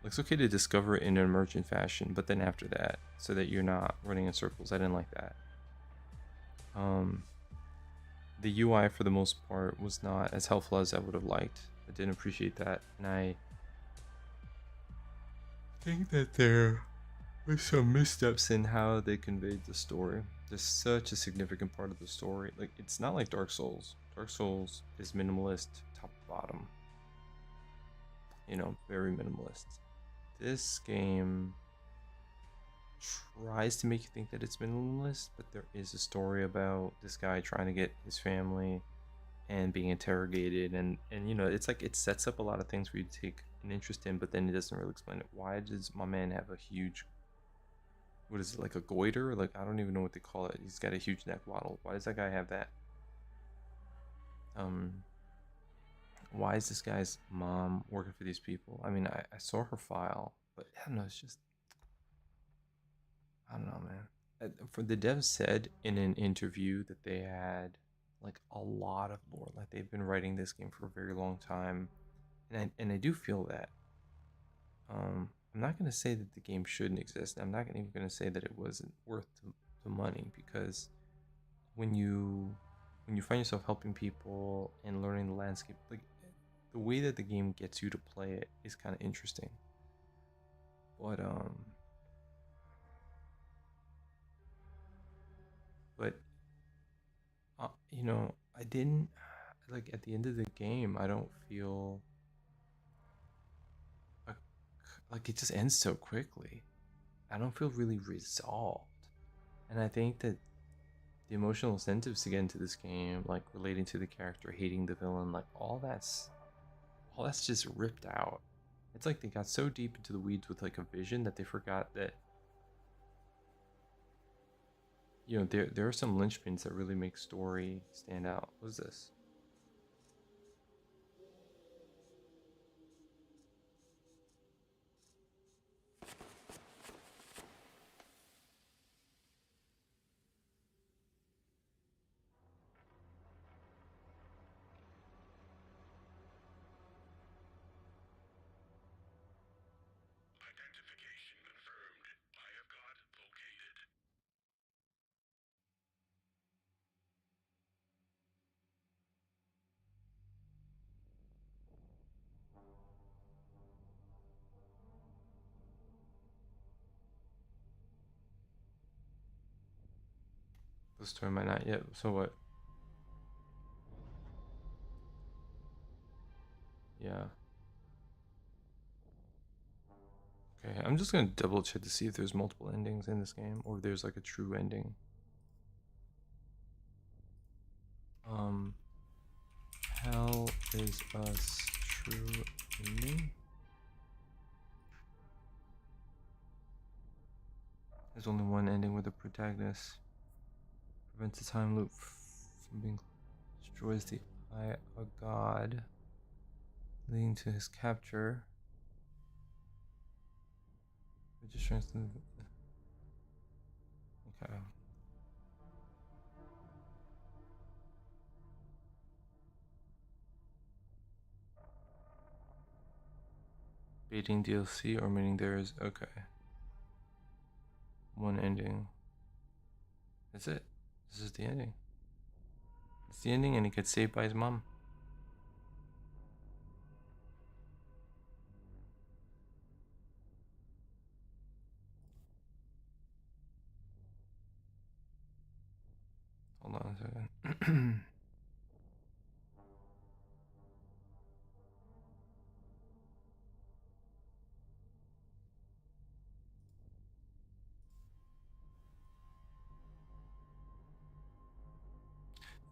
like, it's okay to discover it in an emergent fashion, but then after that, so that you're not running in circles. I didn't like that. The UI for the most part was not as helpful as I would have liked. I didn't appreciate that, and I think that there were some missteps in how they conveyed the story. There's such a significant part of the story. Like, it's not like Dark Souls. Dark Souls is minimalist, top to bottom. You know, very minimalist. This game tries to make you think that it's minimalist, but there is a story about this guy trying to get his family and being interrogated, and you know, it's like it sets up a lot of things for you to take an interest in, but then it doesn't really explain it. Why does my man have a huge, what is it, like a goiter? Like, I don't even know what they call it. He's got a huge neck waddle. Why does that guy have that? Why is this guy's mom working for these people? I mean, I saw her file, but I don't know, it's just, I don't know, man. For the devs said in an interview that they had like a lot of lore, like they've been writing this game for a very long time, and I do feel that. I'm not gonna say that the game shouldn't exist. I'm not even gonna say that it wasn't worth the money, because when you find yourself helping people and learning the landscape, like the way that the game gets you to play it is kind of interesting. But you know, I didn't like, at the end of the game, I don't feel like it just ends so quickly. I don't feel really resolved, and I think that the emotional incentives to get into this game, like relating to the character, hating the villain, like all that's just ripped out. It's like they got so deep into the weeds with like a vision that they forgot that you know, there are some linchpins that really make story stand out. What's this? Identification confirmed. Eye of God located. The story might not yet. So what? Yeah. Okay, I'm just gonna double check to see if there's multiple endings in this game or if there's like a true ending. Hell is us true ending? There's only one ending where the protagonist prevents the time loop from being destroys the eye of God, leading to his capture. It just strengthens. Okay. Baiting DLC or meaning there is okay. One ending. That's it. This is the ending. It's the ending, and he gets saved by his mom. Hold on a second.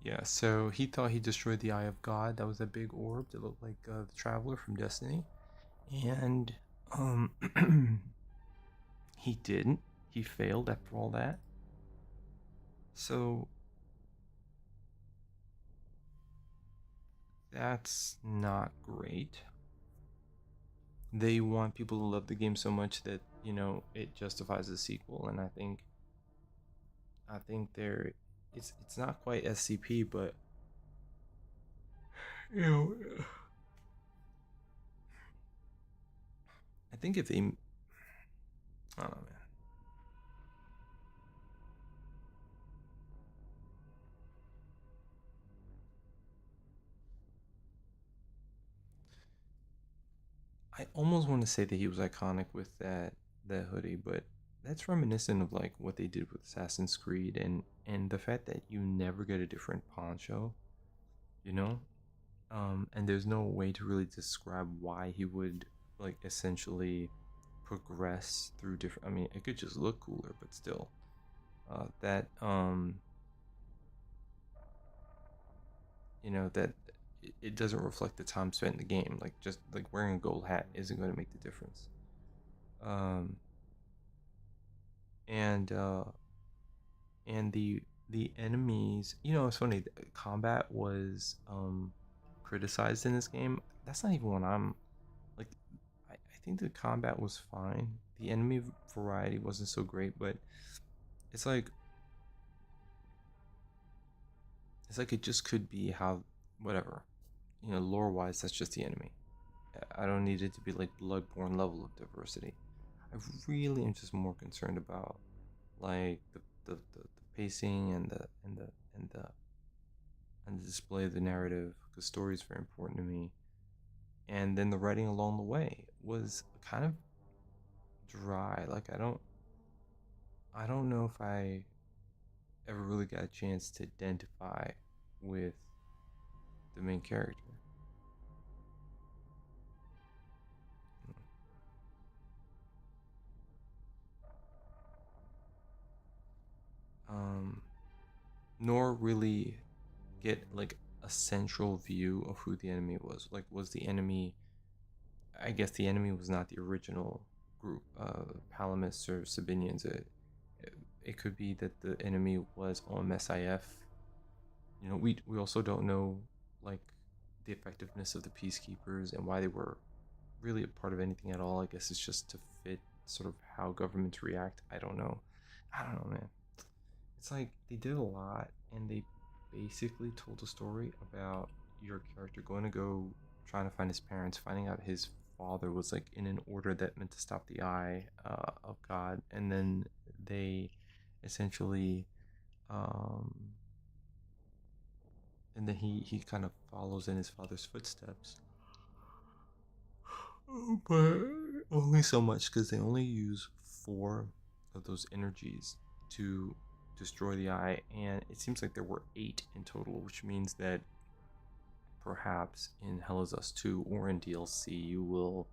Yeah, so he thought he destroyed the Eye of God. That was a big orb that looked like the Traveler from Destiny. And he didn't. He failed after all that. So that's not great. They want people to love the game so much that, you know, it justifies a sequel, and I think there it's not quite SCP, but you know, I think if they, I don't know, man. I almost want to say that he was iconic with that hoodie, but that's reminiscent of like what they did with Assassin's Creed and the fact that you never get a different poncho, you know? And there's no way to really describe why he would like essentially progress through different. I mean, it could just look cooler, but still, that you know that it doesn't reflect the time spent in the game. Like just like wearing a gold hat isn't going to make the difference. Um, and the enemies, you know, it's funny. Combat was criticized in this game. That's not even what I'm like. I think the combat was fine. The enemy variety wasn't so great, but it's like it just could be how whatever, you know, lore wise. That's just the enemy. I don't need it to be like Bloodborne level of diversity. I really am just more concerned about like the pacing and the and the display of the narrative because story is very important to me. And then the writing along the way was kind of dry. Like I don't know if I ever really got a chance to identify with the main character. Um, Nor really get like a central view of who the enemy was. Like, was the enemy? I guess the enemy was not the original group, Palamis or Sabinians. It could be that the enemy was OMSIF. You know, we also don't know like the effectiveness of the peacekeepers and why they were really a part of anything at all. I guess it's just to fit sort of how governments react. I don't know. I don't know, man. It's like they did a lot and they basically told a story about your character going to go trying to find his parents, finding out his father was like in an order that meant to stop the eye of God, and then they essentially um, and then he kind of follows in his father's footsteps, but only so much because they only use 4 of those energies to destroy the eye, and it seems like there were 8 in total, which means that perhaps in Hell is Us 2 or in DLC you will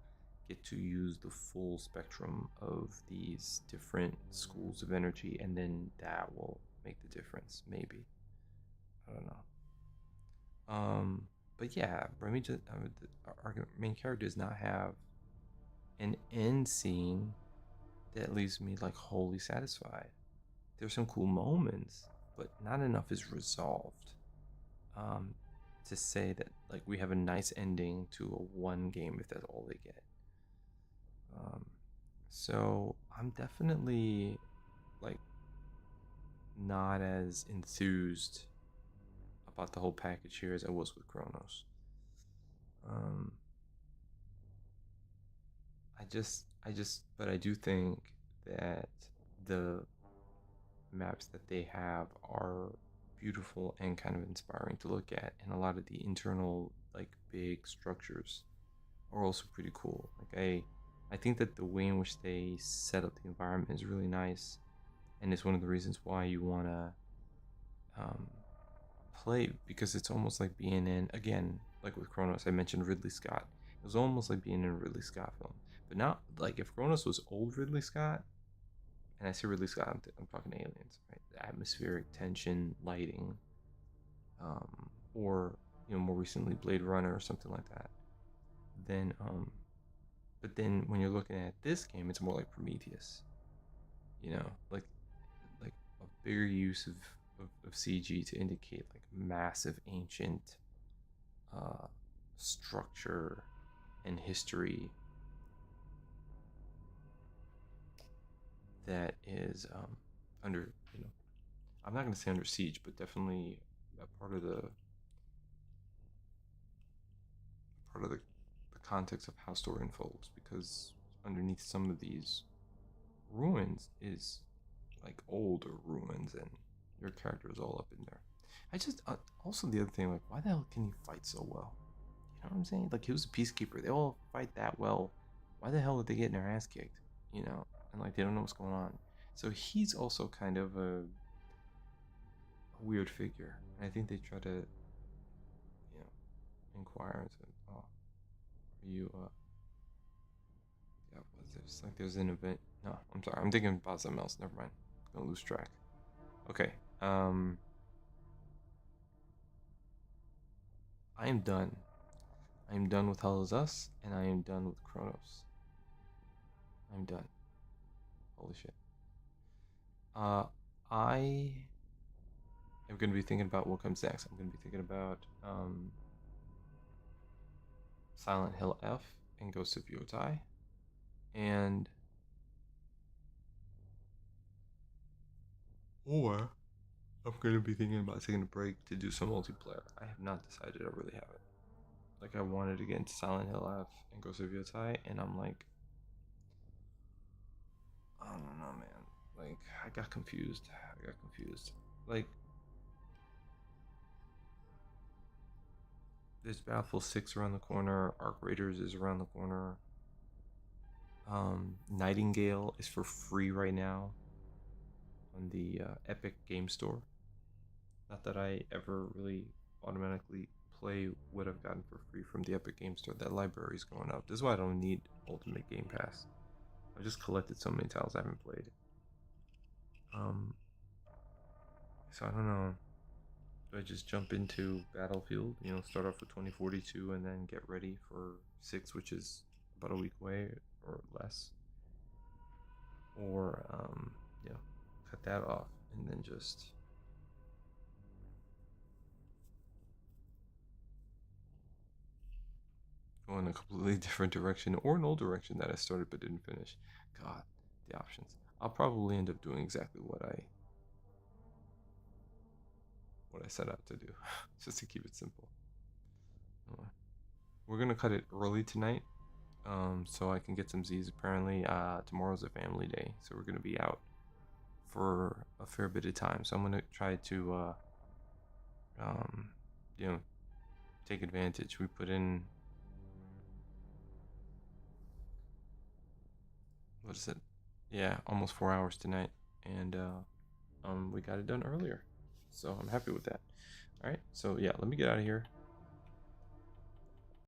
get to use the full spectrum of these different schools of energy, and then that will make the difference, maybe. I don't know. But yeah, Remy just, our main character does not have an end scene that leaves me like wholly satisfied. There's some cool moments, but not enough is resolved um, to say that like we have a nice ending to a one game if that's all they get. So I'm definitely like not as enthused about the whole package here as I was with Chronos. Um, but I do think that the maps that they have are beautiful and kind of inspiring to look at, and a lot of the internal like big structures are also pretty cool. Like I think that the way in which they set up the environment is really nice, and it's one of the reasons why you want to um, play, because it's almost like being in, again, like with Chronos, I mentioned Ridley Scott. It was almost like being in a Ridley Scott film, but not like if Chronos was old Ridley Scott, and I say Ridley Scott, I'm talking aliens, right? The atmospheric tension, lighting, or more recently Blade Runner or something like that. Then, but then when you're looking at this game, it's more like Prometheus. Like a bigger use of CG to indicate like massive ancient structure and history that is under, I'm not going to say under siege, but definitely a part of the context of how story unfolds, because underneath some of these ruins is like older ruins, and your character is all up in there. I just also the other thing, like, why the hell can he fight so well? You know what I'm saying? Like, he was a peacekeeper. They all fight that well. Why the hell are they getting their ass kicked? And like they don't know what's going on. So he's also kind of a weird figure, and I think they try to, inquire and say, "Oh, are you yeah, what's this? Like, there's an event." No, I'm sorry. I'm thinking about something else. Never mind. I'm gonna lose track. Okay. I am done. I am done with Hell is Us, and I am done with Chronos. I'm done. Holy shit. I am gonna be thinking about what comes next. I'm gonna be thinking about Silent Hill F and Ghost of Yotai, and or I'm gonna be thinking about taking a break to do some multiplayer. I have not decided. I really haven't. Like, I wanted to get into Silent Hill F and Ghost of Yotai, and I'm like, I don't know, man. Like, I got confused. Like, there's Battlefield 6 around the corner. Arc Raiders is around the corner. Nightingale is for free right now on the Epic Game Store. Not that I ever really automatically play what I've gotten for free from the Epic Game Store. That library is going up. This is why I don't need Ultimate Game Pass. I've just collected so many titles I haven't played. So I don't know. Do I just jump into Battlefield? Start off with 2042 and then get ready for 6, which is about a week away or less. Or cut that off and then just go in a completely different direction or an old direction that I started but didn't finish. God, the options. I'll probably end up doing exactly what I set out to do, just to keep it simple. We're gonna cut it early tonight, so I can get some Z's. Apparently, tomorrow's a family day, so we're gonna be out for a fair bit of time. So I'm gonna try to, you know, take advantage. We put in, what is it? Yeah, almost 4 hours tonight, and we got it done earlier, so I'm happy with that. All right, so yeah, let me get out of here.